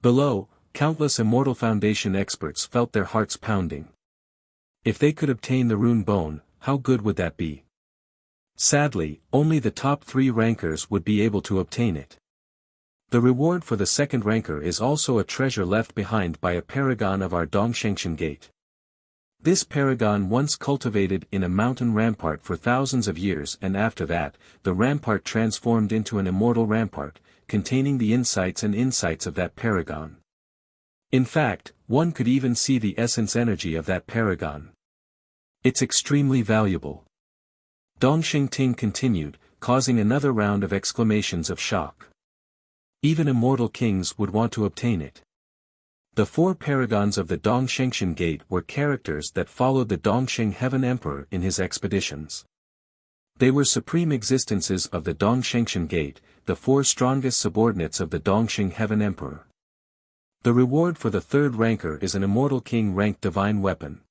Below, countless Immortal Foundation experts felt their hearts pounding. If they could obtain the rune bone, how good would that be? Sadly, only the top 3 rankers would be able to obtain it. The reward for the second ranker is also a treasure left behind by a paragon of our Dong Shengshan Gate. This paragon once cultivated in a mountain rampart for thousands of years, and after that, the rampart transformed into an immortal rampart, containing the insights of that paragon. In fact, one could even see the essence energy of that paragon. It's extremely valuable. Dong Xingting continued, causing another round of exclamations of shock. Even immortal kings would want to obtain it. The four paragons of the Dongshengshan Gate were characters that followed the Dongsheng Heaven Emperor in his expeditions. They were supreme existences of the Dongshengshan Gate, the four strongest subordinates of the Dongsheng Heaven Emperor. The reward for the third ranker is an immortal king ranked divine weapon.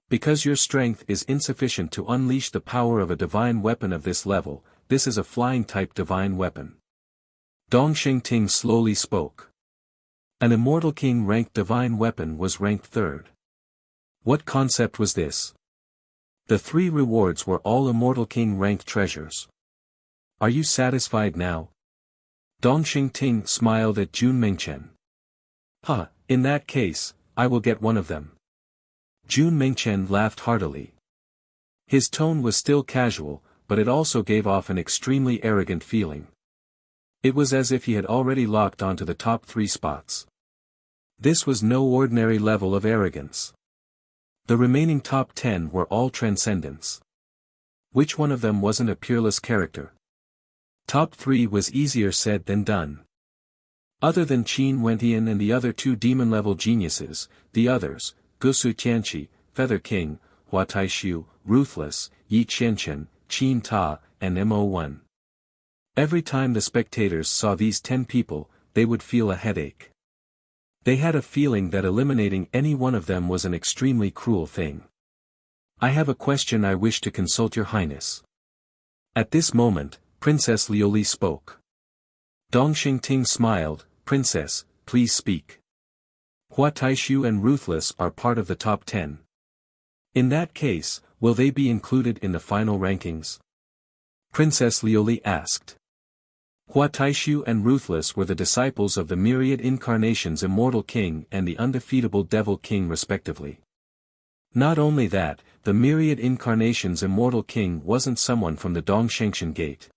Because your strength is insufficient to unleash the power of a divine weapon of this level, this is a flying type divine weapon. Dongsheng Ting slowly spoke. An immortal king ranked divine weapon was ranked third. What concept was this? The three rewards were all immortal king ranked treasures. Are you satisfied now? Dongsheng Ting smiled at Jun Mengchen. In that case, I will get one of them. Jun Mengchen laughed heartily. His tone was still casual, but it also gave off an extremely arrogant feeling. It was as if he had already locked onto the top 3 spots. This was no ordinary level of arrogance. The remaining top 10 were all transcendence. Which one of them wasn't a peerless character? Top 3 was easier said than done. Other than Qin Wentian and the other 2 demon-level geniuses, the others, Gusu Tianqi, Feather King, Hua Taishu, Ruthless, Yi Qianqian, Qin Ta, and Mo1. Every time the spectators saw these 10 people, they would feel a headache. They had a feeling that eliminating any one of them was an extremely cruel thing. I have a question I wish to consult your highness. At this moment, Princess Liuli spoke. Dongsheng Ting smiled. Princess, please speak. Hua Taishu and Ruthless are part of the top 10. In that case, will they be included in the final rankings? Princess Liuli asked. Hua Taishu and Ruthless were the disciples of the myriad incarnations Immortal King and the undefeatable Devil King respectively. Not only that, the myriad incarnations Immortal King wasn't someone from the Dongshengshan Gate.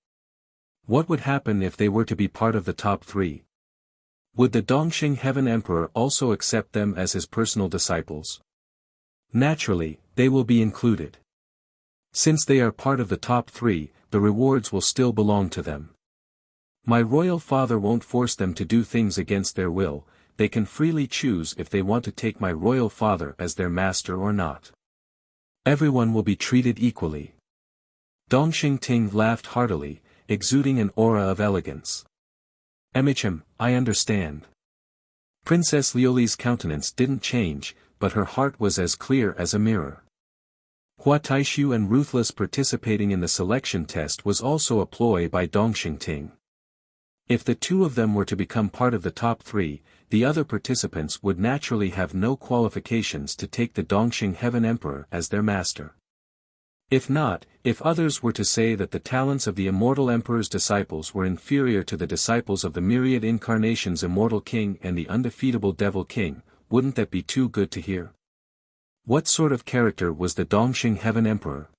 What would happen if they were to be part of the top 3? Would the Dongsheng Heaven Emperor also accept them as his personal disciples? Naturally, they will be included. Since they are part of the top 3, the rewards will still belong to them. My royal father won't force them to do things against their will, they can freely choose if they want to take my royal father as their master or not. Everyone will be treated equally. Dongsheng Ting laughed heartily, exuding an aura of elegance. I understand. Princess Liuli's countenance didn't change, but her heart was as clear as a mirror. Hua Taishu and Ruthless participating in the selection test was also a ploy by Dongsheng Ting. If the 2 of them were to become part of the top 3, the other participants would naturally have no qualifications to take the Dongsheng Heaven Emperor as their master. If not, if others were to say that the talents of the Immortal Emperor's disciples were inferior to the disciples of the myriad incarnations Immortal King and the undefeatable Devil King, wouldn't that be too good to hear? What sort of character was the Dongsheng Heaven Emperor?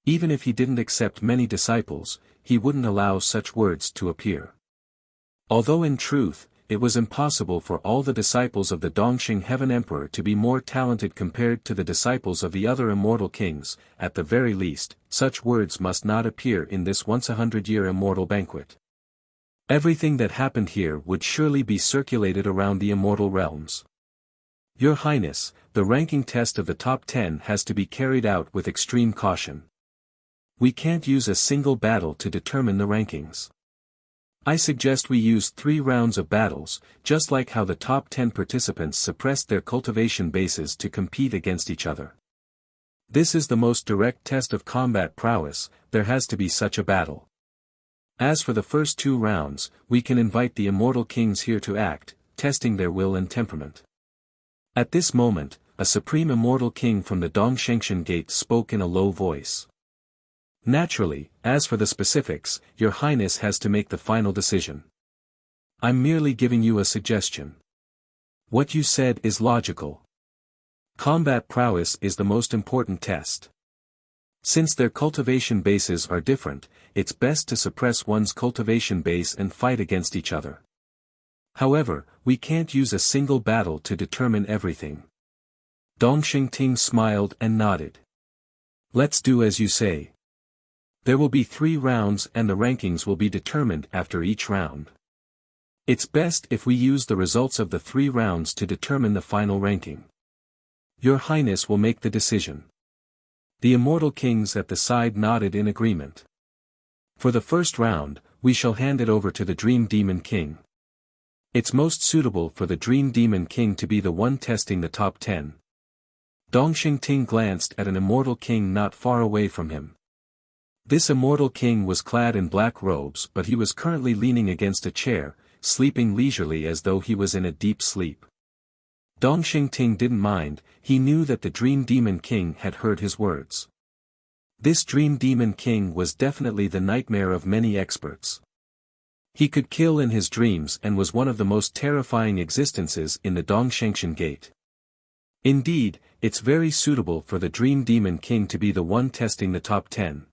Even if he didn't accept many disciples, he wouldn't allow such words to appear. Although in truth, it was impossible for all the disciples of the Dongsheng Heaven Emperor to be more talented compared to the disciples of the other immortal kings, at the very least, such words must not appear in this once-a-100-year immortal banquet. Everything that happened here would surely be circulated around the immortal realms. Your Highness, the ranking test of the top 10 has to be carried out with extreme caution. We can't use a single battle to determine the rankings. I suggest we use 3 rounds of battles, just like how the top 10 participants suppressed their cultivation bases to compete against each other. This is the most direct test of combat prowess, there has to be such a battle. As for the first 2 rounds, we can invite the immortal kings here to act, testing their will and temperament. At this moment, a supreme immortal king from the Dongshengshan Gate spoke in a low voice. Naturally, as for the specifics, your Highness has to make the final decision. I'm merely giving you a suggestion. What you said is logical. Combat prowess is the most important test. Since their cultivation bases are different, it's best to suppress one's cultivation base and fight against each other. However, we can't use a single battle to determine everything. Dongsheng Ting smiled and nodded. Let's do as you say. There will be 3 rounds and the rankings will be determined after each round. It's best if we use the results of the 3 rounds to determine the final ranking. Your Highness will make the decision. The Immortal Kings at the side nodded in agreement. For the first round, we shall hand it over to the Dream Demon King. It's most suitable for the Dream Demon King to be the one testing the top 10. Dongxing Ting glanced at an Immortal King not far away from him. This Immortal King was clad in black robes, but he was currently leaning against a chair, sleeping leisurely as though he was in a deep sleep. Dongxing Ting didn't mind, he knew that the Dream Demon King had heard his words. This Dream Demon King was definitely the nightmare of many experts. He could kill in his dreams and was one of the most terrifying existences in the Dongshengshan Gate. Indeed, it's very suitable for the Dream Demon King to be the one testing the top 10.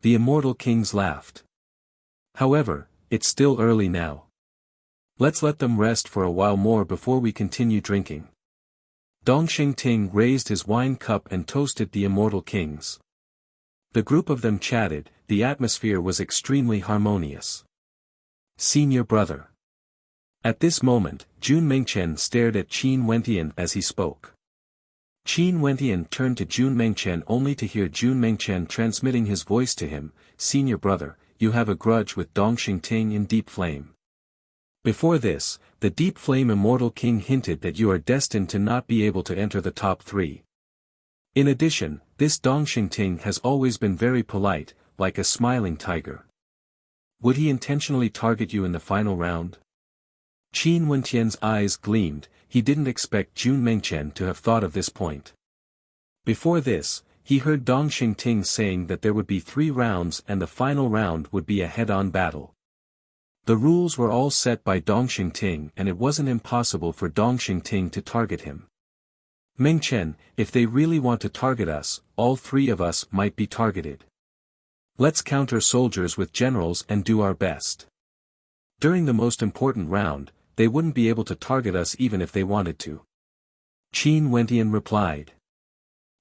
The Immortal Kings laughed. However, it's still early now. Let's let them rest for a while more before we continue drinking. Dongxing Ting raised his wine cup and toasted the Immortal Kings. The group of them chatted, the atmosphere was extremely harmonious. Senior brother. At this moment, Jun Mengchen stared at Qin Wentian as he spoke. Qin Wentian turned to Jun Mengchen only to hear Jun Mengchen transmitting his voice to him, Senior brother, you have a grudge with Dongxing Ting in Deep Flame. Before this, the Deep Flame Immortal King hinted that you are destined to not be able to enter the top 3. In addition, this Dongxing Ting has always been very polite, like a smiling tiger. Would he intentionally target you in the final round? Qin Wentian's eyes gleamed, he didn't expect Jun Mengchen to have thought of this point. Before this, he heard Dongxing Ting saying that there would be 3 rounds and the final round would be a head-on battle. The rules were all set by Dongxing Ting and it wasn't impossible for Dongxing Ting to target him. Mengchen, if they really want to target us, all 3 of us might be targeted. Let's counter soldiers with generals and do our best. During the most important round, they wouldn't be able to target us even if they wanted to. Qin Wentian replied.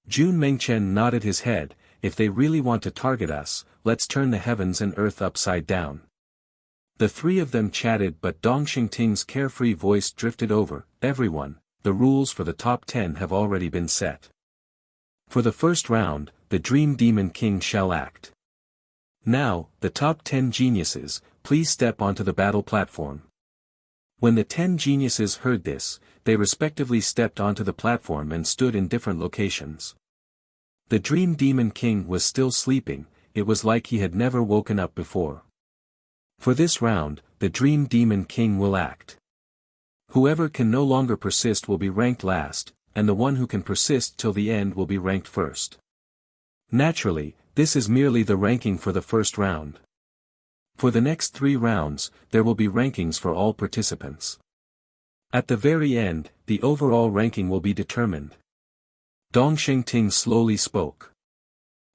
Jun Mengchen nodded his head, if they really want to target us, let's turn the heavens and earth upside down. The 3 of them chatted but Dongxing Ting's carefree voice drifted over, everyone, the rules for the top 10 have already been set. For the first round, the Dream Demon King shall act. Now, the top 10 geniuses, please step onto the battle platform. When the 10 geniuses heard this, they respectively stepped onto the platform and stood in different locations. The Dream Demon King was still sleeping, it was like he had never woken up before. For this round, the Dream Demon King will act. Whoever can no longer persist will be ranked last, and the one who can persist till the end will be ranked first. Naturally, this is merely the ranking for the first round. For the next 3 rounds, there will be rankings for all participants. At the very end, the overall ranking will be determined. Dongxing Ting slowly spoke.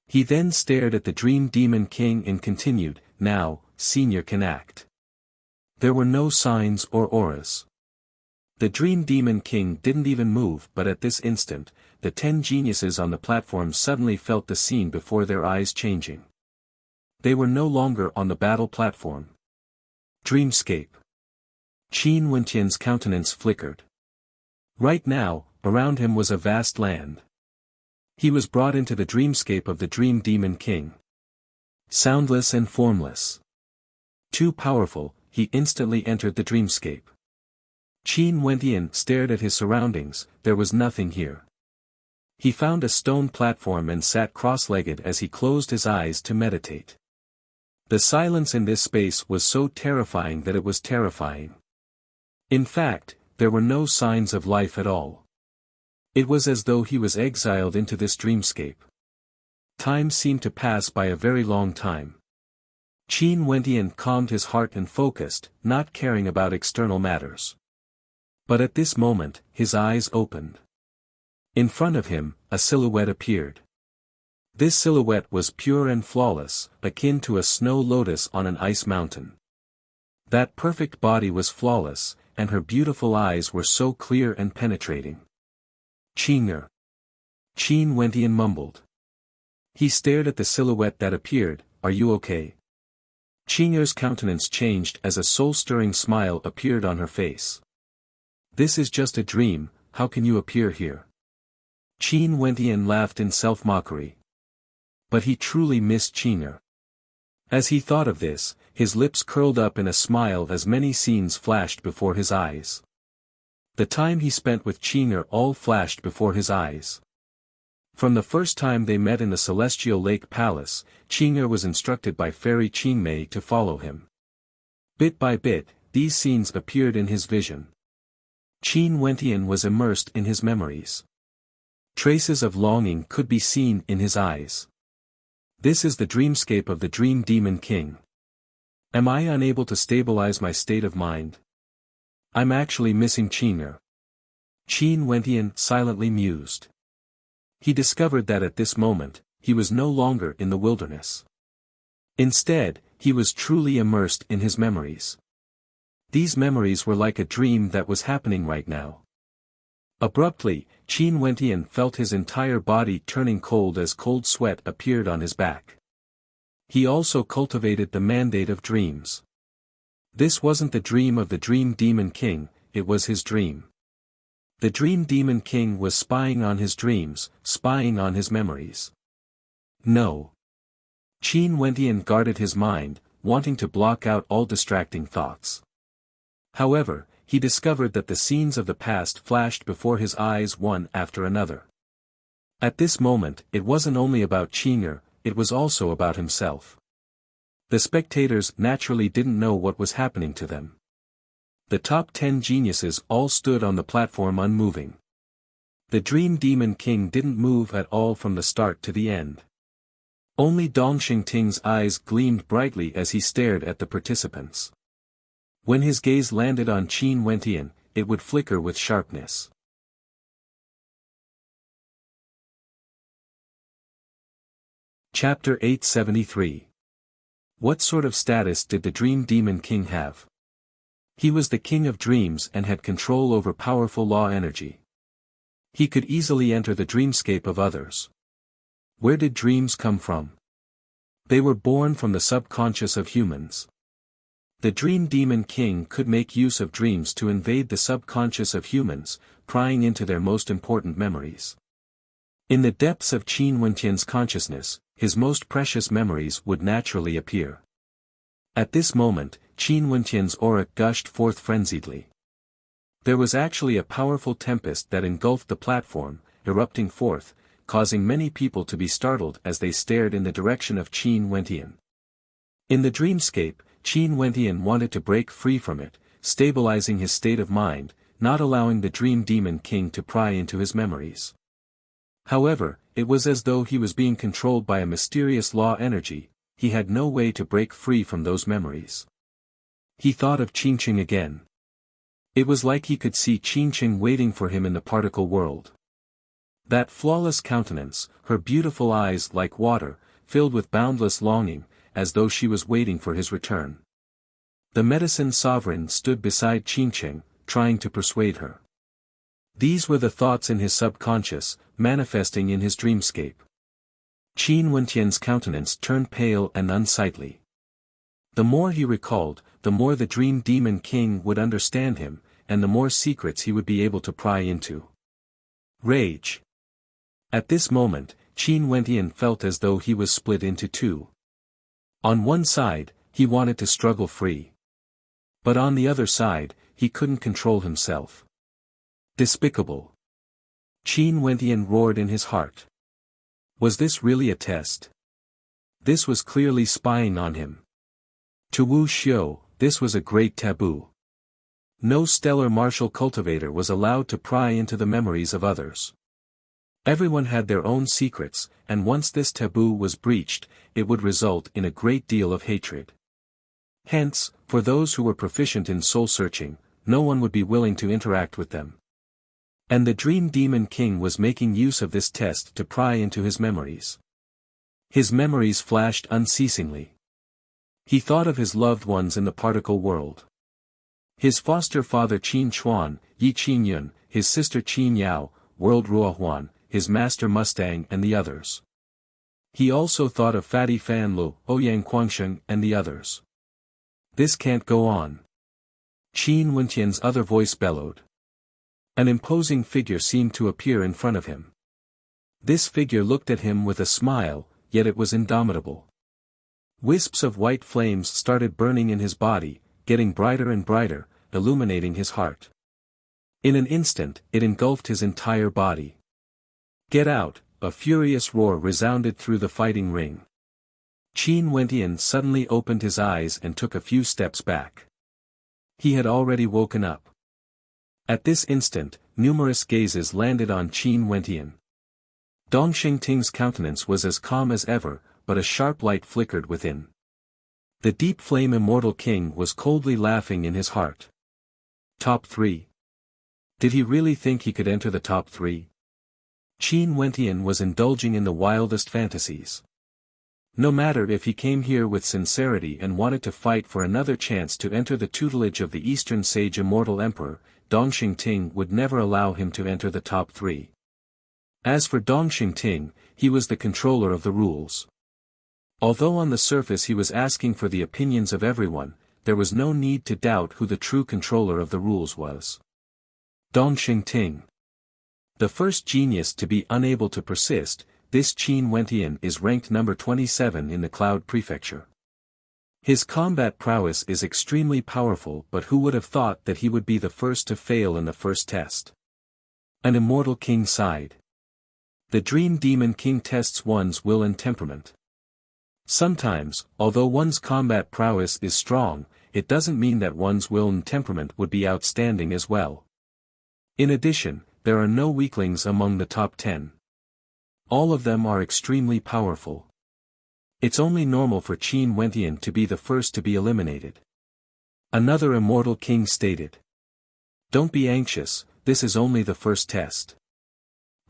He then stared at the Dream Demon King and continued, now, Senior can act. There were no signs or auras. The Dream Demon King didn't even move but at this instant, the 10 geniuses on the platform suddenly felt the scene before their eyes changing. They were no longer on the battle platform. Dreamscape. Qin Wentian's countenance flickered. Right now, around him was a vast land. He was brought into the dreamscape of the Dream Demon King. Soundless and formless. Too powerful, he instantly entered the dreamscape. Qin Wentian stared at his surroundings, there was nothing here. He found a stone platform and sat cross-legged as he closed his eyes to meditate. The silence in this space was so terrifying that it was terrifying. In fact, there were no signs of life at all. It was as though he was exiled into this dreamscape. Time seemed to pass by a very long time. Qin Wentian calmed his heart and focused, not caring about external matters. But at this moment, his eyes opened. In front of him, a silhouette appeared. This silhouette was pure and flawless, akin to a snow lotus on an ice mountain. That perfect body was flawless, and her beautiful eyes were so clear and penetrating. Qin Wentian mumbled. He stared at the silhouette that appeared, are you okay? Qing'er's countenance changed as a soul-stirring smile appeared on her face. This is just a dream, how can you appear here? Qin Wentian laughed in self-mockery. But he truly missed Qing'er. As he thought of this, his lips curled up in a smile as many scenes flashed before his eyes. The time he spent with Qing'er all flashed before his eyes. From the first time they met in the Celestial Lake Palace, Qing'er was instructed by Fairy Qingmei to follow him. Bit by bit, these scenes appeared in his vision. Qin Wentian was immersed in his memories. Traces of longing could be seen in his eyes. This is the dreamscape of the Dream Demon King. Am I unable to stabilize my state of mind? I'm actually missing Qing'er. Qin Wentian silently mused. He discovered that at this moment, he was no longer in the wilderness. Instead, he was truly immersed in his memories. These memories were like a dream that was happening right now. Abruptly, Qin Wentian felt his entire body turning cold as cold sweat appeared on his back. He also cultivated the mandate of dreams. This wasn't the dream of the Dream Demon King, it was his dream. The Dream Demon King was spying on his dreams, spying on his memories. No. Qin Wentian guarded his mind, wanting to block out all distracting thoughts. However, he discovered that the scenes of the past flashed before his eyes one after another. At this moment, it wasn't only about Qing'er, it was also about himself. The spectators naturally didn't know what was happening to them. The top 10 geniuses all stood on the platform unmoving. The Dream Demon King didn't move at all from the start to the end. Only Dongxing Ting's eyes gleamed brightly as he stared at the participants. When his gaze landed on Qin Wentian, it would flicker with sharpness. Chapter 873. What sort of status did the Dream Demon King have? He was the king of dreams and had control over powerful law energy. He could easily enter the dreamscape of others. Where did dreams come from? They were born from the subconscious of humans. The Dream Demon King could make use of dreams to invade the subconscious of humans, prying into their most important memories. In the depths of Qin Wentian's consciousness, his most precious memories would naturally appear. At this moment, Qin Wentian's aura gushed forth frenziedly. There was actually a powerful tempest that engulfed the platform, erupting forth, causing many people to be startled as they stared in the direction of Qin Wentian. In the dreamscape, Qin Wentian wanted to break free from it, stabilizing his state of mind, not allowing the Dream Demon King to pry into his memories. However, it was as though he was being controlled by a mysterious law energy, he had no way to break free from those memories. He thought of Qingqing again. It was like he could see Qingqing waiting for him in the particle world. That flawless countenance, her beautiful eyes like water, filled with boundless longing, as though she was waiting for his return. The medicine sovereign stood beside Qingqing, trying to persuade her. These were the thoughts in his subconscious, manifesting in his dreamscape. Qin Wentian's countenance turned pale and unsightly. The more he recalled, the more the Dream Demon King would understand him, and the more secrets he would be able to pry into. Rage. At this moment, Qin Wentian felt as though he was split into two. On one side, he wanted to struggle free. But on the other side, he couldn't control himself. Despicable. Qin Wentian roared in his heart. Was this really a test? This was clearly spying on him. To Wu Xiu, this was a great taboo. No stellar martial cultivator was allowed to pry into the memories of others. Everyone had their own secrets, and once this taboo was breached, it would result in a great deal of hatred. Hence, for those who were proficient in soul-searching, no one would be willing to interact with them. And the Dream Demon King was making use of this test to pry into his memories. His memories flashed unceasingly. He thought of his loved ones in the particle world. His foster father Qin Chuan, Yi Qin Yun, his sister Qin Yao, World Ruohuan, his master Mustang and the others. He also thought of Fatty Fan Lu, Ouyang Guangsheng and the others. This can't go on. Qin Wentian's other voice bellowed. An imposing figure seemed to appear in front of him. This figure looked at him with a smile, yet it was indomitable. Wisps of white flames started burning in his body, getting brighter and brighter, illuminating his heart. In an instant, it engulfed his entire body. "Get out!" A furious roar resounded through the fighting ring. Qin Wentian suddenly opened his eyes and took a few steps back. He had already woken up. At this instant, numerous gazes landed on Qin Wentian. Dong Xingting's countenance was as calm as ever, but a sharp light flickered within. The deep flame Immortal King was coldly laughing in his heart. Top 3. Did he really think he could enter the top 3? Qin Wentian was indulging in the wildest fantasies. No matter if he came here with sincerity and wanted to fight for another chance to enter the tutelage of the Eastern Sage Immortal Emperor, Dong Xingting would never allow him to enter the top 3. As for Dong Xingting, he was the controller of the rules. Although on the surface he was asking for the opinions of everyone, there was no need to doubt who the true controller of the rules was. Dong Xingting. The first genius to be unable to persist, this Qin Wentian is ranked number 27 in the Cloud Prefecture. His combat prowess is extremely powerful, but who would have thought that he would be the first to fail in the first test? An Immortal King sighed. The Dream Demon King tests one's will and temperament. Sometimes, although one's combat prowess is strong, it doesn't mean that one's will and temperament would be outstanding as well. In addition, there are no weaklings among the top 10. All of them are extremely powerful. It's only normal for Qin Wentian to be the first to be eliminated. Another Immortal King stated. Don't be anxious, this is only the first test.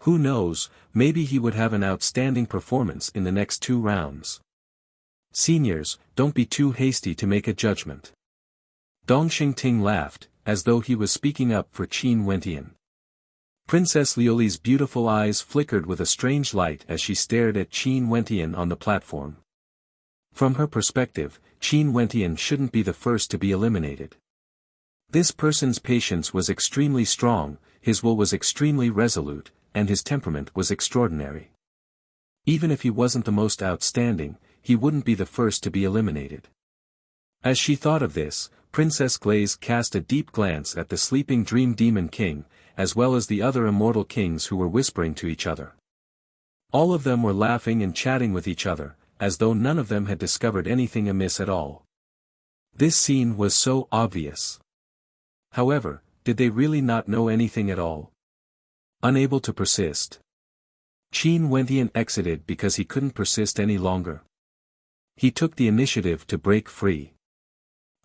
Who knows, maybe he would have an outstanding performance in the next 2 rounds. Seniors, don't be too hasty to make a judgment. Dong Xingting laughed, as though he was speaking up for Qin Wentian. Princess Liuli's beautiful eyes flickered with a strange light as she stared at Qin Wentian on the platform. From her perspective, Qin Wentian shouldn't be the first to be eliminated. This person's patience was extremely strong, his will was extremely resolute, and his temperament was extraordinary. Even if he wasn't the most outstanding, he wouldn't be the first to be eliminated. As she thought of this, Princess Glaze cast a deep glance at the sleeping Dream Demon King, as well as the other Immortal Kings who were whispering to each other. All of them were laughing and chatting with each other, as though none of them had discovered anything amiss at all. This scene was so obvious. However, did they really not know anything at all? Unable to persist. Qin Wentian exited because he couldn't persist any longer. He took the initiative to break free.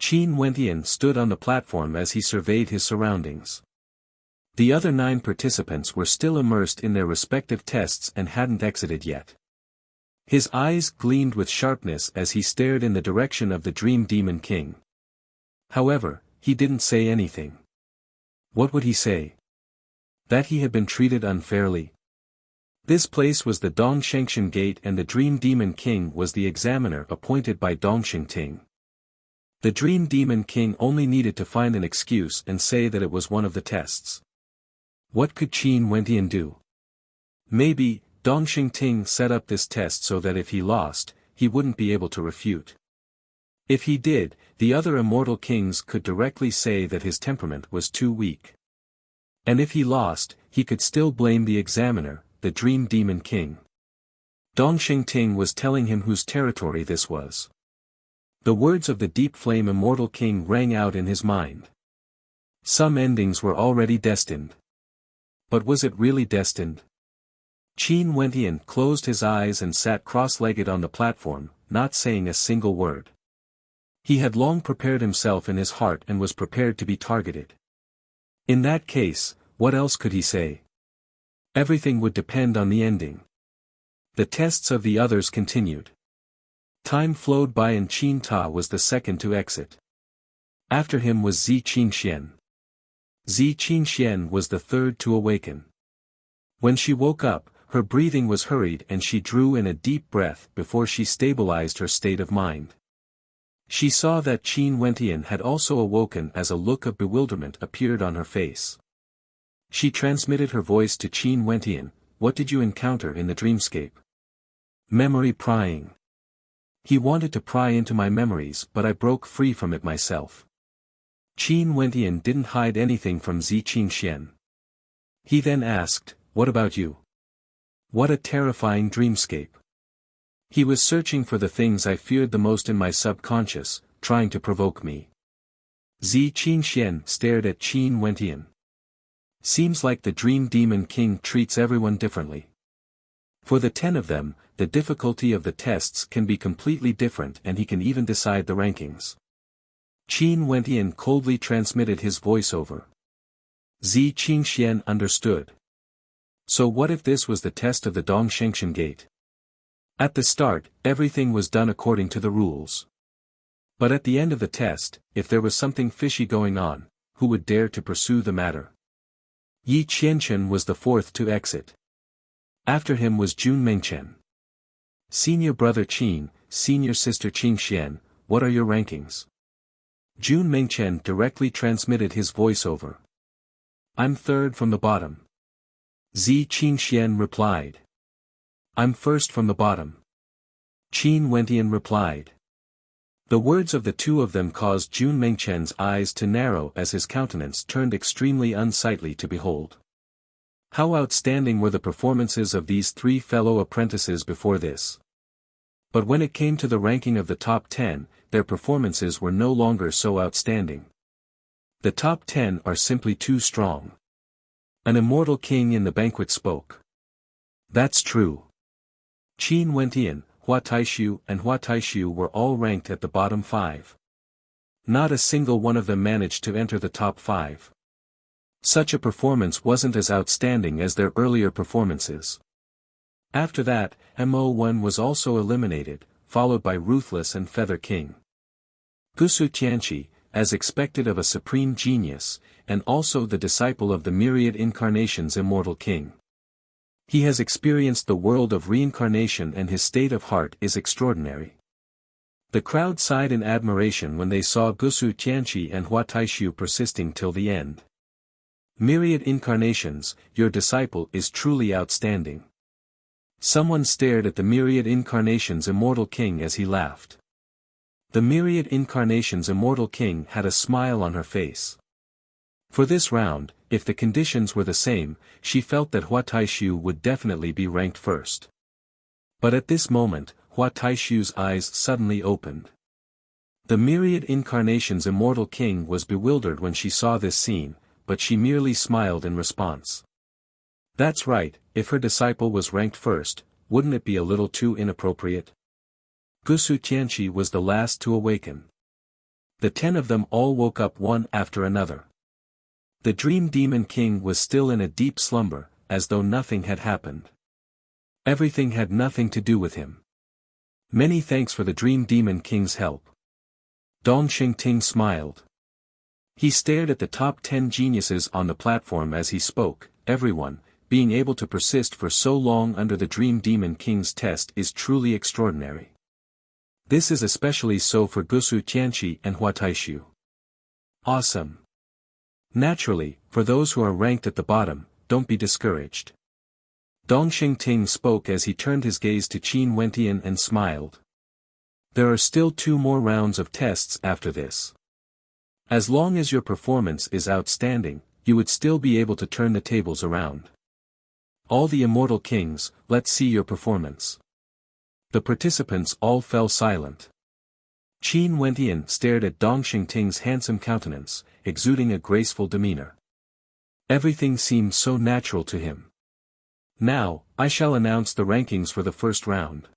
Qin Wentian stood on the platform as he surveyed his surroundings. The other 9 participants were still immersed in their respective tests and hadn't exited yet. His eyes gleamed with sharpness as he stared in the direction of the Dream Demon King. However, he didn't say anything. What would he say? That he had been treated unfairly? This place was the Dong Shengshan Gate and the Dream Demon King was the examiner appointed by Dong Xingting. The Dream Demon King only needed to find an excuse and say that it was one of the tests. What could Qin Wentian do? Maybe, Dong Xingting set up this test so that if he lost, he wouldn't be able to refute. If he did, the other Immortal Kings could directly say that his temperament was too weak. And if he lost, he could still blame the examiner, the Dream Demon King. Dong Xingting was telling him whose territory this was. The words of the Deep Flame Immortal King rang out in his mind. Some endings were already destined. But was it really destined? Qin Wentian closed his eyes and sat cross-legged on the platform, not saying a single word. He had long prepared himself in his heart and was prepared to be targeted. In that case, what else could he say? Everything would depend on the ending. The tests of the others continued. Time flowed by and Qin Ta was the second to exit. After him was Zi Qingxian. Zi Qingxian was the third to awaken. When she woke up, her breathing was hurried and she drew in a deep breath before she stabilized her state of mind. She saw that Qin Wentian had also awoken as a look of bewilderment appeared on her face. She transmitted her voice to Qin Wentian, "What did you encounter in the dreamscape?" "Memory prying. He wanted to pry into my memories but I broke free from it myself." Qin Wentian didn't hide anything from Zi Qingxian. He then asked, "What about you? What a terrifying dreamscape." "He was searching for the things I feared the most in my subconscious, trying to provoke me." Zi Qingxian stared at Qin Wentian. "Seems like the Dream Demon King treats everyone differently. For the 10 of them, the difficulty of the tests can be completely different and he can even decide the rankings." Qin Wentian coldly transmitted his voiceover. Zi Qingxian understood. So what if this was the test of the Dongshengshan Gate? At the start, everything was done according to the rules. But at the end of the test, if there was something fishy going on, who would dare to pursue the matter? Yi Qianchen was the 4th to exit. After him was Jun Mengchen. "Senior brother Qin, senior sister Qingxian, what are your rankings?" Jun Mengchen directly transmitted his voiceover. "I'm 3rd from the bottom." Zi Qingxian replied. "I'm 1st from the bottom." Qin Wentian replied. The words of the two of them caused Jun Mengchen's eyes to narrow as his countenance turned extremely unsightly to behold. How outstanding were the performances of these 3 fellow apprentices before this. But when it came to the ranking of the top 10, their performances were no longer so outstanding. The top 10 are simply too strong. An immortal king in the banquet spoke. "That's true. Qin Wentian, Hua Taishu and Hua Taishu were all ranked at the bottom 5. Not a single one of them managed to enter the top 5. Such a performance wasn't as outstanding as their earlier performances." After that, Mo1 was also eliminated, followed by Ruthless and Feather King. Gusu Tianqi, as expected of a supreme genius, and also the disciple of the myriad incarnations Immortal King. He has experienced the world of reincarnation and his state of heart is extraordinary. The crowd sighed in admiration when they saw Gusu Tianqi and Hua Taishu persisting till the end. "Myriad incarnations, your disciple is truly outstanding." Someone stared at the myriad incarnations Immortal King as he laughed. The myriad incarnations Immortal King had a smile on her face. For this round, if the conditions were the same, she felt that Hua Taishu would definitely be ranked 1st. But at this moment, Hua Taishu's eyes suddenly opened. The myriad incarnations Immortal King was bewildered when she saw this scene, but she merely smiled in response. That's right, if her disciple was ranked 1st, wouldn't it be a little too inappropriate? Gusu Tianqi was the last to awaken. The 10 of them all woke up one after another. The Dream Demon King was still in a deep slumber, as though nothing had happened. Everything had nothing to do with him. Many thanks for the Dream Demon King's help. Dong Xingting smiled. He stared at the top 10 geniuses on the platform as he spoke. Everyone, being able to persist for so long under the Dream Demon King's test is truly extraordinary. This is especially so for Gusu Tianqi and Hua Taishu. Awesome. Naturally, for those who are ranked at the bottom, don't be discouraged. Dong Xingting spoke as he turned his gaze to Qin Wentian and smiled. There are still 2 more rounds of tests after this. As long as your performance is outstanding, you would still be able to turn the tables around. All the Immortal Kings, let's see your performance. The participants all fell silent. Qin Wentian stared at Dong Xingting's handsome countenance, exuding a graceful demeanor. Everything seemed so natural to him. Now, I shall announce the rankings for the first round.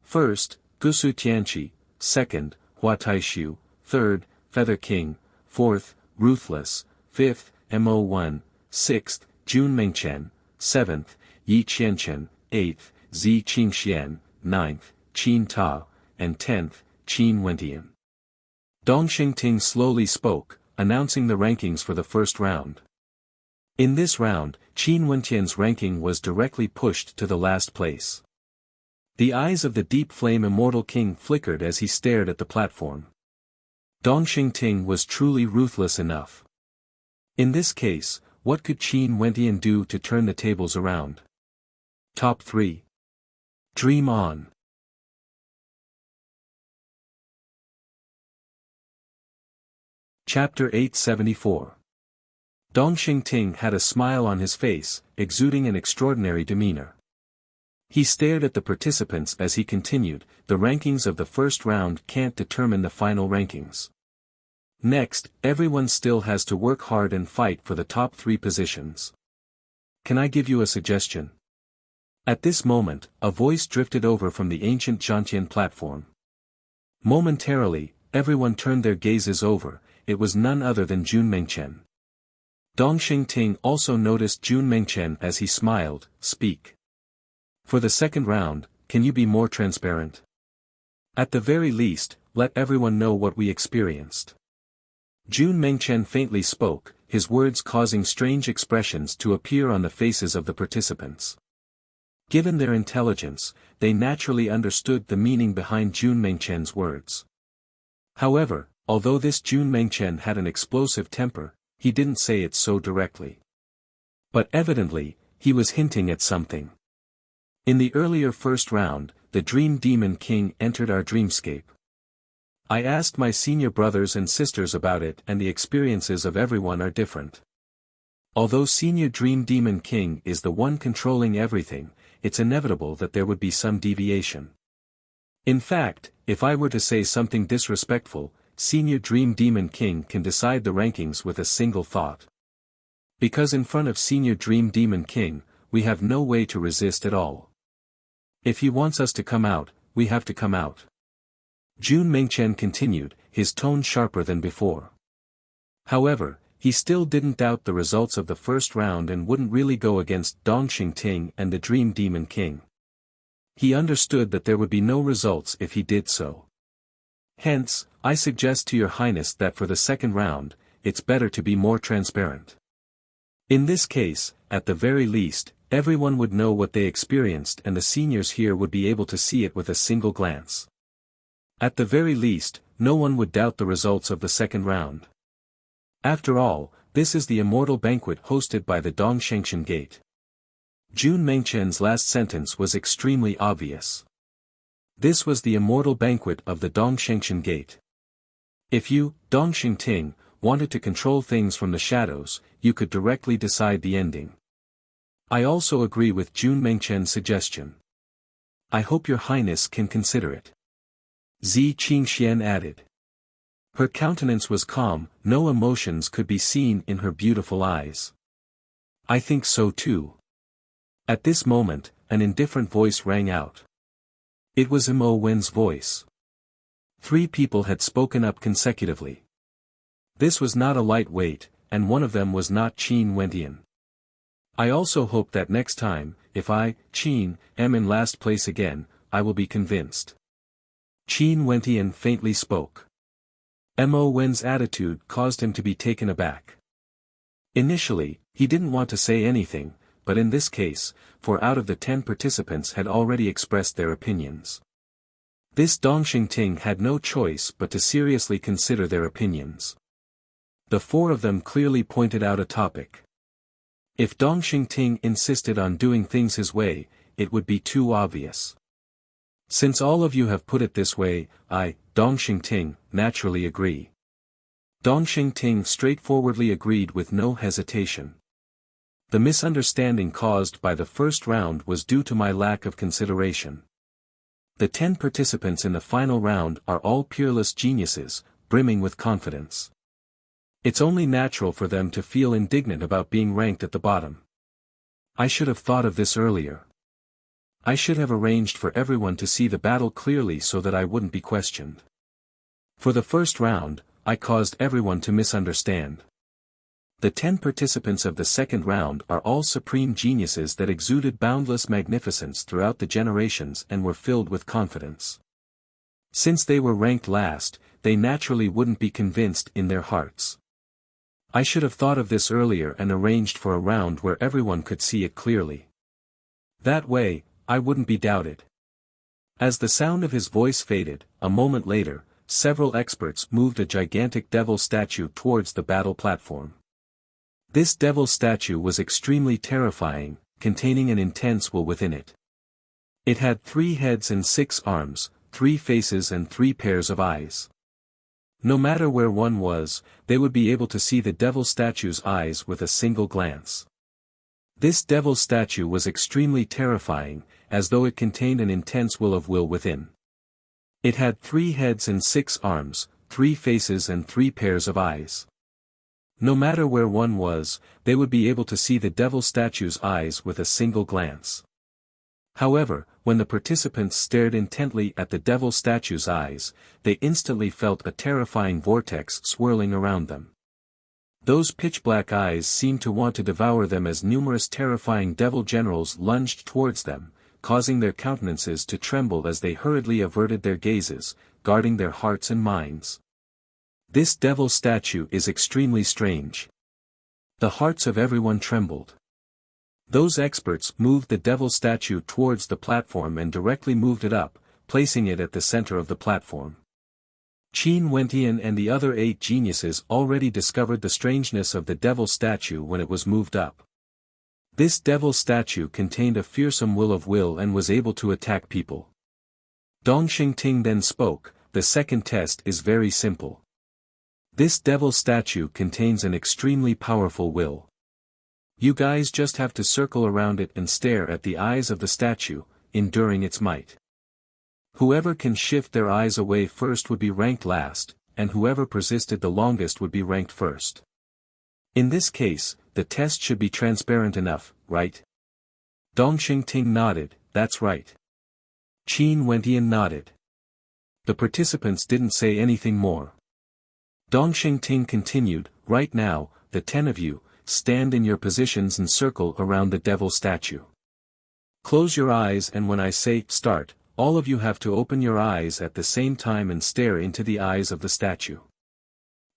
First, Gusu Tianqi, 2nd, Hua Taishu, 3rd, Feather King, 4th, Ruthless, 5th, Mo1, 6th, Jun Mengchen, 7th, Yi Qianchen, 8th, Zi Qingxian, 9th, Qin Ta, and 10th, Qin Wentian. Dong Xingting slowly spoke, announcing the rankings for the first round. In this round, Qin Wentian's ranking was directly pushed to the last place. The eyes of the deep flame immortal king flickered as he stared at the platform. Dong Xingting was truly ruthless enough. In this case, what could Qin Wentian do to turn the tables around? Top 3. Dream on. Chapter 874. Dong Xingting had a smile on his face, exuding an extraordinary demeanor. He stared at the participants as he continued, the rankings of the first round can't determine the final rankings. Next, everyone still has to work hard and fight for the top 3 positions. Can I give you a suggestion? At this moment, a voice drifted over from the ancient Zhantian platform. Momentarily, everyone turned their gazes over. It was none other than Jun Mengchen. Dong Xingting also noticed Jun Mengchen as he smiled. Speak. For the second round, can you be more transparent? At the very least, let everyone know what we experienced. Jun Mengchen faintly spoke, his words causing strange expressions to appear on the faces of the participants. Given their intelligence, they naturally understood the meaning behind Jun Mengchen's words. However, although this Jun Mengchen had an explosive temper, he didn't say it so directly. But evidently, he was hinting at something. In the earlier first round, the Dream Demon King entered our dreamscape. I asked my senior brothers and sisters about it, and the experiences of everyone are different. Although Senior Dream Demon King is the one controlling everything, it's inevitable that there would be some deviation. In fact, if I were to say something disrespectful, Senior Dream Demon King can decide the rankings with a single thought. Because in front of Senior Dream Demon King, we have no way to resist at all. If he wants us to come out, we have to come out. Jun Mengchen continued, his tone sharper than before. However, he still didn't doubt the results of the first round and wouldn't really go against Dong Xingting and the Dream Demon King. He understood that there would be no results if he did so. Hence, I suggest to your highness that for the second round, it's better to be more transparent. In this case, at the very least, everyone would know what they experienced and the seniors here would be able to see it with a single glance. At the very least, no one would doubt the results of the second round. After all, this is the Immortal banquet hosted by the Dongshengshan Gate. Jun Mengchen's last sentence was extremely obvious. This was the Immortal banquet of the Dongshengshan Gate. If you, Dong Xingting, wanted to control things from the shadows, you could directly decide the ending. I also agree with Jun Mengchen's suggestion. I hope your highness can consider it. Zi Qingxian added. Her countenance was calm, no emotions could be seen in her beautiful eyes. I think so too. At this moment, an indifferent voice rang out. It was Mo Wen's voice. 3 people had spoken up consecutively. This was not a lightweight, and one of them was not Qin Wentian. I also hope that next time, if I, Qin, am in last place again, I will be convinced. Qin Wentian faintly spoke. Mo Wen's attitude caused him to be taken aback. Initially, he didn't want to say anything, but in this case, 4 out of the 10 participants had already expressed their opinions. This Dong Xingting had no choice but to seriously consider their opinions. The 4 of them clearly pointed out a topic. If Dong Xingting insisted on doing things his way, it would be too obvious. Since all of you have put it this way, I, Dong Xingting, naturally agree. Dong Xingting straightforwardly agreed with no hesitation. The misunderstanding caused by the first round was due to my lack of consideration. The 10 participants in the final round are all peerless geniuses, brimming with confidence. It's only natural for them to feel indignant about being ranked at the bottom. I should have thought of this earlier. I should have arranged for everyone to see the battle clearly so that I wouldn't be questioned. For the first round, I caused everyone to misunderstand. The 10 participants of the second round are all supreme geniuses that exuded boundless magnificence throughout the generations and were filled with confidence. Since they were ranked last, they naturally wouldn't be convinced in their hearts. I should have thought of this earlier and arranged for a round where everyone could see it clearly. That way, I wouldn't be doubted. As the sound of his voice faded, a moment later, several experts moved a gigantic devil statue towards the battle platform. This devil statue was extremely terrifying, containing an intense will within it. It had 3 heads and 6 arms, 3 faces and 3 pairs of eyes. No matter where one was, they would be able to see the devil statue's eyes with a single glance. This devil statue was extremely terrifying, as though it contained an intense will within. It had 3 heads and 6 arms, 3 faces and 3 pairs of eyes. No matter where one was, they would be able to see the devil statue's eyes with a single glance. However, when the participants stared intently at the devil statue's eyes, they instantly felt a terrifying vortex swirling around them. Those pitch-black eyes seemed to want to devour them as numerous terrifying devil generals lunged towards them, causing their countenances to tremble as they hurriedly averted their gazes, guarding their hearts and minds. This devil statue is extremely strange. The hearts of everyone trembled. Those experts moved the devil statue towards the platform and directly moved it up, placing it at the center of the platform. Qin Wentian and the other 8 geniuses already discovered the strangeness of the devil statue when it was moved up. This devil statue contained a fearsome will and was able to attack people. Dong Xingting then spoke, "The second test is very simple. This devil statue contains an extremely powerful will. You guys just have to circle around it and stare at the eyes of the statue, enduring its might. Whoever can shift their eyes away first would be ranked last, and whoever persisted the longest would be ranked first. In this case, the test should be transparent enough, right?" Dong Xingting nodded, "That's right." Qin Wentian nodded. The participants didn't say anything more. Dong Xingting continued, "Right now, the 10 of you, stand in your positions and circle around the devil statue. Close your eyes and when I say, start, all of you have to open your eyes at the same time and stare into the eyes of the statue."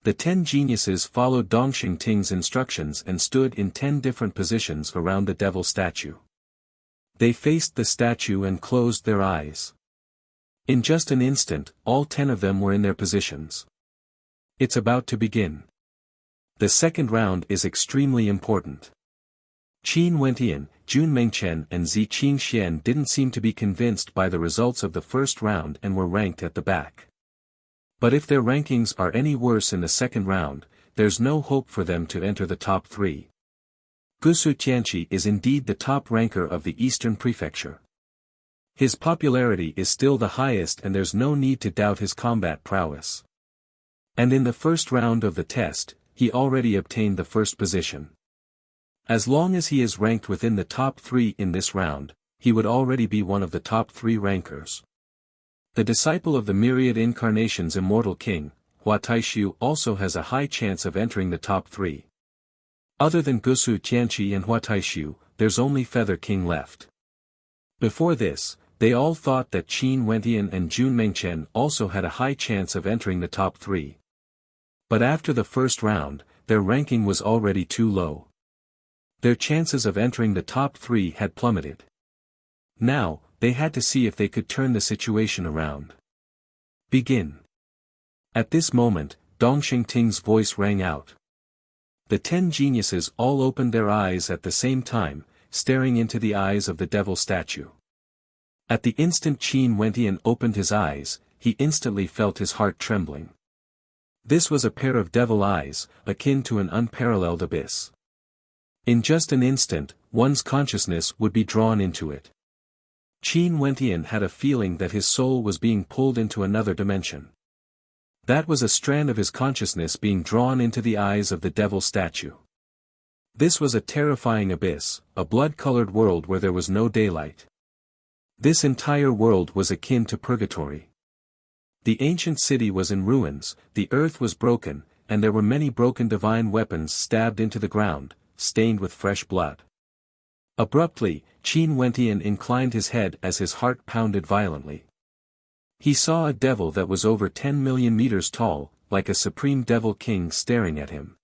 The 10 geniuses followed Dong Xingting's instructions and stood in 10 different positions around the devil statue. They faced the statue and closed their eyes. In just an instant, all 10 of them were in their positions. It's about to begin. The second round is extremely important. Qin Wentian, Jun Mengchen and Zi Qingxian didn't seem to be convinced by the results of the first round and were ranked at the back. But if their rankings are any worse in the second round, there's no hope for them to enter the top 3. Gusu Tianqi is indeed the top ranker of the Eastern Prefecture. His popularity is still the highest and there's no need to doubt his combat prowess. And in the first round of the test, he already obtained the first position. As long as he is ranked within the top 3 in this round, he would already be one of the top 3 rankers. The disciple of the myriad incarnations Immortal King, Hua Taishu also has a high chance of entering the top 3. Other than Gusu Tianqi and Hua Taishu, there's only Feather King left. Before this, they all thought that Qin Wentian and Jun Mengchen also had a high chance of entering the top 3. But after the first round, their ranking was already too low. Their chances of entering the top 3 had plummeted. Now, they had to see if they could turn the situation around. Begin. At this moment, Dong Xingting's voice rang out. The 10 geniuses all opened their eyes at the same time, staring into the eyes of the devil statue. At the instant Qin Wentian opened his eyes, he instantly felt his heart trembling. This was a pair of devil eyes, akin to an unparalleled abyss. In just an instant, one's consciousness would be drawn into it. Qin Wentian had a feeling that his soul was being pulled into another dimension. That was a strand of his consciousness being drawn into the eyes of the devil statue. This was a terrifying abyss, a blood-colored world where there was no daylight. This entire world was akin to purgatory. The ancient city was in ruins, the earth was broken, and there were many broken divine weapons stabbed into the ground, stained with fresh blood. Abruptly, Qin Wentian inclined his head as his heart pounded violently. He saw a devil that was over 10 million meters tall, like a supreme devil king staring at him.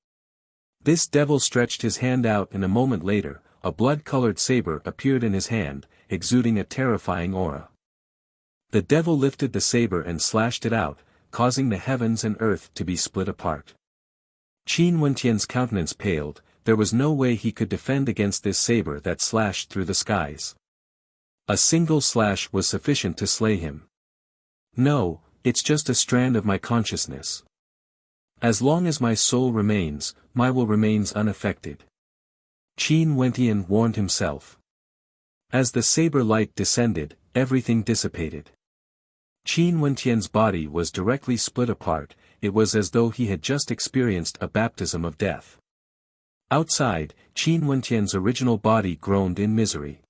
This devil stretched his hand out and a moment later, a blood-colored saber appeared in his hand, exuding a terrifying aura. The devil lifted the saber and slashed it out, causing the heavens and earth to be split apart. Qin Wentian's countenance paled. There was no way he could defend against this saber that slashed through the skies. A single slash was sufficient to slay him. No, it's just a strand of my consciousness. As long as my soul remains, my will remains unaffected. Qin Wentian warned himself. As the saber light descended, everything dissipated. Qin Wentian's body was directly split apart. It was as though he had just experienced a baptism of death. Outside, Qin Wentian's original body groaned in misery.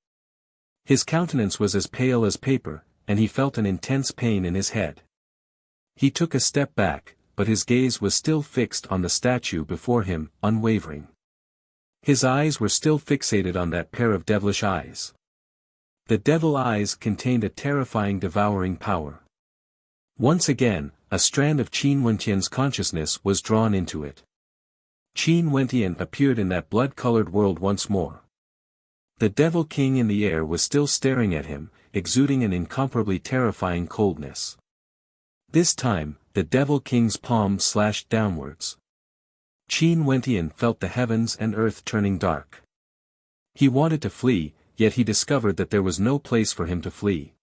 His countenance was as pale as paper, and he felt an intense pain in his head. He took a step back, but his gaze was still fixed on the statue before him, unwavering. His eyes were still fixated on that pair of devilish eyes. The devil eyes contained a terrifying devouring power. Once again, a strand of Qin Wentian's consciousness was drawn into it. Qin Wentian appeared in that blood-colored world once more. The Devil King in the air was still staring at him, exuding an incomparably terrifying coldness. This time, the Devil King's palm slashed downwards. Qin Wentian felt the heavens and earth turning dark. He wanted to flee, yet he discovered that there was no place for him to flee.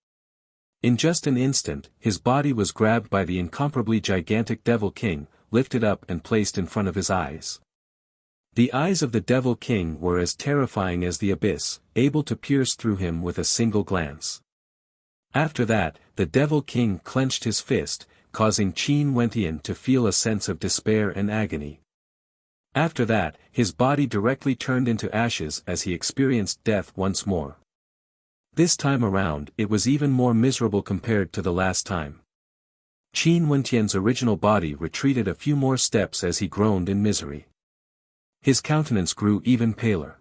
In just an instant, his body was grabbed by the incomparably gigantic Devil King, lifted up and placed in front of his eyes. The eyes of the Devil King were as terrifying as the abyss, able to pierce through him with a single glance. After that, the Devil King clenched his fist, causing Qin Wentian to feel a sense of despair and agony. After that, his body directly turned into ashes as he experienced death once more. This time around, it was even more miserable compared to the last time. Qin Wentian's original body retreated a few more steps as he groaned in misery. His countenance grew even paler.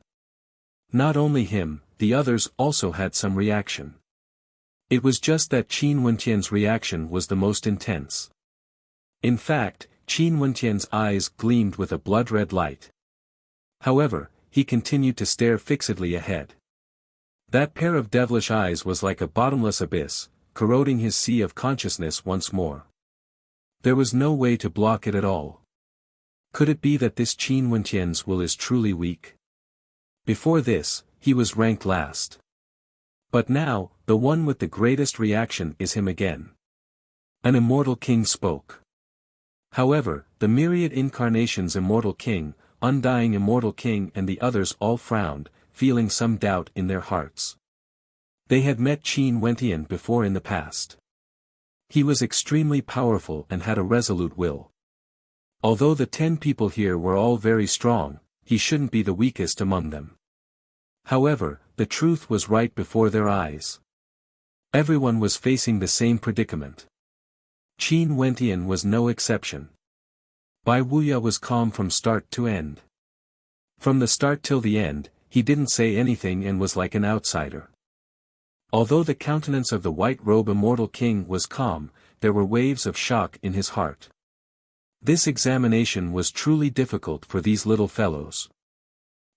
Not only him, the others also had some reaction. It was just that Qin Wentian's reaction was the most intense. In fact, Qin Wentian's eyes gleamed with a blood-red light. However, he continued to stare fixedly ahead. That pair of devilish eyes was like a bottomless abyss, corroding his sea of consciousness once more. There was no way to block it at all. Could it be that this Qin Wentian's will is truly weak? Before this, he was ranked last. But now, the one with the greatest reaction is him again. An immortal king spoke. However, the myriad incarnations Immortal King, Undying Immortal King and the others all frowned, feeling some doubt in their hearts. They had met Qin Wentian before in the past. He was extremely powerful and had a resolute will. Although the 10 people here were all very strong, he shouldn't be the weakest among them. However, the truth was right before their eyes. Everyone was facing the same predicament. Qin Wentian was no exception. Bai Wuya was calm from start to end. From the start till the end, he didn't say anything and was like an outsider. Although the countenance of the white-robe Immortal King was calm, there were waves of shock in his heart. This examination was truly difficult for these little fellows.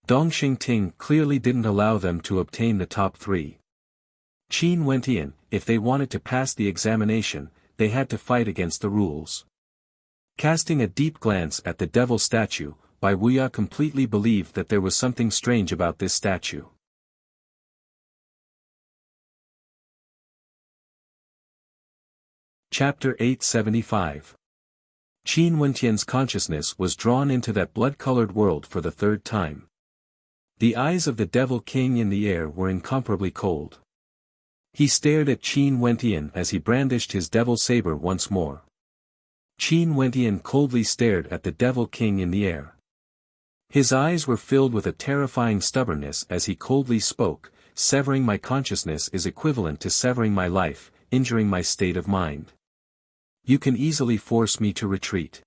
Dongxing Ting clearly didn't allow them to obtain the top 3. Qin Wentian, if they wanted to pass the examination, they had to fight against the rules. Casting a deep glance at the devil statue, Bai Wuya completely believed that there was something strange about this statue. Chapter 875. Qin Wentian's consciousness was drawn into that blood-colored world for the 3rd time. The eyes of the Devil King in the air were incomparably cold. He stared at Qin Wentian as he brandished his devil saber once more. Qin Wentian coldly stared at the Devil King in the air. His eyes were filled with a terrifying stubbornness as he coldly spoke, "Severing my consciousness is equivalent to severing my life, injuring my state of mind. You can easily force me to retreat.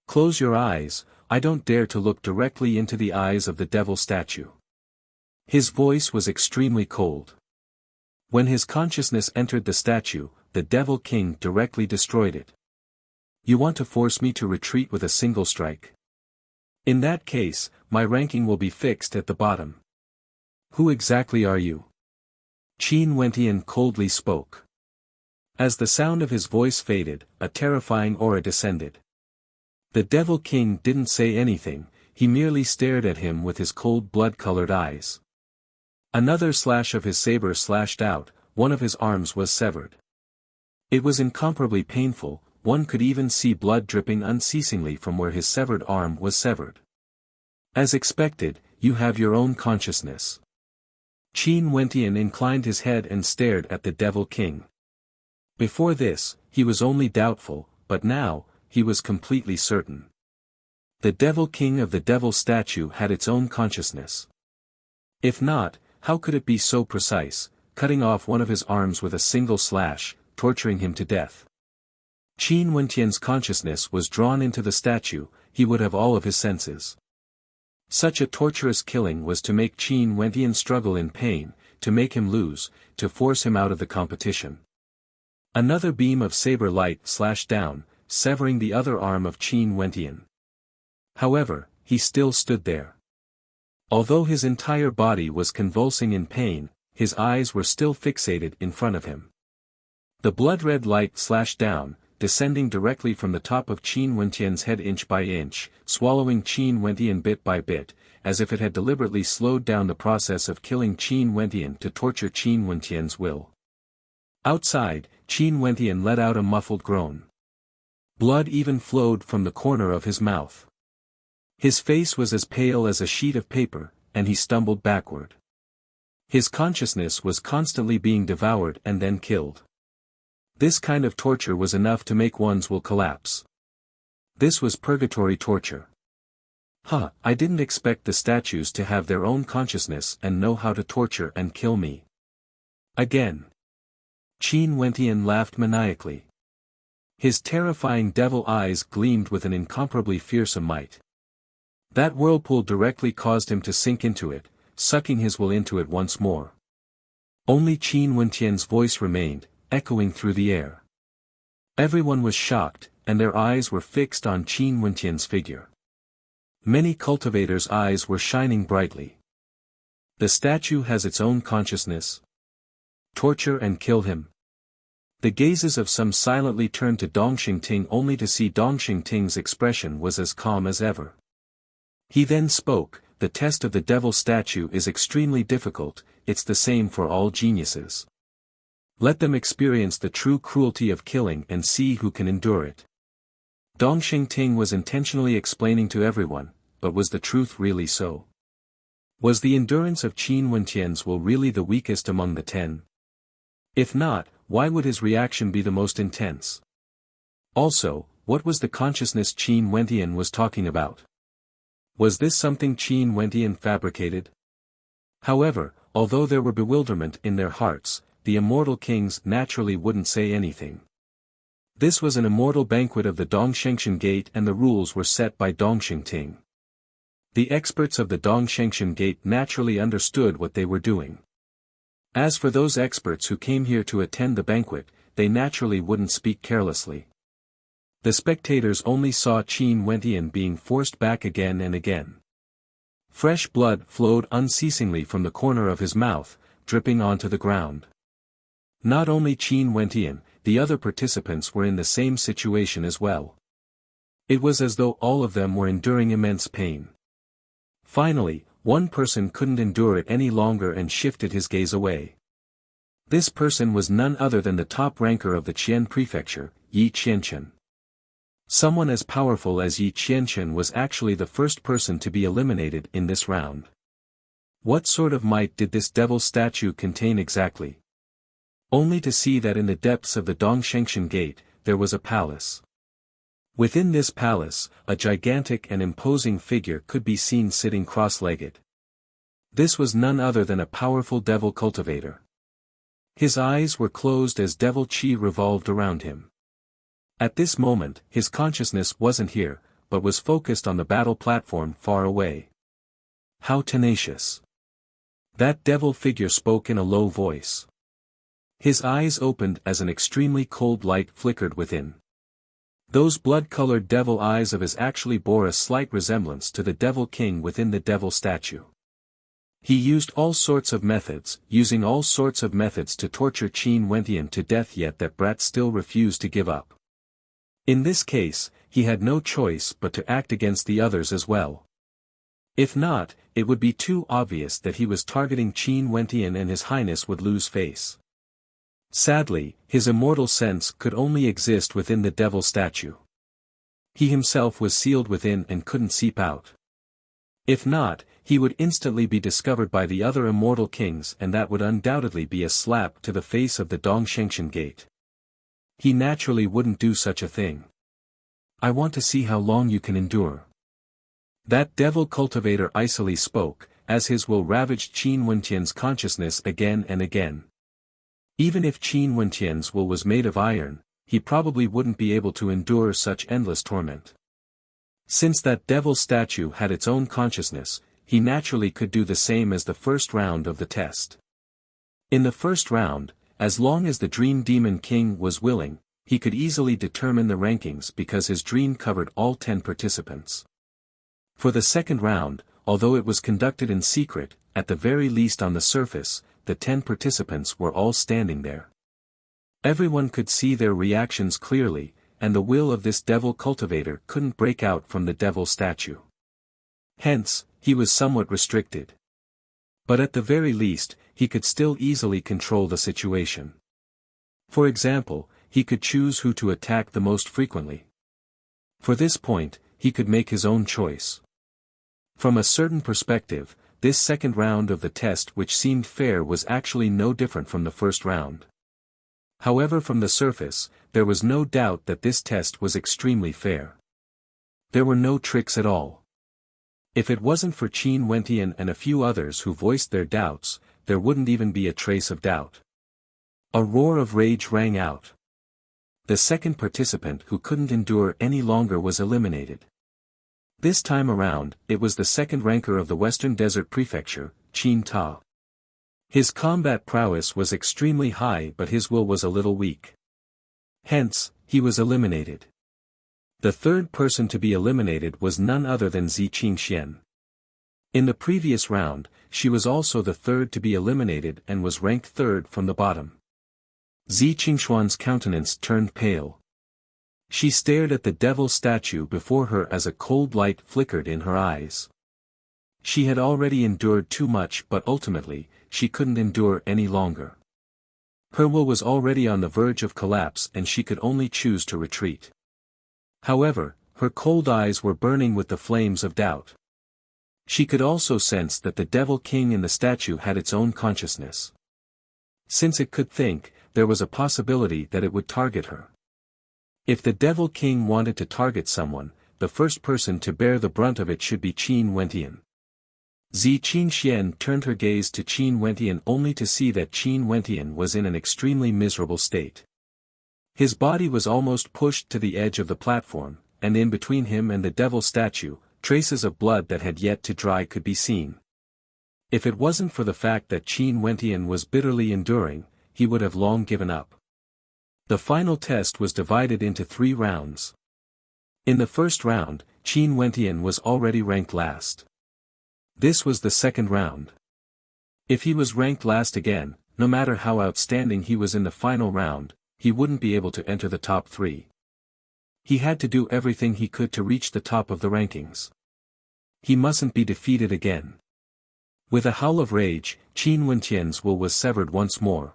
Close your eyes, I don't dare to look directly into the eyes of the devil statue." His voice was extremely cold. When his consciousness entered the statue, the Devil King directly destroyed it. You want to force me to retreat with a single strike? In that case, my ranking will be fixed at the bottom. Who exactly are you? Qin Wentian coldly spoke. As the sound of his voice faded, a terrifying aura descended. The Devil King didn't say anything, he merely stared at him with his cold blood-colored eyes. Another slash of his saber slashed out, one of his arms was severed. It was incomparably painful, one could even see blood dripping unceasingly from where his severed arm was severed. As expected, you have your own consciousness. Qin Wentian inclined his head and stared at the Devil King. Before this, he was only doubtful, but now, he was completely certain. The Devil King of the Devil statue had its own consciousness. If not, how could it be so precise, cutting off one of his arms with a single slash, torturing him to death? Qin Wentian's consciousness was drawn into the statue, he would have all of his senses. Such a torturous killing was to make Qin Wentian struggle in pain, to make him lose, to force him out of the competition. Another beam of saber light slashed down, severing the other arm of Qin Wentian. However, he still stood there. Although his entire body was convulsing in pain, his eyes were still fixated in front of him. The blood-red light slashed down, descending directly from the top of Qin Wentian's head inch by inch, swallowing Qin Wentian bit by bit, as if it had deliberately slowed down the process of killing Qin Wentian to torture Qin Wentian's will. Outside, Qin Wentian let out a muffled groan. Blood even flowed from the corner of his mouth. His face was as pale as a sheet of paper, and he stumbled backward. His consciousness was constantly being devoured and then killed. This kind of torture was enough to make one's will collapse. This was purgatory torture. I didn't expect the statues to have their own consciousness and know how to torture and kill me. Again. Qin Wentian laughed maniacally. His terrifying devil eyes gleamed with an incomparably fearsome might. That whirlpool directly caused him to sink into it, sucking his will into it once more. Only Qin Wentian's voice remained, echoing through the air. Everyone was shocked, and their eyes were fixed on Qin Wentian's figure. Many cultivators' eyes were shining brightly. The statue has its own consciousness. Torture and kill him. The gazes of some silently turned to Dong Xingting only to see Dong Xingting's expression was as calm as ever. He then spoke, "The test of the devil statue is extremely difficult, it's the same for all geniuses. Let them experience the true cruelty of killing and see who can endure it." Dong Xingting was intentionally explaining to everyone, but was the truth really so? Was the endurance of Qin Wentian's will really the weakest among the 10? If not, why would his reaction be the most intense? Also, what was the consciousness Qin Wentian was talking about? Was this something Qin Wentian fabricated? However, although there were bewilderment in their hearts, the immortal kings naturally wouldn't say anything. This was an immortal banquet of the Dongshengshan Gate and the rules were set by Dong Xingting. The experts of the Dongshengshan Gate naturally understood what they were doing. As for those experts who came here to attend the banquet, they naturally wouldn't speak carelessly. The spectators only saw Qin Wentian being forced back again and again. Fresh blood flowed unceasingly from the corner of his mouth, dripping onto the ground. Not only Qin Wentian, the other participants were in the same situation as well. It was as though all of them were enduring immense pain. Finally, one person couldn't endure it any longer and shifted his gaze away. This person was none other than the top ranker of the Qian prefecture, Yi Qianchen. Someone as powerful as Yi Qianchen was actually the first person to be eliminated in this round. What sort of might did this devil statue contain exactly? Only to see that in the depths of the Dongshengshan Gate, there was a palace. Within this palace, a gigantic and imposing figure could be seen sitting cross-legged. This was none other than a powerful devil cultivator. His eyes were closed as devil qi revolved around him. At this moment, his consciousness wasn't here, but was focused on the battle platform far away. How tenacious! That devil figure spoke in a low voice. His eyes opened as an extremely cold light flickered within. Those blood-colored devil eyes of his actually bore a slight resemblance to the devil king within the devil statue. He used all sorts of methods, to torture Qin Wentian to death, yet that brat still refused to give up. In this case, he had no choice but to act against the others as well. If not, it would be too obvious that he was targeting Qin Wentian and His Highness would lose face. Sadly, his immortal sense could only exist within the devil statue. He himself was sealed within and couldn't seep out. If not, he would instantly be discovered by the other immortal kings, and that would undoubtedly be a slap to the face of the Dongshengshan Gate. He naturally wouldn't do such a thing. I want to see how long you can endure. That devil cultivator icily spoke, as his will ravaged Qin Wentian's consciousness again and again. Even if Qin Wentian's will was made of iron, he probably wouldn't be able to endure such endless torment. Since that devil statue had its own consciousness, he naturally could do the same as the first round of the test. In the first round, as long as the Dream Demon King was willing, he could easily determine the rankings because his dream covered all 10 participants. For the second round, although it was conducted in secret, at the very least on the surface, the 10 participants were all standing there. Everyone could see their reactions clearly, and the will of this devil cultivator couldn't break out from the devil statue. Hence, he was somewhat restricted. But at the very least, he could still easily control the situation. For example, he could choose who to attack the most frequently. For this point, he could make his own choice. From a certain perspective, this second round of the test which seemed fair was actually no different from the first round. However, from the surface, there was no doubt that this test was extremely fair. There were no tricks at all. If it wasn't for Qin Wentian and a few others who voiced their doubts, there wouldn't even be a trace of doubt. A roar of rage rang out. The second participant who couldn't endure any longer was eliminated. This time around, it was the second ranker of the Western Desert Prefecture, Qin Ta. His combat prowess was extremely high, but his will was a little weak. Hence, he was eliminated. The third person to be eliminated was none other than Zi Qingxian. In the previous round, she was also the third to be eliminated and was ranked third from the bottom. Zi Qingxuan's countenance turned pale. She stared at the devil statue before her as a cold light flickered in her eyes. She had already endured too much, but ultimately, she couldn't endure any longer. Her will was already on the verge of collapse and she could only choose to retreat. However, her cold eyes were burning with the flames of doubt. She could also sense that the Devil King in the statue had its own consciousness. Since it could think, there was a possibility that it would target her. If the Devil King wanted to target someone, the first person to bear the brunt of it should be Qin Wentian. Zi Qingxian turned her gaze to Qin Wentian only to see that Qin Wentian was in an extremely miserable state. His body was almost pushed to the edge of the platform, and in between him and the devil statue, traces of blood that had yet to dry could be seen. If it wasn't for the fact that Qin Wentian was bitterly enduring, he would have long given up. The final test was divided into 3 rounds. In the first round, Qin Wentian was already ranked last. This was the second round. If he was ranked last again, no matter how outstanding he was in the final round, he wouldn't be able to enter the top 3. He had to do everything he could to reach the top of the rankings. He mustn't be defeated again. With a howl of rage, Qin Wentian's will was severed once more.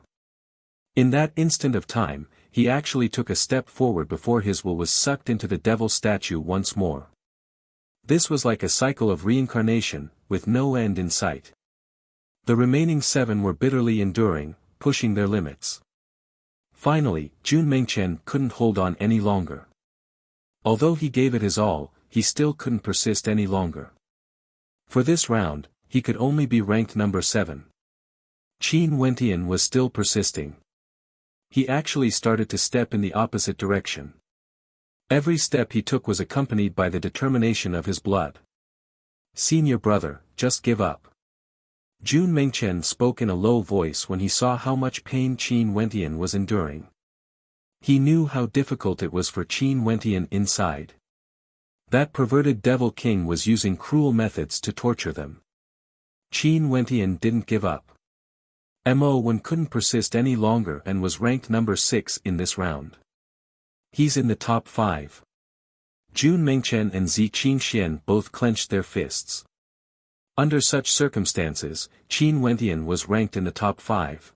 In that instant of time, he actually took a step forward before his will was sucked into the devil statue once more. This was like a cycle of reincarnation, with no end in sight. The remaining 7 were bitterly enduring, pushing their limits. Finally, Jun Mengchen couldn't hold on any longer. Although he gave it his all, he still couldn't persist any longer. For this round, he could only be ranked number 7. Qin Wentian was still persisting. He actually started to step in the opposite direction. Every step he took was accompanied by the determination of his blood. "Senior brother, just give up." Jun Mengchen spoke in a low voice when he saw how much pain Qin Wentian was enduring. He knew how difficult it was for Qin Wentian inside. That perverted Devil King was using cruel methods to torture them. Qin Wentian didn't give up. Mo1 couldn't persist any longer and was ranked number 6 in this round. He's in the top 5. Jun Mengchen and Zi Qingxian both clenched their fists. Under such circumstances, Qin Wentian was ranked in the top 5.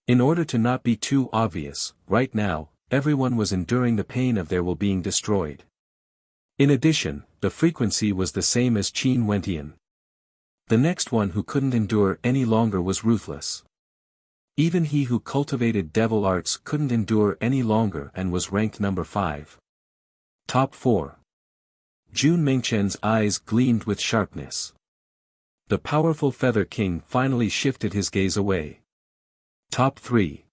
In order to not be too obvious, right now, everyone was enduring the pain of their will being destroyed. In addition, the frequency was the same as Qin Wentian. The next one who couldn't endure any longer was Ruthless. Even he who cultivated devil arts couldn't endure any longer and was ranked number 5. Top 4. Jun Mengchen's eyes gleamed with sharpness. The powerful Feather King finally shifted his gaze away. Top 3.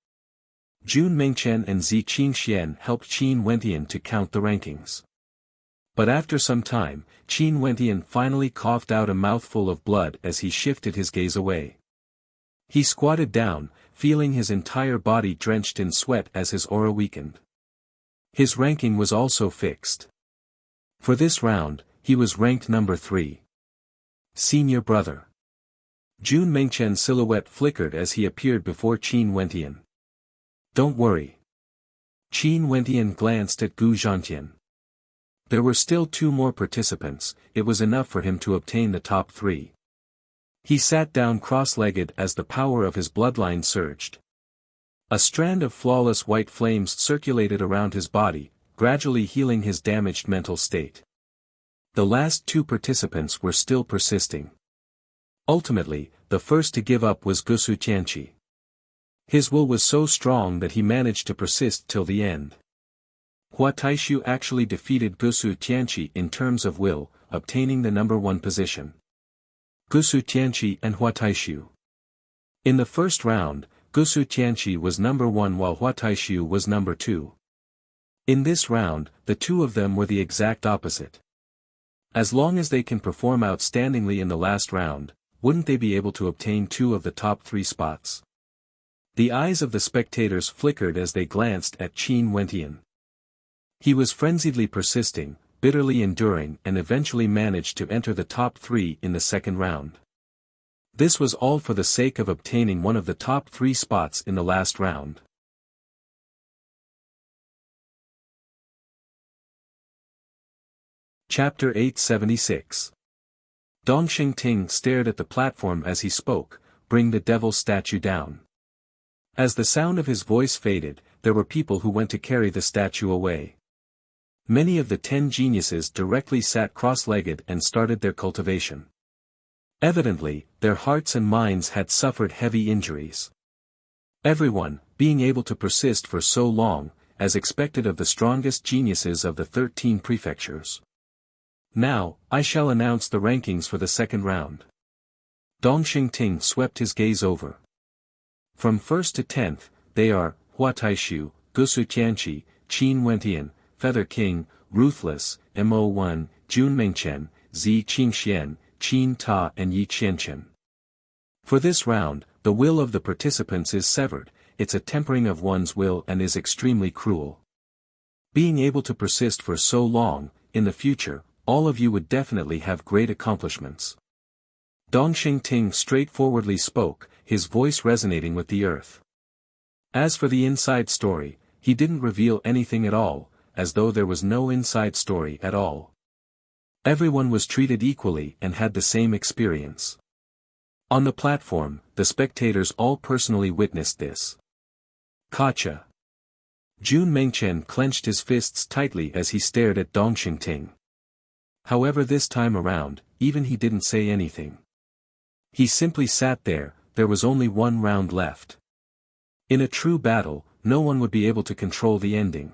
Jun Mengchen and Zi Qingxian helped Qin Wentian to count the rankings. But after some time, Qin Wentian finally coughed out a mouthful of blood as he shifted his gaze away. He squatted down, feeling his entire body drenched in sweat as his aura weakened. His ranking was also fixed. For this round, he was ranked number 3. Senior brother. Jun Mengchen's silhouette flickered as he appeared before Qin Wentian. Don't worry. Qin Wentian glanced at Gu Zhantian. There were still 2 more participants, it was enough for him to obtain the top 3. He sat down cross-legged as the power of his bloodline surged. A strand of flawless white flames circulated around his body, gradually healing his damaged mental state. The last 2 participants were still persisting. Ultimately, the first to give up was Gusu Tianqi. His will was so strong that he managed to persist till the end. Hua Taishu actually defeated Gusu Tianqi in terms of will, obtaining the number 1 position. Gusu Tianqi and Hua Taishu. In the first round, Gusu Tianqi was number 1 while Hua Taishu was number 2. In this round, the 2 of them were the exact opposite. As long as they can perform outstandingly in the last round, wouldn't they be able to obtain 2 of the top 3 spots? The eyes of the spectators flickered as they glanced at Qin Wentian. He was frenziedly persisting, bitterly enduring and eventually managed to enter the top 3 in the second round. This was all for the sake of obtaining one of the top 3 spots in the last round. Chapter 876. Dongxing Ting stared at the platform as he spoke, "Bring the devil statue down." As the sound of his voice faded, there were people who went to carry the statue away. Many of the 10 geniuses directly sat cross-legged and started their cultivation. Evidently, their hearts and minds had suffered heavy injuries. Everyone, being able to persist for so long, as expected of the strongest geniuses of the 13 prefectures. Now, I shall announce the rankings for the second round. Dongxing Ting swept his gaze over. From 1st to 10th, they are, Hua Taishu, Gusu Tianqi, Qin Wentian, Feather King, Ruthless, Mo1, Jun Mengchen, Zi Qingxian, Qin Ta and Yi Qianchen. For this round, the will of the participants is severed, it's a tempering of one's will and is extremely cruel. Being able to persist for so long, in the future, all of you would definitely have great accomplishments. Dongxing Ting straightforwardly spoke, his voice resonating with the earth. As for the inside story, he didn't reveal anything at all, as though there was no inside story at all. Everyone was treated equally and had the same experience. On the platform, the spectators all personally witnessed this. Gotcha. Jun Mengchen clenched his fists tightly as he stared at Dongxing Ting. However, this time around, even he didn't say anything. He simply sat there was only 1 round left. In a true battle, no one would be able to control the ending.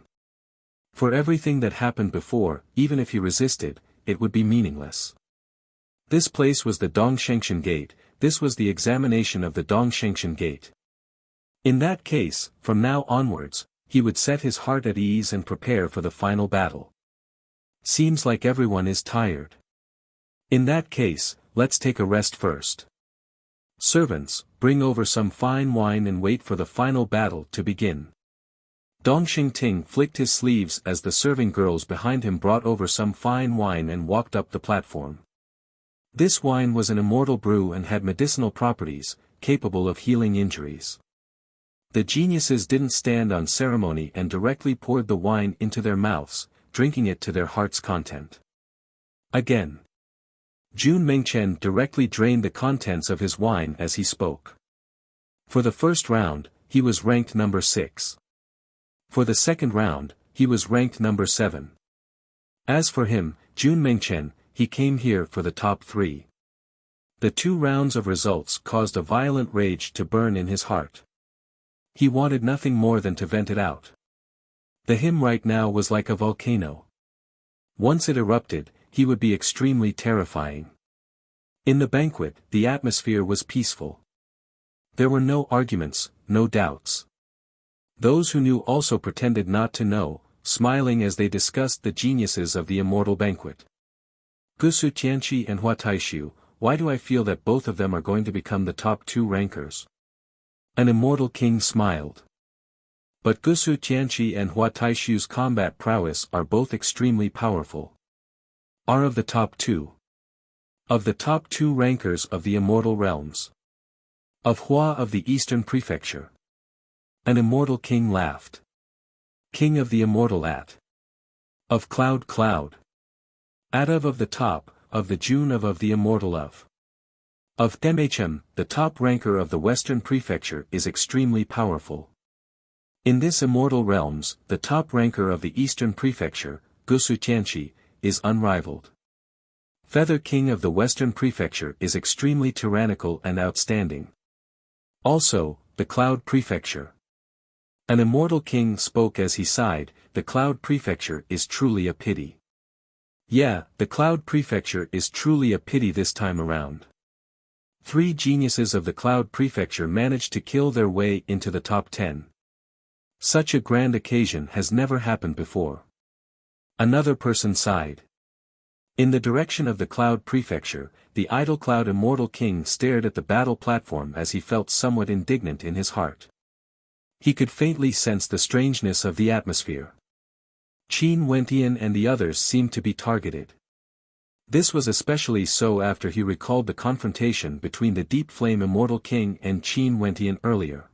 For everything that happened before, even if he resisted, it would be meaningless. This place was the Dongshengshan Gate, this was the examination of the Dongshengshan Gate. In that case, from now onwards, he would set his heart at ease and prepare for the final battle. Seems like everyone is tired. In that case, let's take a rest first. Servants, bring over some fine wine and wait for the final battle to begin. Dongxing Ting flicked his sleeves as the serving girls behind him brought over some fine wine and walked up the platform. This wine was an immortal brew and had medicinal properties, capable of healing injuries. The geniuses didn't stand on ceremony and directly poured the wine into their mouths, drinking it to their heart's content. Again. Jun Mingchen directly drained the contents of his wine as he spoke. For the first round, he was ranked number 6. For the second round, he was ranked number 7. As for him, Jun Mingchen, he came here for the top 3. The 2 rounds of results caused a violent rage to burn in his heart. He wanted nothing more than to vent it out. The him right now was like a volcano. Once it erupted, he would be extremely terrifying. In the banquet, the atmosphere was peaceful. There were no arguments, no doubts. Those who knew also pretended not to know, smiling as they discussed the geniuses of the immortal banquet. Gusu Tianqi and Hua Taishu, why do I feel that both of them are going to become the top 2 rankers? An immortal king smiled. But Gusu Tianqi and Hua Taishu's combat prowess are both extremely powerful. Are of the top 2. Of the top 2 rankers of the immortal realms. Of Hua of the Eastern Prefecture. An immortal king laughed. King of the immortal at. Of Cloud. At of the top, of the June of the immortal of. Of Demachem, the top ranker of the Western Prefecture is extremely powerful. In this immortal realms, the top ranker of the Eastern Prefecture, Gusu Tianqi, is unrivaled. Feather King of the Western Prefecture is extremely tyrannical and outstanding. Also, the Cloud Prefecture. An immortal king spoke as he sighed, the Cloud Prefecture is truly a pity. Yeah, the Cloud Prefecture is truly a pity this time around. 3 geniuses of the Cloud Prefecture managed to kill their way into the top 10. Such a grand occasion has never happened before. Another person sighed. In the direction of the Cloud Prefecture, the idle Cloud Immortal King stared at the battle platform as he felt somewhat indignant in his heart. He could faintly sense the strangeness of the atmosphere. Qin Wentian and the others seemed to be targeted. This was especially so after he recalled the confrontation between the Deep Flame Immortal King and Qin Wentian earlier.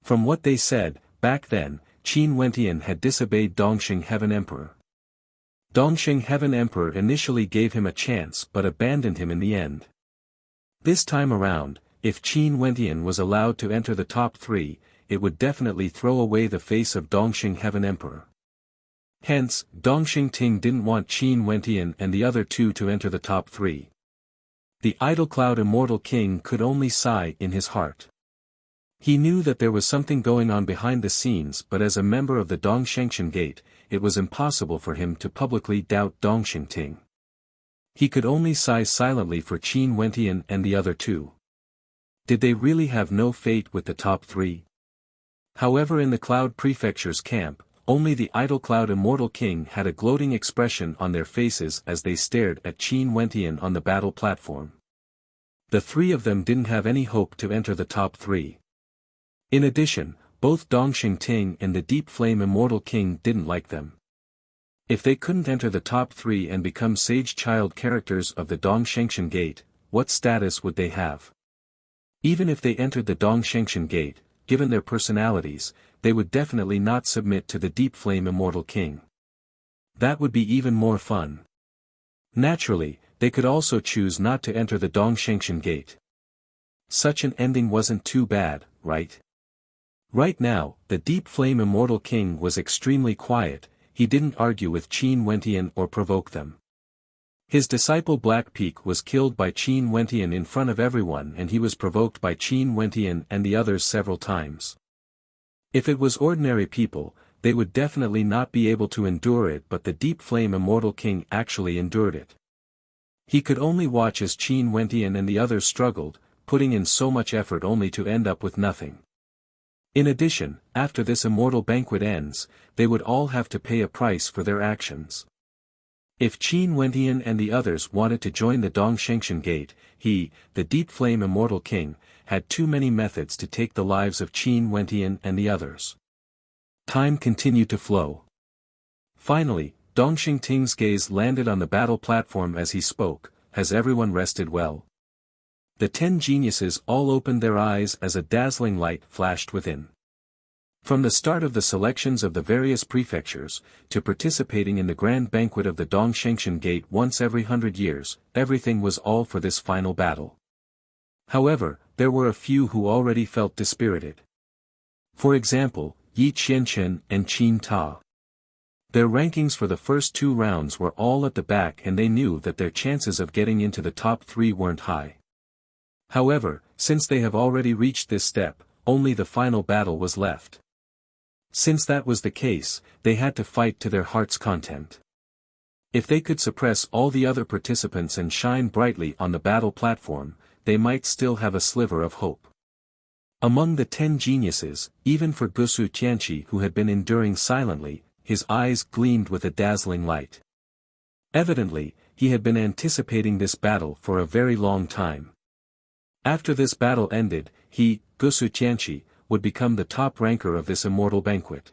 From what they said, back then, Qin Wentian had disobeyed Dongxing Heaven Emperor. Dongxing Heaven Emperor initially gave him a chance but abandoned him in the end. This time around, if Qin Wentian was allowed to enter the top 3, it would definitely throw away the face of Dongxing Heaven Emperor. Hence, Dongxing Ting didn't want Qin Wentian and the other 2 to enter the top 3. The idle Cloud Immortal King could only sigh in his heart. He knew that there was something going on behind the scenes, but as a member of the Dongshengshan Gate, it was impossible for him to publicly doubt Dongxing Ting. He could only sigh silently for Qin Wentian and the other 2. Did they really have no fate with the top 3? However, in the Cloud Prefecture's camp, only the idle Cloud Immortal King had a gloating expression on their faces as they stared at Qin Wentian on the battle platform. The 3 of them didn't have any hope to enter the top 3. In addition, both Dongxing Ting and the Deep Flame Immortal King didn't like them. If they couldn't enter the top 3 and become sage child characters of the Dongshengshan Gate, what status would they have? Even if they entered the Dongshengshan Gate, given their personalities, they would definitely not submit to the Deep Flame Immortal King. That would be even more fun. Naturally, they could also choose not to enter the Dongshengshan Gate. Such an ending wasn't too bad, right? Right now, the Deep Flame Immortal King was extremely quiet. He didn't argue with Qin Wentian or provoke them. His disciple Black Peak was killed by Qin Wentian in front of everyone, and he was provoked by Qin Wentian and the others several times. If it was ordinary people, they would definitely not be able to endure it, but the Deep Flame Immortal King actually endured it. He could only watch as Qin Wentian and the others struggled, putting in so much effort only to end up with nothing. In addition, after this immortal banquet ends, they would all have to pay a price for their actions. If Qin Wentian and the others wanted to join the Dongshengshan Gate, he, the Deep Flame Immortal King, had too many methods to take the lives of Qin Wentian and the others. Time continued to flow. Finally, Dongxing Ting's gaze landed on the battle platform as he spoke, has everyone rested well?" The 10 geniuses all opened their eyes as a dazzling light flashed within. From the start of the selections of the various prefectures, to participating in the grand banquet of the Dongshengshan Gate once every 100 years, everything was all for this final battle. However, there were a few who already felt dispirited. For example, Yi Qianchen and Qin Ta. Their rankings for the first 2 rounds were all at the back, and they knew that their chances of getting into the top 3 weren't high. However, since they have already reached this step, only the final battle was left. Since that was the case, they had to fight to their heart's content. If they could suppress all the other participants and shine brightly on the battle platform, they might still have a sliver of hope. Among the 10 geniuses, even for Gusu Tianqi, who had been enduring silently, his eyes gleamed with a dazzling light. Evidently, he had been anticipating this battle for a very long time. After this battle ended, he, Gusu Tianqi, would become the top ranker of this immortal banquet.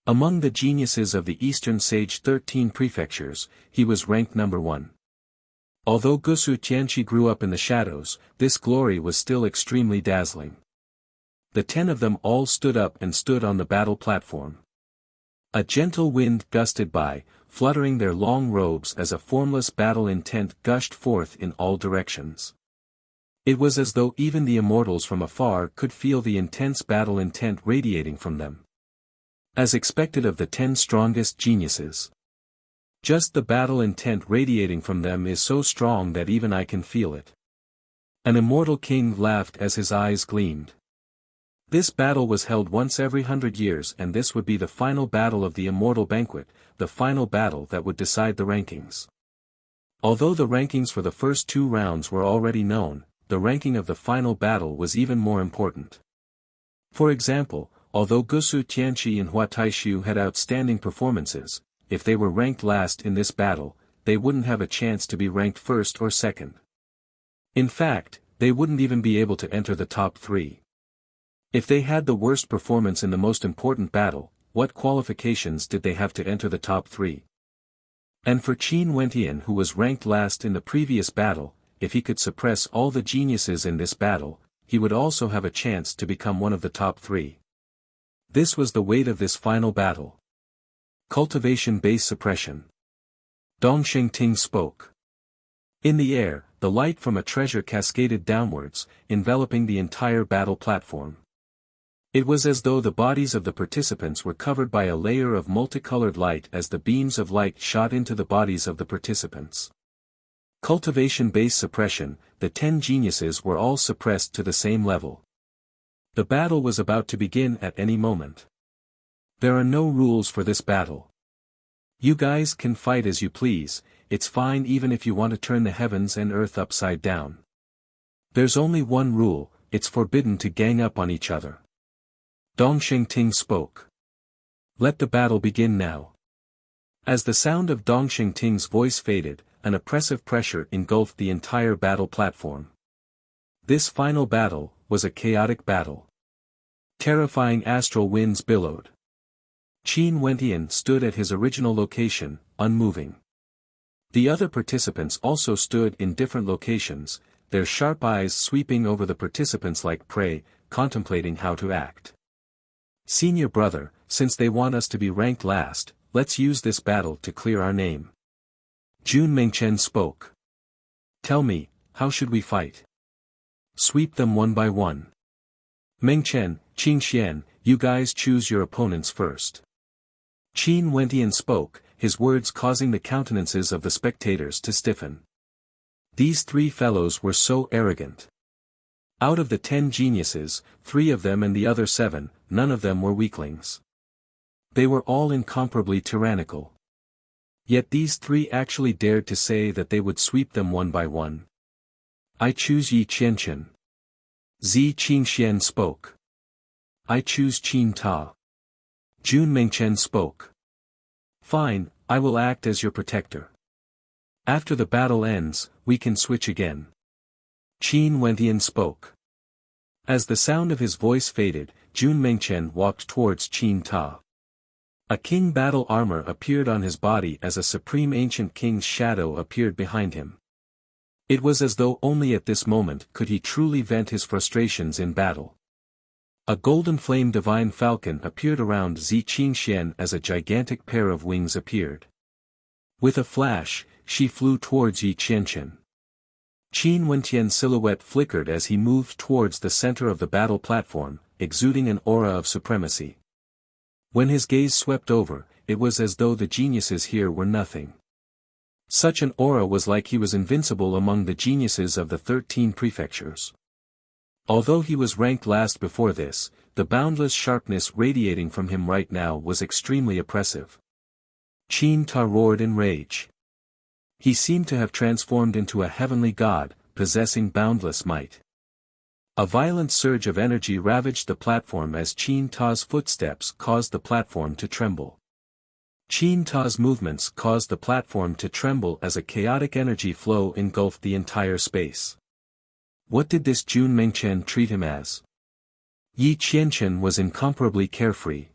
Among the geniuses of the Eastern Sage 13 prefectures, he was ranked number 1. Although Gusu Tianqi grew up in the shadows, this glory was still extremely dazzling. The 10 of them all stood up and stood on the battle platform. A gentle wind gusted by, fluttering their long robes as a formless battle intent gushed forth in all directions. It was as though even the immortals from afar could feel the intense battle intent radiating from them. As expected of the 10 strongest geniuses. Just the battle intent radiating from them is so strong that even I can feel it. An immortal king laughed as his eyes gleamed. This battle was held once every 100 years, and this would be the final battle of the immortal banquet, the final battle that would decide the rankings. Although the rankings for the first 2 rounds were already known, the ranking of the final battle was even more important. For example, although Gusu Tianqi and Hua Taishu had outstanding performances, if they were ranked last in this battle, they wouldn't have a chance to be ranked first or second. In fact, they wouldn't even be able to enter the top 3. If they had the worst performance in the most important battle, what qualifications did they have to enter the top 3? And for Qin Wentian, who was ranked last in the previous battle, if he could suppress all the geniuses in this battle, he would also have a chance to become one of the top 3. This was the weight of this final battle. Cultivation-based suppression. Dongsheng Ting spoke. In the air, the light from a treasure cascaded downwards, enveloping the entire battle platform. It was as though the bodies of the participants were covered by a layer of multicolored light as the beams of light shot into the bodies of the participants. Cultivation-based suppression, the 10 geniuses were all suppressed to the same level. The battle was about to begin at any moment. There are no rules for this battle. You guys can fight as you please, it's fine even if you want to turn the heavens and earth upside down. There's only one rule, it's forbidden to gang up on each other. Dongsheng Ting spoke. Let the battle begin now. As the sound of Dongsheng Ting's voice faded, an oppressive pressure engulfed the entire battle platform. This final battle was a chaotic battle. Terrifying astral winds billowed. Qin Wentian stood at his original location, unmoving. The other participants also stood in different locations, their sharp eyes sweeping over the participants like prey, contemplating how to act. Senior brother, since they want us to be ranked last, let's use this battle to clear our name. Jun Mengchen spoke. Tell me, how should we fight? Sweep them one by one. Mengchen, Qingxian, you guys choose your opponents first. Qin Wentian spoke, his words causing the countenances of the spectators to stiffen. These 3 fellows were so arrogant. Out of the 10 geniuses, 3 of them and the other 7, none of them were weaklings. They were all incomparably tyrannical. Yet these 3 actually dared to say that they would sweep them one by one. I choose Yi Qianchen. Zi Qingxian spoke. I choose Qin Ta. Jun Mengchen spoke. Fine, I will act as your protector. After the battle ends, we can switch again. Qin Wentian spoke. As the sound of his voice faded, Jun Mengchen walked towards Qin Ta. A king battle armor appeared on his body as a supreme ancient king's shadow appeared behind him. It was as though only at this moment could he truly vent his frustrations in battle. A golden flame divine falcon appeared around Zi Qingxian as a gigantic pair of wings appeared. With a flash, she flew towards Yi Qianqian. Qin Wentian's silhouette flickered as he moved towards the center of the battle platform, exuding an aura of supremacy. When his gaze swept over, it was as though the geniuses here were nothing. Such an aura was like he was invincible among the geniuses of the 13 prefectures. Although he was ranked last before this, the boundless sharpness radiating from him right now was extremely oppressive. Qin Ta roared in rage. He seemed to have transformed into a heavenly god, possessing boundless might. A violent surge of energy ravaged the platform as Qin Ta's footsteps caused the platform to tremble. Qin Ta's movements caused the platform to tremble as a chaotic energy flow engulfed the entire space. What did this Jun Mengchen treat him as? Yi Qianqian was incomparably carefree.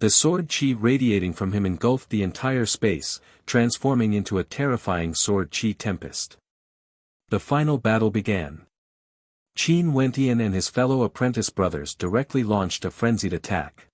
The sword qi radiating from him engulfed the entire space, transforming into a terrifying sword qi tempest. The final battle began. Qin Wentian and his fellow apprentice brothers directly launched a frenzied attack.